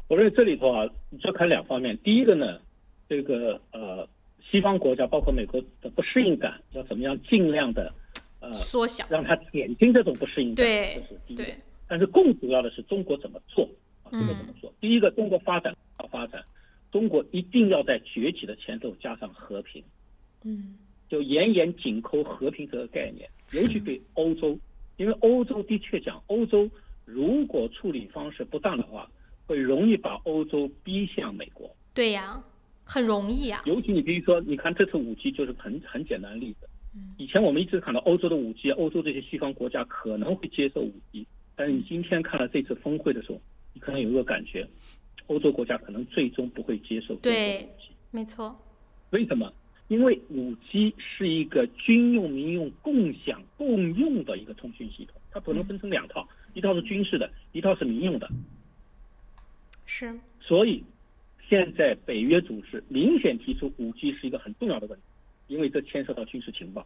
我认为这里头啊，就看两方面。第一个呢，这个西方国家包括美国的不适应感，要怎么样尽量的缩小，让它减轻这种不适应感。对，这是第一个。但是更主要的是中国怎么做啊？中国怎么做？第一个，中国发展，中国一定要在崛起的前头加上和平。就严严紧扣和平这个概念，尤其对欧洲，因为欧洲的确讲，欧洲如果处理方式不当的话，会容易把欧洲逼向美国。对呀，很容易啊。尤其你比如说，你看这次5G就是很简单的例子。以前我们一直看到欧洲的5G，欧洲这些西方国家可能会接受5G，但是你今天看了这次峰会的时候，你可能有一个感觉，欧洲国家可能最终不会接受。对，没错。为什么？因为5G 是一个军用、民用共享、共用的一个通讯系统，它不能分成两套，一套是军事的，一套是民用的。是。所以现在北约组织明显提出5G 是一个很重要的问题，因为这牵涉到军事情报。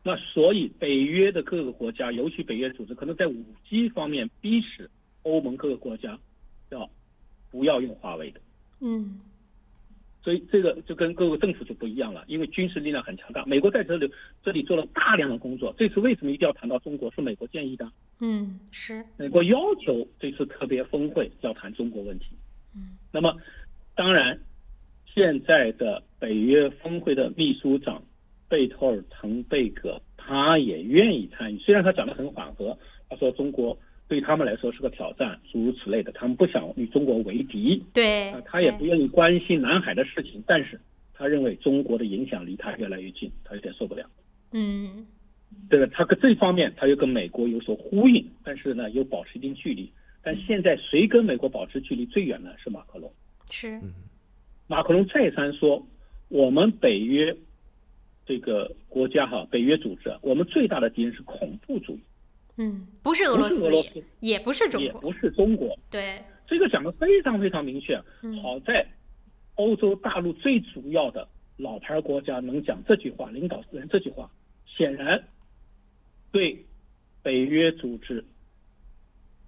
那所以北约的各个国家，尤其北约组织，可能在5G 方面逼使欧盟各个国家不要用华为的。所以这个就跟各个政府就不一样了，因为军事力量很强大。美国在这里做了大量的工作。这次为什么一定要谈到中国？是美国建议的。是。美国要求这次特别峰会要谈中国问题。那么，当然，现在的北约峰会的秘书长贝托尔滕贝格他也愿意参与，虽然他讲得很缓和，他说中国对他们来说是个挑战，诸如此类的，他们不想与中国为敌。对，他也不愿意关心南海的事情，但是他认为中国的影响离他越来越近，他有点受不了。对吧？他跟这方面他又跟美国有所呼应，但是呢又保持一定距离。但现在谁跟美国保持距离最远呢？是马克龙。是。马克龙再三说，我们北约这个国家北约组织，我们最大的敌人是恐怖主义。不是俄罗斯，也不是中国，也不是中国。对，这个讲得非常非常明确。好在欧洲大陆最主要的老牌国家能讲这句话，领导人这句话，显然对北约组织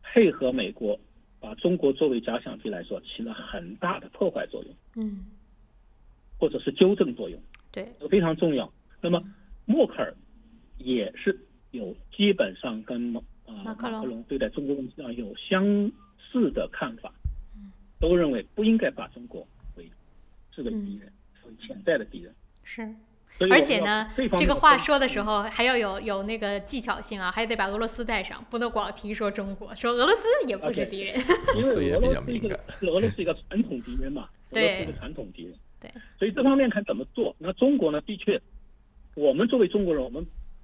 配合美国把中国作为假想敌来说，起了很大的破坏作用。或者是纠正作用。对，非常重要。那么默克尔也是有基本上跟马克龙对待中国问题上有相似的看法，都认为不应该把中国为是个敌人，是潜在的敌人。是。而且呢，这个话说的时候还要有那个技巧性啊，还得把俄罗斯带上，不能光提说中国，说俄罗斯也不是敌人。因为俄罗斯是一个传统敌人嘛，俄罗斯是一个传统敌人。对，所以这方面看怎么做。那中国呢，的确我们作为中国人，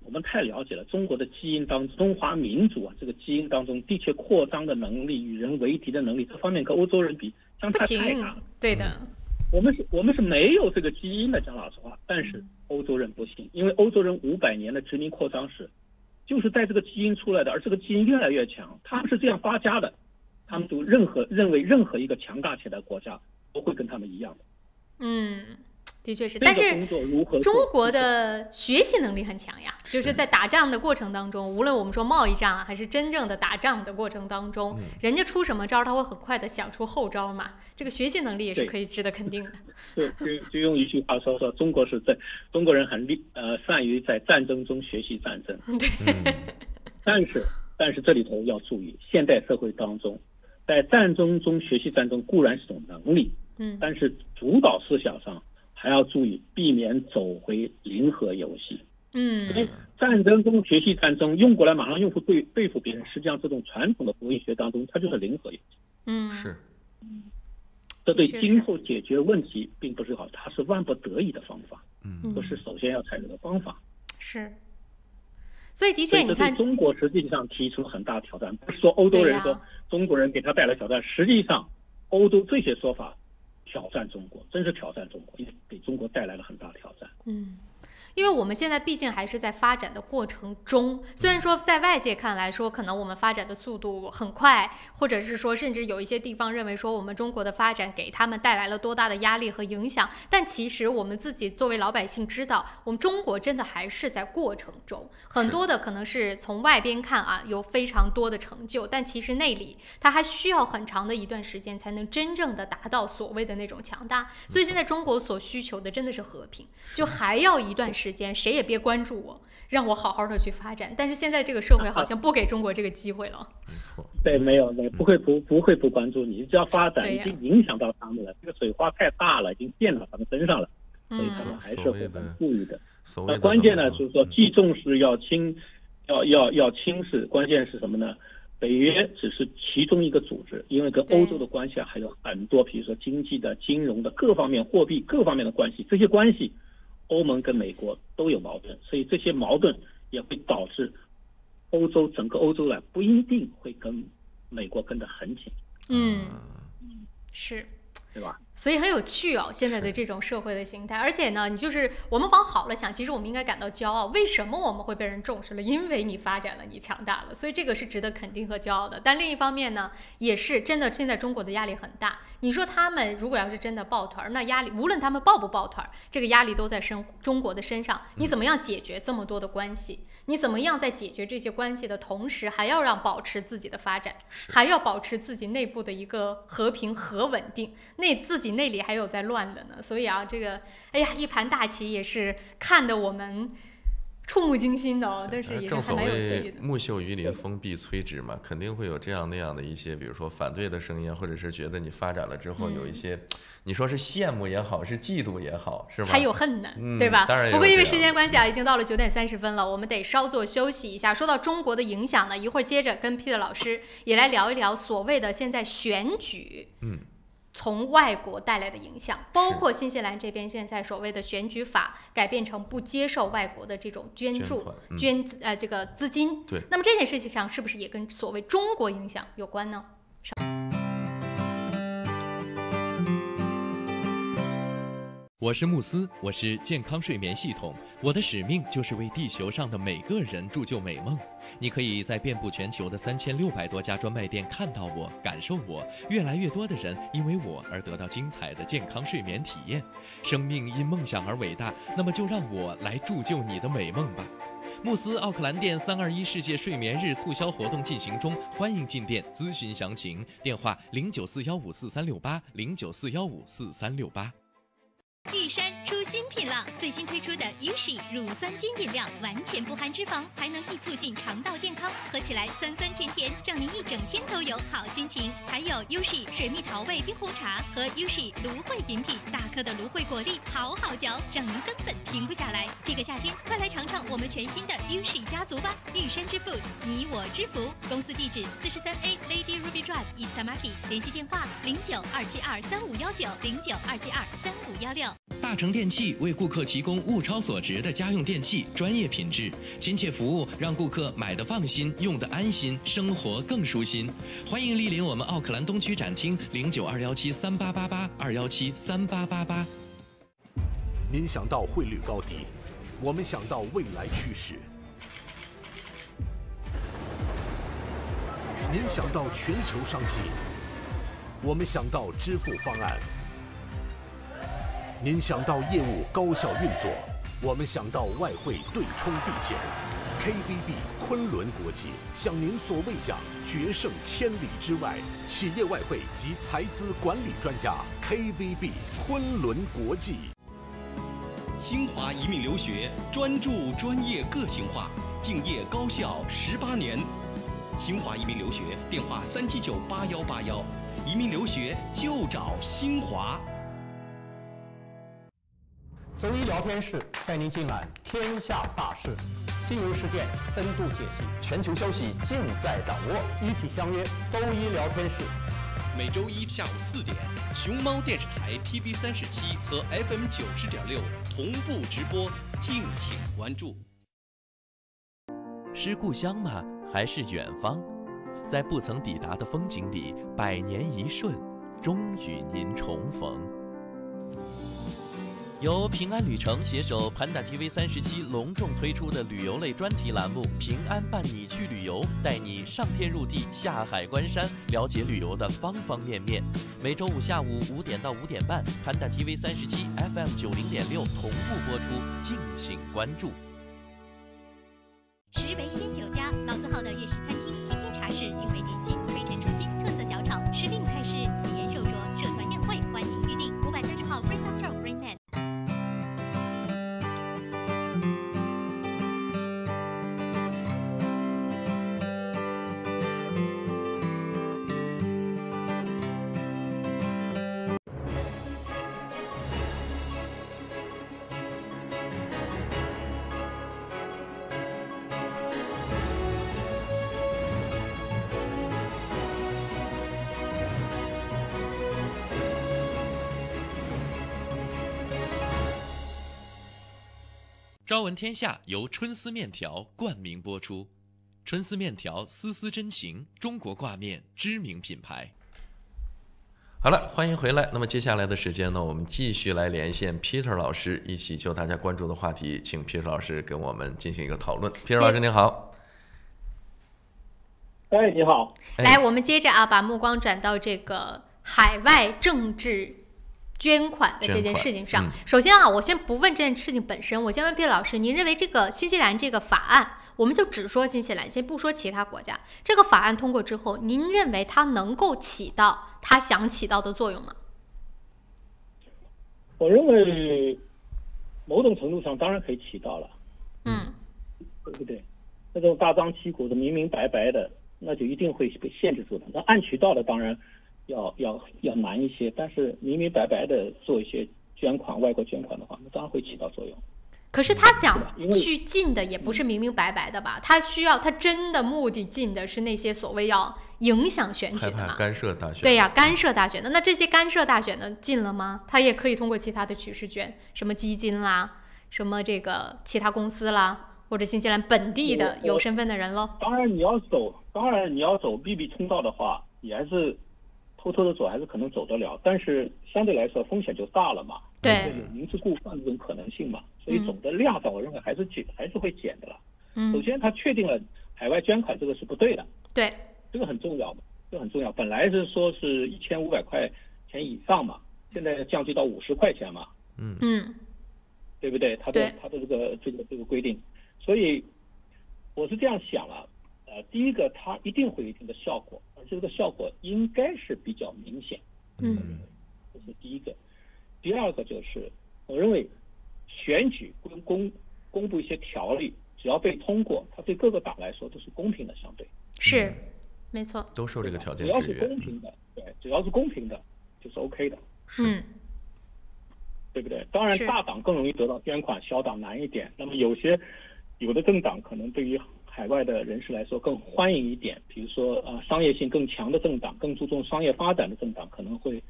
我们太了解了中国的基因当中，中华民族啊，这个基因当中的确扩张的能力、与人为敌的能力，这方面跟欧洲人比相差太大。对的，我们是没有这个基因的，讲老实话。但是欧洲人不行，因为欧洲人500年的殖民扩张史，就是在这个基因出来的，而这个基因越来越强，他们是这样发家的，他们都认为任何一个强大起来的国家都会跟他们一样的。的确是，但是中国的学习能力很强呀，就是在打仗的过程当中，无论我们说贸易战啊，还是真正的打仗的过程当中，人家出什么招，他会很快的想出后招嘛。这个学习能力也是可以值得肯定的。就用一句话说，中国人很善于在战争中学习战争。对。但是这里头要注意，现代社会当中，在战争中学习战争固然是种能力，但是主导思想上还要注意避免走回零和游戏。因为战争中学习战争用过来马上用户对付别人，实际上这种传统的博弈学当中，它就是零和游戏。是。这对今后解决问题并不是好，它是万不得已的方法。这是首先要采用的方法。是。所以的确，你看，中国实际上提出很大挑战，不是说欧洲人说中国人给他带来挑战，实际上欧洲这些说法挑战中国，真是挑战中国，给中国带来了很大挑战。因为我们现在毕竟还是在发展的过程中，虽然说在外界看来说可能我们发展的速度很快，或者是说甚至有一些地方认为说我们中国的发展给他们带来了多大的压力和影响，但其实我们自己作为老百姓知道，我们中国真的还是在过程中，很多的可能是从外边看啊有非常多的成就，但其实内里它还需要很长的一段时间才能真正的达到所谓的那种强大。所以现在中国所需求的真的是和平，就还要一段时间谁也别关注我，让我好好的去发展。但是现在这个社会好像不给中国这个机会了。没错，对，没有，不会不关注你，只要发展已经影响到他们了，这个水花太大了，已经溅到他们身上了，所以他们还是会很注意的。关键呢就是说，既重视要轻视，关键是什么呢？北约只是其中一个组织，因为跟欧洲的关系还有很多，比如说经济的、金融的各方面、货币各方面的关系，这些关系欧盟跟美国都有矛盾，所以这些矛盾也会导致整个欧洲来不一定会跟美国跟得很紧。是，对吧？所以很有趣哦，现在的这种社会的形态。而且呢，你就是我们往好了想，其实我们应该感到骄傲。为什么我们会被人重视了？因为你发展了，你强大了，所以这个是值得肯定和骄傲的。但另一方面呢，也是真的，现在中国的压力很大。你说他们如果要是真的抱团，那压力无论他们抱不抱团，这个压力都在中国的身上。你怎么样解决这么多的关系？你怎么样在解决这些关系的同时，还要保持自己的发展，还要保持自己内部的一个和平和稳定，自己内里还有在乱的呢。所以啊，这个一盘大棋也是看得我们触目惊心的哦，但是也是还蛮有趣的。木秀于林，风必摧之嘛，肯定会有这样那样的一些，比如说反对的声音，或者是觉得你发展了之后有一些，你说是羡慕也好，是嫉妒也好，是吧？还有恨呢，对吧？当然。不过因为时间关系啊，已经到了9点30分了，我们得稍作休息一下。说到中国的影响呢，一会儿接着跟 Peter 老师也来聊一聊所谓的现在选举。从外国带来的影响，包括新西兰这边现在所谓的选举法改变成不接受外国的这种捐助、这个资金。对。那么这件事情上是不是也跟所谓中国影响有关呢？我是慕斯，我是健康睡眠系统，我的使命就是为地球上的每个人铸就美梦。你可以在遍布全球的3600多家专卖店看到我，感受我，越来越多的人因为我而得到精彩的健康睡眠体验。生命因梦想而伟大，那么就让我来铸就你的美梦吧。慕斯奥克兰店321世界睡眠日促销活动进行中，欢迎进店咨询详情，电话0941544368 0941544368。玉山出新品了，最新推出的 Ushi 乳酸菌饮料，完全不含脂肪，还能益促进肠道健康，喝起来酸酸甜甜，让您一整天都有好心情。还有 Ushi 水蜜桃味冰红茶和 Ushi 芦荟饮品，大颗的芦荟果粒，好好嚼，让您根本停不下来。这个夏天，快来尝尝我们全新的 Ushi 家族吧！玉山之父，你我之福。公司地址43A Lady Ruby Drive East Market，联系电话0927235519 0927235516。大成电器为顾客提供物超所值的家用电器，专业品质、亲切服务，让顾客买得放心，用得安心，生活更舒心。欢迎莅临我们奥克兰东区展厅，092173888，2173888。您想到汇率高低，我们想到未来趋势；您想到全球商机，我们想到支付方案；您想到业务高效运作，我们想到外汇对冲避险。KVB 昆仑国际向您所未想，决胜千里之外，企业外汇及财资管理专家 KVB 昆仑国际。新华移民留学专注专业个性化，敬业高效18年。新华移民留学电话3798181，移民留学就找新华。周一聊天室带您尽览天下大事，新闻事件深度解析，全球消息尽在掌握。一起相约周一聊天室。每周一下午4点，熊猫电视台 TV37和 FM 90.6同步直播，敬请关注。是故乡吗？还是远方？在不曾抵达的风景里，百年一瞬，终与您重逢。由平安旅程携手盘达 TV37隆重推出的旅游类专题栏目《平安伴你去旅游》，带你上天入地、下海观山，了解旅游的方方面面。每周五下午5点到5点半，盘达 TV37 FM 90.6同步播出，敬请关注。石围鲜酒家，老字号的粤式餐厅，天天茶室，精美点心，飞尘出新，特色小炒，时令菜式，喜宴寿桌，社团宴会，欢迎预订。530号 Grace House Road Greenland。朝闻天下由春丝面条冠名播出，春丝面条丝丝真情，中国挂面知名品牌。好了，欢迎回来。那么接下来的时间呢，我们继续来连线 Peter 老师，一起就大家关注的话题，请 Peter 老师跟我们进行一个讨论。Peter 老师您好。哎，你好。来，我们接着把目光转到这个海外政治捐款的这件事情上。首先我先不问这件事情本身，我先问 Peter 老师，您认为这个新西兰这个法案，我们就只说新西兰，先不说其他国家，这个法案通过之后，您认为它能够起到它想起到的作用吗？我认为某种程度上当然可以起到了，对不对？那种大张旗鼓的、明明白白的，那就一定会被限制住的。那暗渠道的当然要难一些，但是明明白白的做一些捐款、外国捐款的话，那当然会起到作用。可是他想去进的也不是明明白白的吧？他真的目的进的是那些所谓要影响选举的嘛？干涉大选。对呀，干涉大选的。那这些干涉大选的进了吗？他也可以通过其他的渠式捐，什么基金啦，什么这个其他公司啦，或者新西兰本地的有身份的人喽。当然你要走秘密通道的话，也还是偷偷的走，还是可能走得了，但是相对来说风险就大了嘛。对，有明知故犯这种可能性嘛，所以总的量上，我认为还是会减的了。首先，他确定了海外捐款这个是不对的，对，这个很重要嘛，这个很重要。本来是说是1500块钱以上嘛，现在降低到50块钱嘛，对不对？他的这个规定，所以我是这样想了，第一个，它一定会有一定的效果，而且这个效果应该是比较明显，这是第一个。第二个就是，我认为选举公布一些条例，只要被通过，它对各个党来说都是公平的，相对是，没错，都受这个条件制约。只要是公平的，对，只要是公平的，就是 OK 的，对不对？当然，大党更容易得到捐款，小党难一点。那么有的政党可能对于海外的人士来说更欢迎一点，比如说商业性更强的政党，更注重商业发展的政党，可能会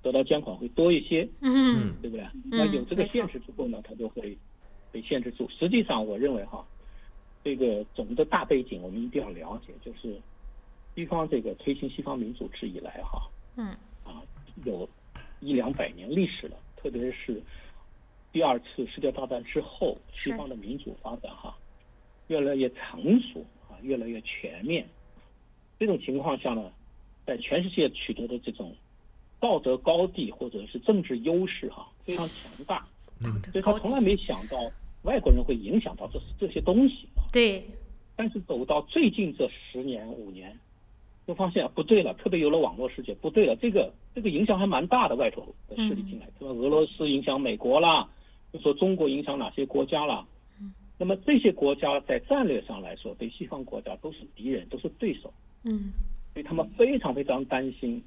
得到捐款会多一些，对不对？那有这个限制之后呢，它就会被限制住。实际上，我认为哈，这个总的大背景我们一定要了解，就是西方这个推行西方民主制以来哈，有100-200年历史了，特别是第2次世界大战之后，西方的民主发展哈，越来越成熟啊，越来越全面。这种情况下呢，在全世界取得的这种道德高地或者是政治优势哈，非常强大。所以他从来没想到外国人会影响到这些东西啊。对。但是走到最近这10年5年，就发现不对了，特别有了网络世界，不对了，这个影响还蛮大的，外头的势力进来，什么俄罗斯影响美国啦，就说中国影响哪些国家啦。那么这些国家在战略上来说，对西方国家都是敌人，都是对手。所以他们非常非常担心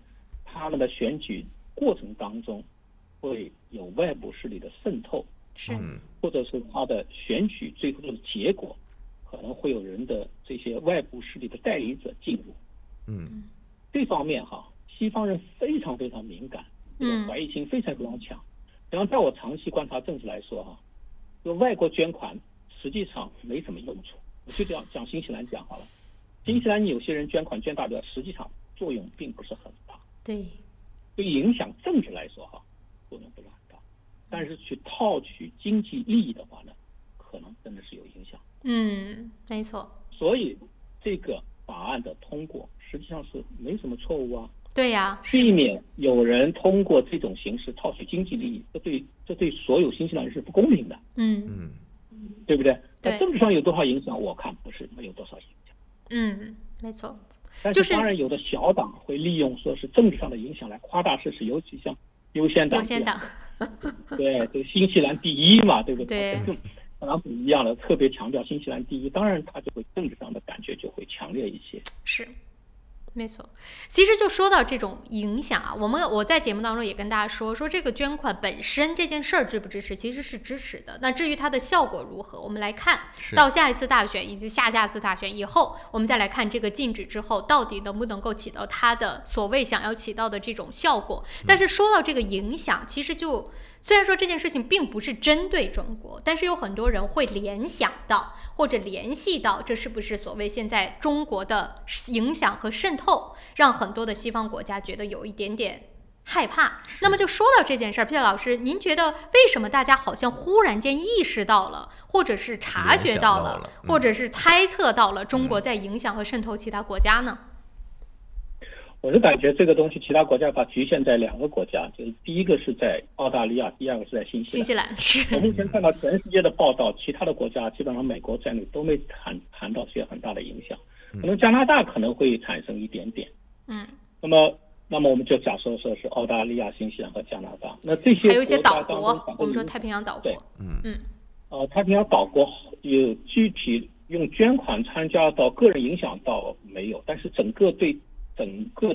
他们的选举过程当中会有外部势力的渗透，或者是他的选举最后的结果可能会有人的这些外部势力的代理者进入。这方面哈，西方人非常非常敏感，这个怀疑心非常非常强。然后在我长期观察政治来说哈，就外国捐款实际上没什么用处。我就讲新西兰讲好了，新西兰有些人捐款捐大的，实际上作用并不是很大。对影响政治来说哈，作用不是很大。但是去套取经济利益的话呢，可能真的是有影响。没错。所以这个法案的通过实际上是没什么错误啊。对呀，避免有人通过这种形式套取经济利益，这对所有新西兰人是不公平的。对不对？在政治上有多少影响？我看不是没有多少影响。没错。但是当然有的小党会利用说是政治上的影响来夸大事实，尤其像优先党。对，这个新西兰第一嘛，对不对？跟特朗普一样的，特别强调新西兰第一，当然他就会政治上的感觉就会强烈一些。是。没错，其实就说到这种影响啊，我在节目当中也跟大家说这个捐款本身这件事儿支不支持，其实是支持的。那至于它的效果如何，我们来看到下一次大选以及下次大选以后，我们再来看这个禁止之后到底能不能够起到它的所谓想要起到的这种效果。但是说到这个影响，其实就虽然说这件事情并不是针对中国，但是有很多人会联想到或者联系到这是不是所谓现在中国的影响和渗透，让很多的西方国家觉得有一点点害怕。那么就说到这件事儿，Peter老师，您觉得为什么大家好像忽然间意识到了，或者是察觉到了，或者是猜测到了中国在影响和渗透其他国家呢？我是感觉这个东西其他国家把局限在2个国家，就是第一个是在澳大利亚，第二个是在新西兰。我目前看到全世界的报道，其他的国家基本上美国在内都没谈到些很大的影响，可能加拿大可能会产生一点点。那么我们就假设说是澳大利亚、新西兰和加拿大，那这些还有一些岛国，我们说太平洋岛国。太平洋岛国有具体用捐款参加到个人影响到没有，但是整个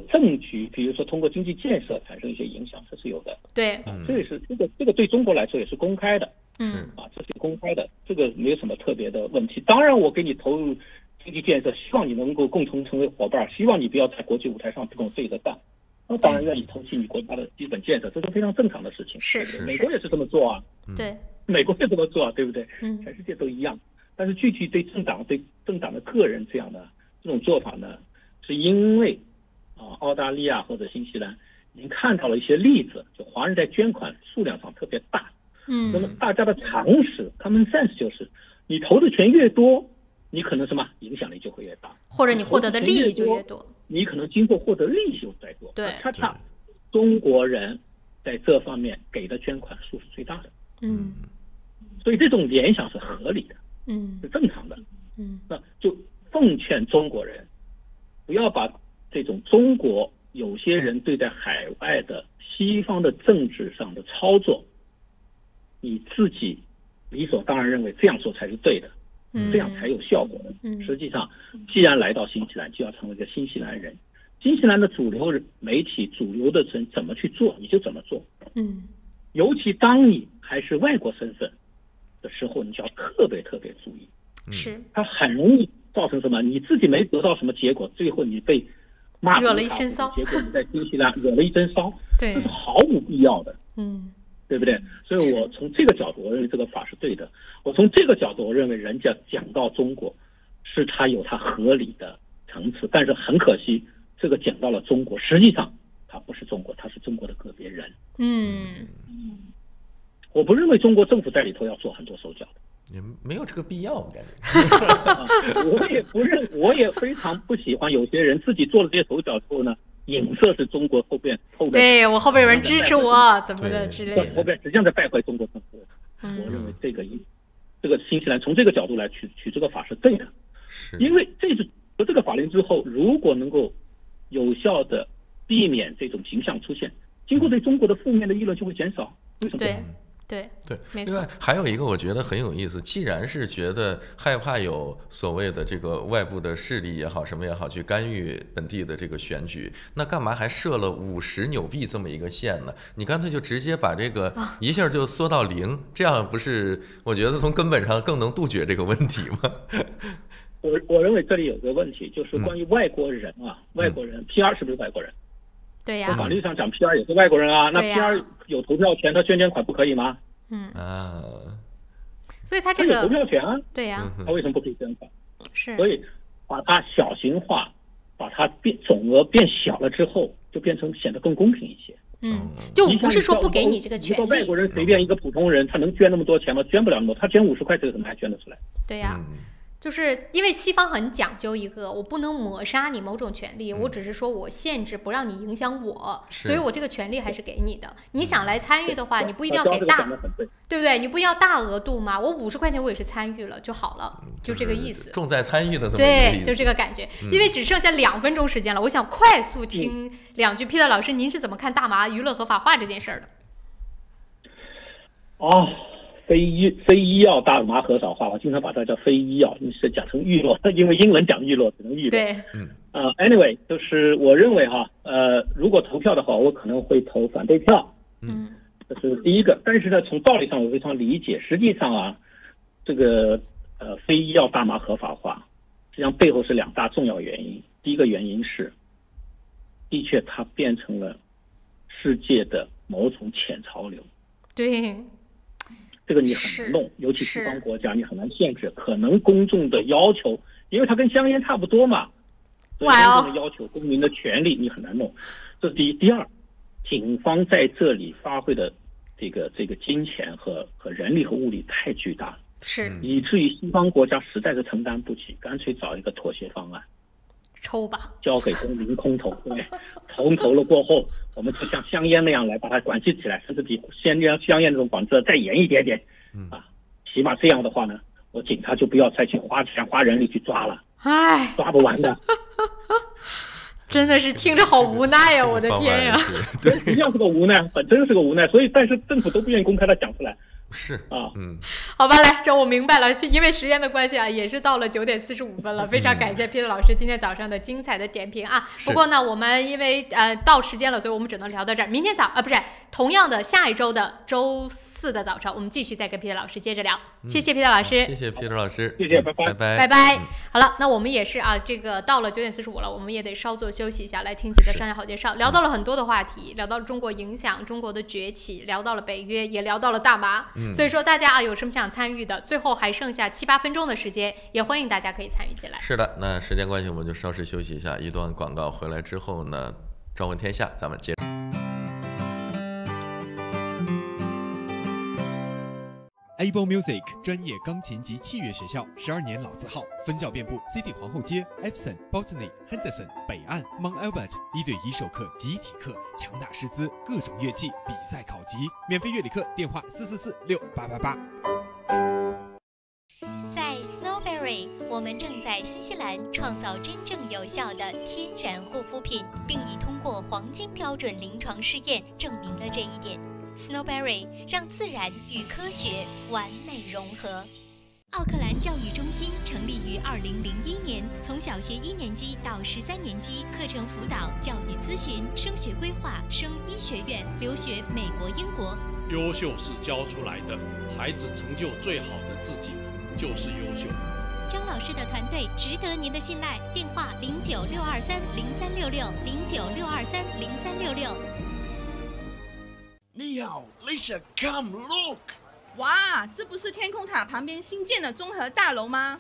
政局，比如说通过经济建设产生一些影响，这是有的。对，这也是这个对中国来说也是公开的。这是公开的，这个没有什么特别的问题。当然，我给你投入经济建设，希望你能够共同成为伙伴，希望你不要在国际舞台上跟我对着干。那当然愿意投弃你国家的基本建设，这是非常正常的事情。是，美国也是这么做啊。对，美国也这么做啊，对不对？全世界都一样。但是具体对政党的个人这样的这种做法呢，是因为澳大利亚或者新西兰已经看到了一些例子，就华人在捐款数量上特别大。那么大家的常识 common sense 就是你投的钱越多，你可能什么影响力就会越大，或者你获得的利益就越多，你可能今后获得利益就再多。对，恰恰中国人在这方面给的捐款数是最大的。所以这种联想是合理的，是正常的。那就奉劝中国人不要把这种中国有些人对待海外的西方的政治上的操作，你自己理所当然认为这样做才是对的，这样才有效果的。实际上，既然来到新西兰，就要成为一个新西兰人。新西兰的主流媒体、主流的人怎么去做，你就怎么做。尤其当你还是外国身份的时候，你就要特别特别注意。是，它很容易造成什么？你自己没得到什么结果，最后你被骂惹了一身骚，结果你在新西兰惹了一身骚。对，这是毫无必要的，对不对？所以我从这个角度，我认为这个法是对的。我从这个角度，我认为人家讲到中国，是他有他合理的层次，但是很可惜，这个讲到了中国，实际上他不是中国，他是中国的个别人。我不认为中国政府在里头要做很多手脚的。也没有这个必要，我感觉。我也非常不喜欢有些人自己做了这些手脚之后呢，影射是中国后边对我后边有人支持我怎么的之类的，后边实际上在败坏中国政府。我认为这个新西兰从这个角度来取这个法是对的，因为这个法令之后，如果能够有效的避免这种形象出现，今后对中国的负面的议论就会减少。为什么？对，另外还有一个我觉得很有意思，既然是觉得害怕有所谓的这个外部的势力也好什么也好去干预本地的这个选举，那干嘛还设了50纽币这么一个线呢？你干脆就直接把这个一下就缩到0，这样不是我觉得从根本上更能杜绝这个问题吗？我认为这里有个问题，就是关于外国人外国人 PR 是不是外国人？对呀，法律上讲 PR 也是外国人啊，那 PR 有投票权，他捐款不可以吗？所以他这个有投票权啊，对呀，他为什么不可以捐款？是，所以把它小型化，把它总额变小了之后，就变成显得更公平一些。就不是说不给你这个权利。外国人随便一个普通人，他能捐那么多钱吗？捐不了那么多，他捐50块，这个怎么还捐得出来？对呀。就是因为西方很讲究一个，我不能抹杀你某种权利，我只是说我限制不让你影响我，所以我这个权利还是给你的。你想来参与的话，你不一定要给大，对不对？你不要大额度嘛，我50块钱我也是参与了就好了，就这个意思。重在参与的这么一个对，就这个感觉。因为只剩下2分钟时间了，我想快速听2句 Peter 老师，您是怎么看大麻娱乐合法化这件事儿的？非医药大麻合法化，我经常把它叫非医药，是讲成娱乐，因为英文讲娱乐只能娱乐。对，anyway， 就是我认为如果投票的话，我可能会投反对票。这是第一个。但是呢，从道理上我非常理解，实际上这个非医药大麻合法化，实际上背后是2大重要原因。第一个原因是，的确它变成了世界的某种浅潮流。对。这个你很难弄，尤其西方国家你很难限制，可能公众的要求，因为它跟香烟差不多嘛，所以公众的要求、公民的权利你很难弄。这是第一。第二，警方在这里发挥的这个金钱和人力和物力太巨大了，是以至于西方国家实在是承担不起，干脆找一个妥协方案。抽吧，交给公民空投，对，投了过后，我们就像香烟那样来把它管制起来，甚至比香烟这种管制再严一点点，起码这样的话呢，我警察就不要再去花钱花人力去抓了，抓不完的。真的是听着好无奈呀，我的天呀！对，实际上是个无奈，真是个无奈，所以但是政府都不愿意公开的讲出来。是好吧，来，这我明白了，因为时间的关系也是到了9点45分了，非常感谢 Peter 老师今天早上的精彩的点评不过呢，我们因为到时间了，所以我们只能聊到这儿。明天不是同样的下一周的周4的早上，我们继续再跟 Peter 老师接着聊。谢谢 Peter 老师，谢谢 Peter 老师，谢谢，拜拜，拜拜。好了，那我们也是这个到了9点45了，我们也得稍作休息一下，来听几个商业好介绍。聊到了很多的话题，聊到了中国影响、中国的崛起，聊到了北约，也聊到了大麻。所以说大家有什么想参与的，最后还剩下7、8分钟的时间，也欢迎大家可以参与进来。是的，那时间关系我们就稍事休息一下，一段广告回来之后呢，朝闻天下咱们接着。Able Music 专业钢琴及器乐学校，12年老字号，分校遍布 City 皇后街、Epsom、Botany、Henderson、北岸、Mount Albert， 1对1授课、集体课，强大师资，各种乐器比赛考级，免费乐理课，电话444-6888。在 Snowberry， 我们正在新西兰创造真正有效的天然护肤品，并已通过黄金标准临床试验证明了这一点。Snowberry 让自然与科学完美融合。奥克兰教育中心成立于2001年，从小学1年级到13年级，课程辅导、教育咨询、升学规划、升医学院、留学美国、英国。优秀是教出来的，孩子成就最好的自己就是优秀。张老师的团队值得您的信赖，电话0962303366，0962303366。你好 ，Lisa, come look. 哇，这不是天空塔旁边新建的综合大楼吗？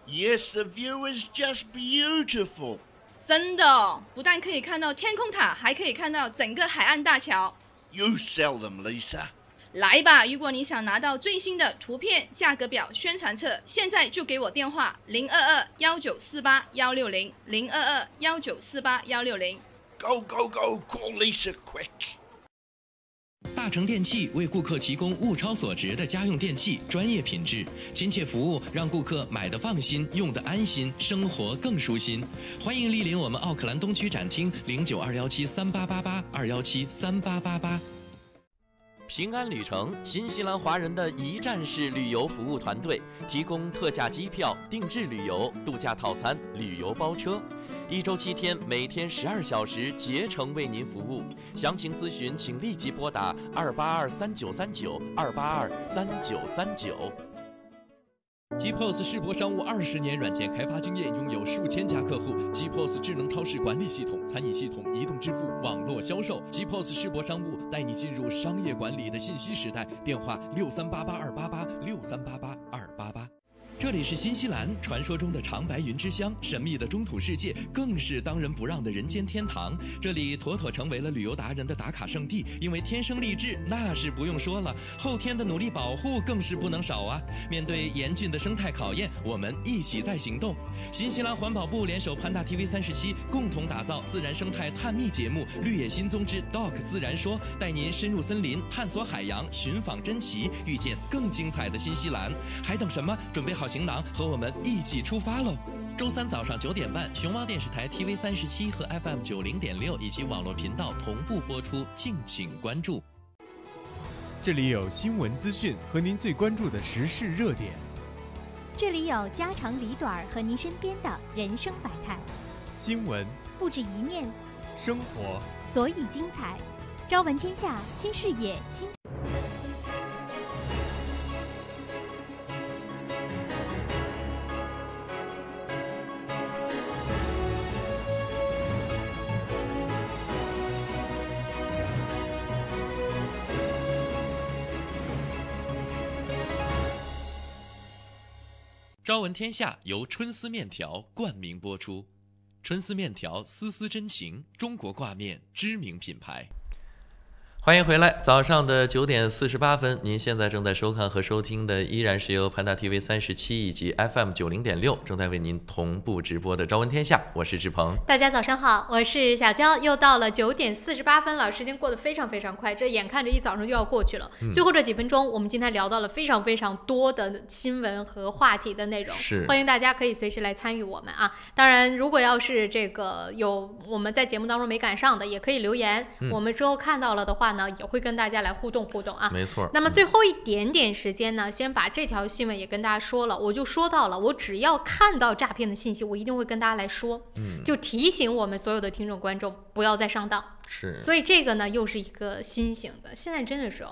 Yes, the view is just beautiful. 真的，不但可以看到天空塔，还可以看到整个海岸大桥。You sell them, Lisa. 来吧，如果你想拿到最新的图片、价格表、宣传册，现在就给我电话022-1948-160，022-1948-160。Go, go, go, call Lisa quick. 大成电器为顾客提供物超所值的家用电器，专业品质、亲切服务，让顾客买得放心，用得安心，生活更舒心。欢迎莅临我们奥克兰东区展厅，092173888，2173888。平安旅程，新西兰华人的一站式旅游服务团队，提供特价机票、定制旅游、度假套餐、旅游包车，1周7天，每天12小时，竭诚为您服务。详情咨询，请立即拨打2823939，2823939。GPOS 世博商务20年软件开发经验，拥有数千家客户。GPOS 智能超市管理系统、餐饮系统、移动支付、网络销售。GPOS 世博商务带你进入商业管理的信息时代。电话6388-288，6388-288。这里是新西兰，传说中的长白云之乡，神秘的中土世界，更是当仁不让的人间天堂。这里妥妥成为了旅游达人的打卡圣地，因为天生丽质那是不用说了，后天的努力保护更是不能少啊！面对严峻的生态考验，我们一起在行动。新西兰环保部联手 Panda TV37，共同打造自然生态探秘节目《绿野新踪之 Doc 自然说》，带您深入森林，探索海洋，寻访珍奇，遇见更精彩的新西兰。还等什么？准备好行囊，和我们一起出发喽！周3早上9点半，熊猫电视台 TV37和 FM 90.6以及网络频道同步播出，敬请关注。这里有新闻资讯和您最关注的时事热点，这里有家长里短和您身边的人生百态。新闻不止一面，生活所以精彩。朝闻天下，新视野，新。朝闻天下由春丝面条冠名播出，春丝面条丝丝真情，中国挂面知名品牌。欢迎回来，早上的9点48分，您现在正在收看和收听的依然是由 Panda TV 37以及 FM 90.6正在为您同步直播的《朝闻天下》，我是志鹏。大家早上好，我是小娇。又到了9点48分了，时间过得非常非常快，这眼看着一早上就要过去了。最后这几分钟，我们今天聊到了非常非常多的新闻和话题的内容，欢迎大家可以随时来参与我们啊。当然，如果要是这个有我们在节目当中没赶上的，也可以留言，我们之后看到了的话呢，也会跟大家来互动啊。没错。那么最后一点点时间呢，先把这条新闻也跟大家说了。我就说到了，我只要看到诈骗的信息，我一定会跟大家来说，就提醒我们所有的听众观众不要再上当。是。所以这个呢，又是一个新型的。现在真的是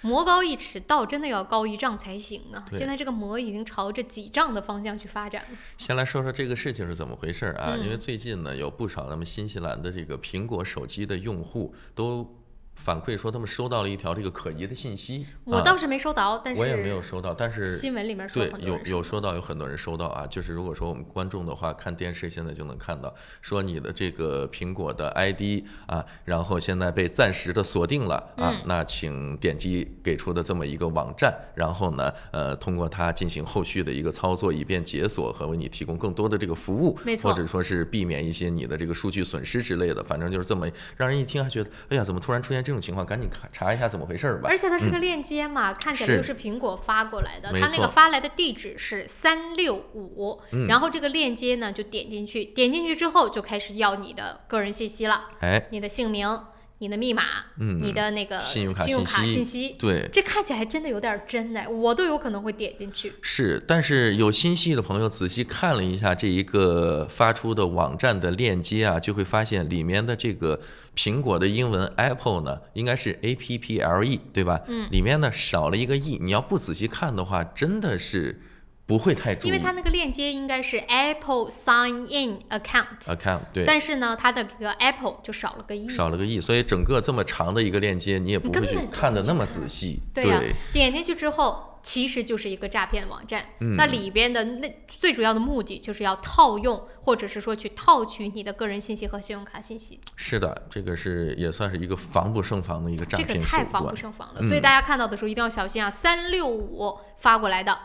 魔高一尺，道真的要高一丈才行啊！现在这个魔已经朝着几丈的方向去发展了。先来说说这个事情是怎么回事啊？因为最近呢，有不少咱们新西兰的这个苹果手机的用户都反馈说他们收到了一条这个可疑的信息。我倒是没收到，但是我也没有收到，但是新闻里面说对有说到有很多人收到啊。就是如果说我们观众的话，看电视现在就能看到，说你的这个苹果的 ID 啊，然后现在被暂时的锁定了啊，那请点击给出的这么一个网站，然后呢通过它进行后续的一个操作，以便解锁和为你提供更多的这个服务，没错，或者说是避免一些你的这个数据损失之类的。反正就是这么让人一听还觉得，哎呀，怎么突然出现这种情况，赶紧查一下怎么回事吧。而且它是个链接嘛，看起来就是苹果发过来的，它那个发来的地址是365，然后这个链接呢就点进去之后就开始要你的个人信息了，你的姓名、你的密码、你的那个信用卡信息，对，这看起来还真的有点真哎，我都有可能会点进去。是，但是有心细的朋友仔细看了一下这一个发出的网站的链接啊，就会发现里面的这个苹果的英文 Apple 呢，应该是 APPLE 对吧？里面呢少了一个 E， 你要不仔细看的话，真的是不会太注意，因为它那个链接应该是 Apple Sign In Account， 对，但是呢，它的这个 Apple 就少了个 E， 所以整个这么长的一个链接，你也不会去看得那么仔细。对呀，点进去之后，其实就是一个诈骗网站。那里边的最主要的目的就是要套用，或者是说去套取你的个人信息和信用卡信息。是的，这个也算是一个防不胜防的一个诈骗手段。这个太防不胜防了，所以大家看到的时候一定要小心啊！365发过来的。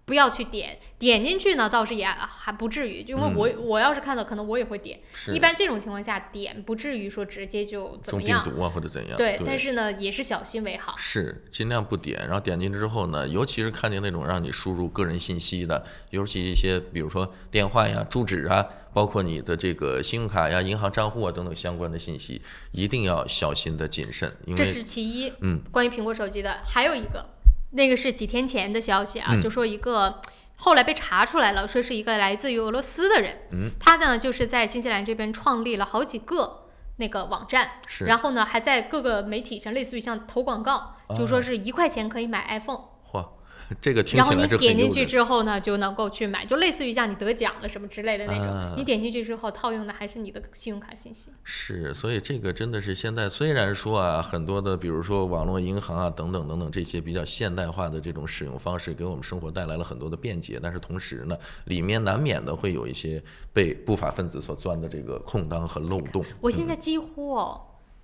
不要去点进去呢，倒是也还不至于，因为我要是看到，可能我也会点。一般这种情况下点不至于说直接就怎么样，中病毒啊或者怎样。对，但是呢也是小心为好。是尽量不点，然后点进之后呢，尤其是看见那种让你输入个人信息的，尤其一些比如说电话呀、住址啊，包括你的这个信用卡呀、银行账户啊等等相关的信息，一定要小心的谨慎。因为这是其一。关于苹果手机的，还有一个。那个是几天前的消息啊，就说一个后来被查出来了，说是一个来自于俄罗斯的人，他呢就是在新西兰这边创立了好几个那个网站，然后呢还在各个媒体上类似于像投广告，就说是1块钱可以买 iPhone。这个听起来然后你点进去之后呢，就能够去买，就类似于像你得奖了什么之类的那种。你点进去之后，套用的还是你的信用卡信息。是，所以这个真的是现在虽然说啊，很多的比如说网络银行啊等等等等这些比较现代化的这种使用方式，给我们生活带来了很多的便捷，但是同时呢，里面难免的会有一些被不法分子所钻的这个空当和漏洞。我现在几乎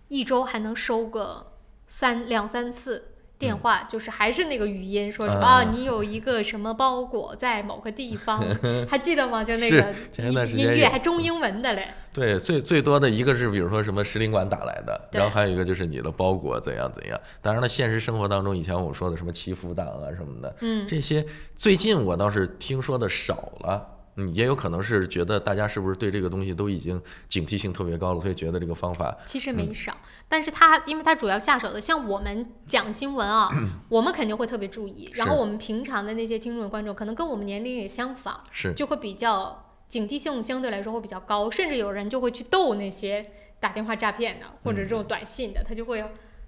1周还能收个2、3次。电话就是还是那个语音，说什么你有一个什么包裹在某个地方，还记得吗？就那个音乐还中英文的嘞。对，最多的一个是比如说什么使领馆打来的，然后还有一个就是你的包裹怎样怎样。当然了，现实生活当中以前我说的什么祈福党啊什么的，这些最近我倒是听说的少了。也有可能是觉得大家是不是对这个东西都已经警惕性特别高了，所以觉得这个方法其实没少。但是因为它主要下手的，像我们讲新闻啊，我们肯定会特别注意。然后我们平常的那些听众观众，可能跟我们年龄也相仿，就会比较警惕性相对来说会比较高，甚至有人就会去逗那些打电话诈骗的或者这种短信的，他就会。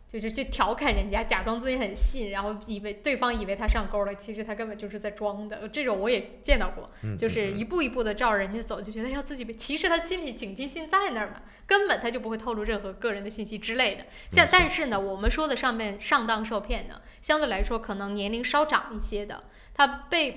就是去调侃人家，假装自己很信，然后对方以为他上钩了，其实他根本就是在装的。这种我也见到过，就是一步一步的照着人家走，就觉得要自己其实他心里警惕性在那儿嘛，根本他就不会透露任何个人的信息之类的。但是呢，我们说的上面上当受骗的，相对来说可能年龄稍长一些的，他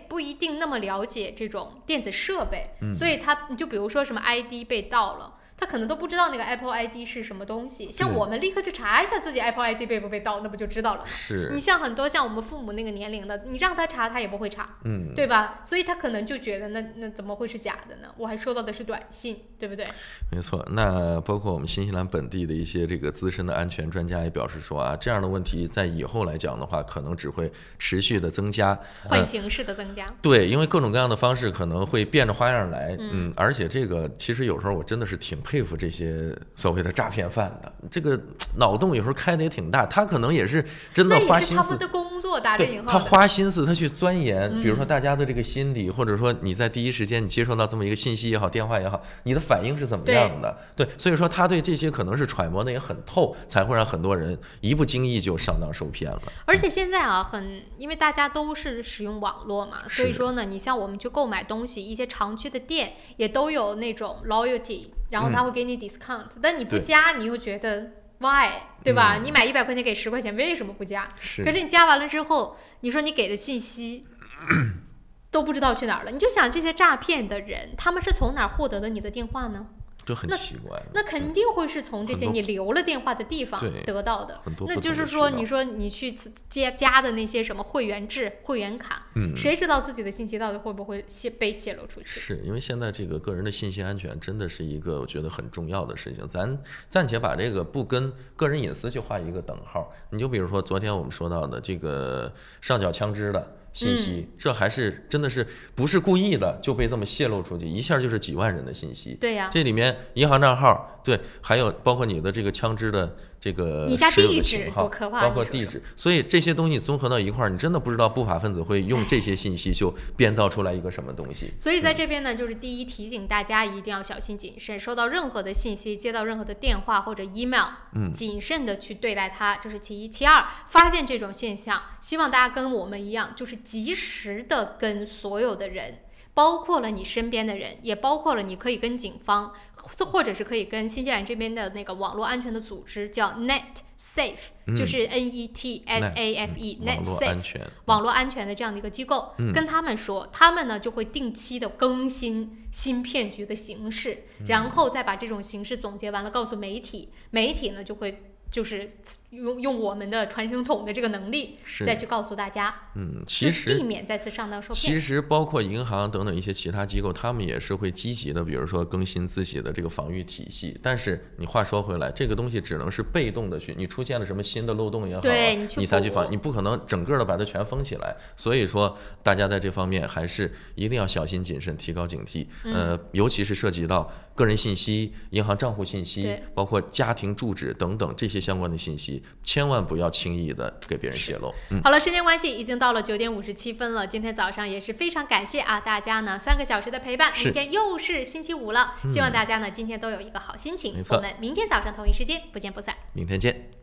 不一定那么了解这种电子设备，所以你就比如说什么 ID 被盗了。他可能都不知道那个 Apple ID 是什么东西，像我们立刻去查一下自己 Apple ID 被不被盗，那不就知道了吗？是。你像很多像我们父母那个年龄的，你让他查他也不会查，对吧？所以他可能就觉得那怎么会是假的呢？我还收到的是短信，对不对？没错。那包括我们新西兰本地的一些这个资深的安全专家也表示说啊，这样的问题在以后来讲的话，可能只会持续的增加，换形式的增加。对，因为各种各样的方式可能会变着花样来，而且这个其实有时候我真的是挺佩服这些所谓的诈骗犯的，这个脑洞有时候开的也挺大，他可能也是真的花心思，那也是他们的工作，打着引号的，他花心思，他去钻研，比如说大家的这个心理，或者说你在第一时间你接收到这么一个信息也好，电话也好，你的反应是怎么样的？对，所以说他对这些可能是揣摩的也很透，才会让很多人一不经意就上当受骗了。而且现在啊，因为大家都是使用网络嘛，所以说呢，你像我们去购买东西，一些常去的店也都有那种 loyalty。然后他会给你 discount，但你不加，你又觉得 why， 对吧？你买100块钱给10块钱，为什么不加？可是你加完了之后，你说你给的信息都不知道去哪儿了，你就想这些诈骗的人，他们是从哪儿获得的你的电话呢？就很奇怪，那肯定会是从这些你留了电话的地方得到的。那就是说，你说你去加的那些什么会员制、会员卡，谁知道自己的信息到底会不会被泄露出去？是因为现在这个个人的信息安全真的是一个我觉得很重要的事情，咱暂且把这个不跟个人隐私去画一个等号。你就比如说昨天我们说到的这个上缴枪支的信息，这还是真的是不是故意的就被这么泄露出去，一下就是几万人的信息。对呀，这里面银行账号，对，还有包括你的这个枪支的这个你家持有地址的型号，多可怕，包括地址，所以这些东西综合到一块儿，你真的不知道不法分子会用这些信息就编造出来一个什么东西。所以在这边呢，就是第一提醒大家一定要小心谨慎，收到任何的信息，接到任何的电话或者 email，谨慎的去对待它，这是其一。其二，发现这种现象，希望大家跟我们一样，就是及时的跟所有的人，包括了你身边的人，也包括了你可以跟警方，或者是可以跟新西兰这边的那个网络安全的组织叫 NetSafe，就是 NetSafe，NetSafe 网络安全的这样的一个机构，跟他们说，他们呢就会定期的更新新骗局的形式，然后再把这种形式总结完了告诉媒体，媒体呢就会就是用我们的传声筒的这个能力再去告诉大家，其实避免再次上当受骗。其实包括银行等等一些其他机构，他们也是会积极的，比如说更新自己的这个防御体系。但是你话说回来，这个东西只能是被动的去，你出现了什么新的漏洞也好，你才去防，你不可能整个的把它全封起来。所以说，大家在这方面还是一定要小心谨慎，提高警惕。尤其是涉及到个人信息、银行账户信息，包括家庭住址等等这些相关的信息，千万不要轻易的给别人泄露。好了，时间关系已经到了9点57分了。今天早上也是非常感谢啊大家呢3个小时的陪伴，明天又是星期五了，希望大家呢今天都有一个好心情。我们明天早上同一时间不见不散。明天见。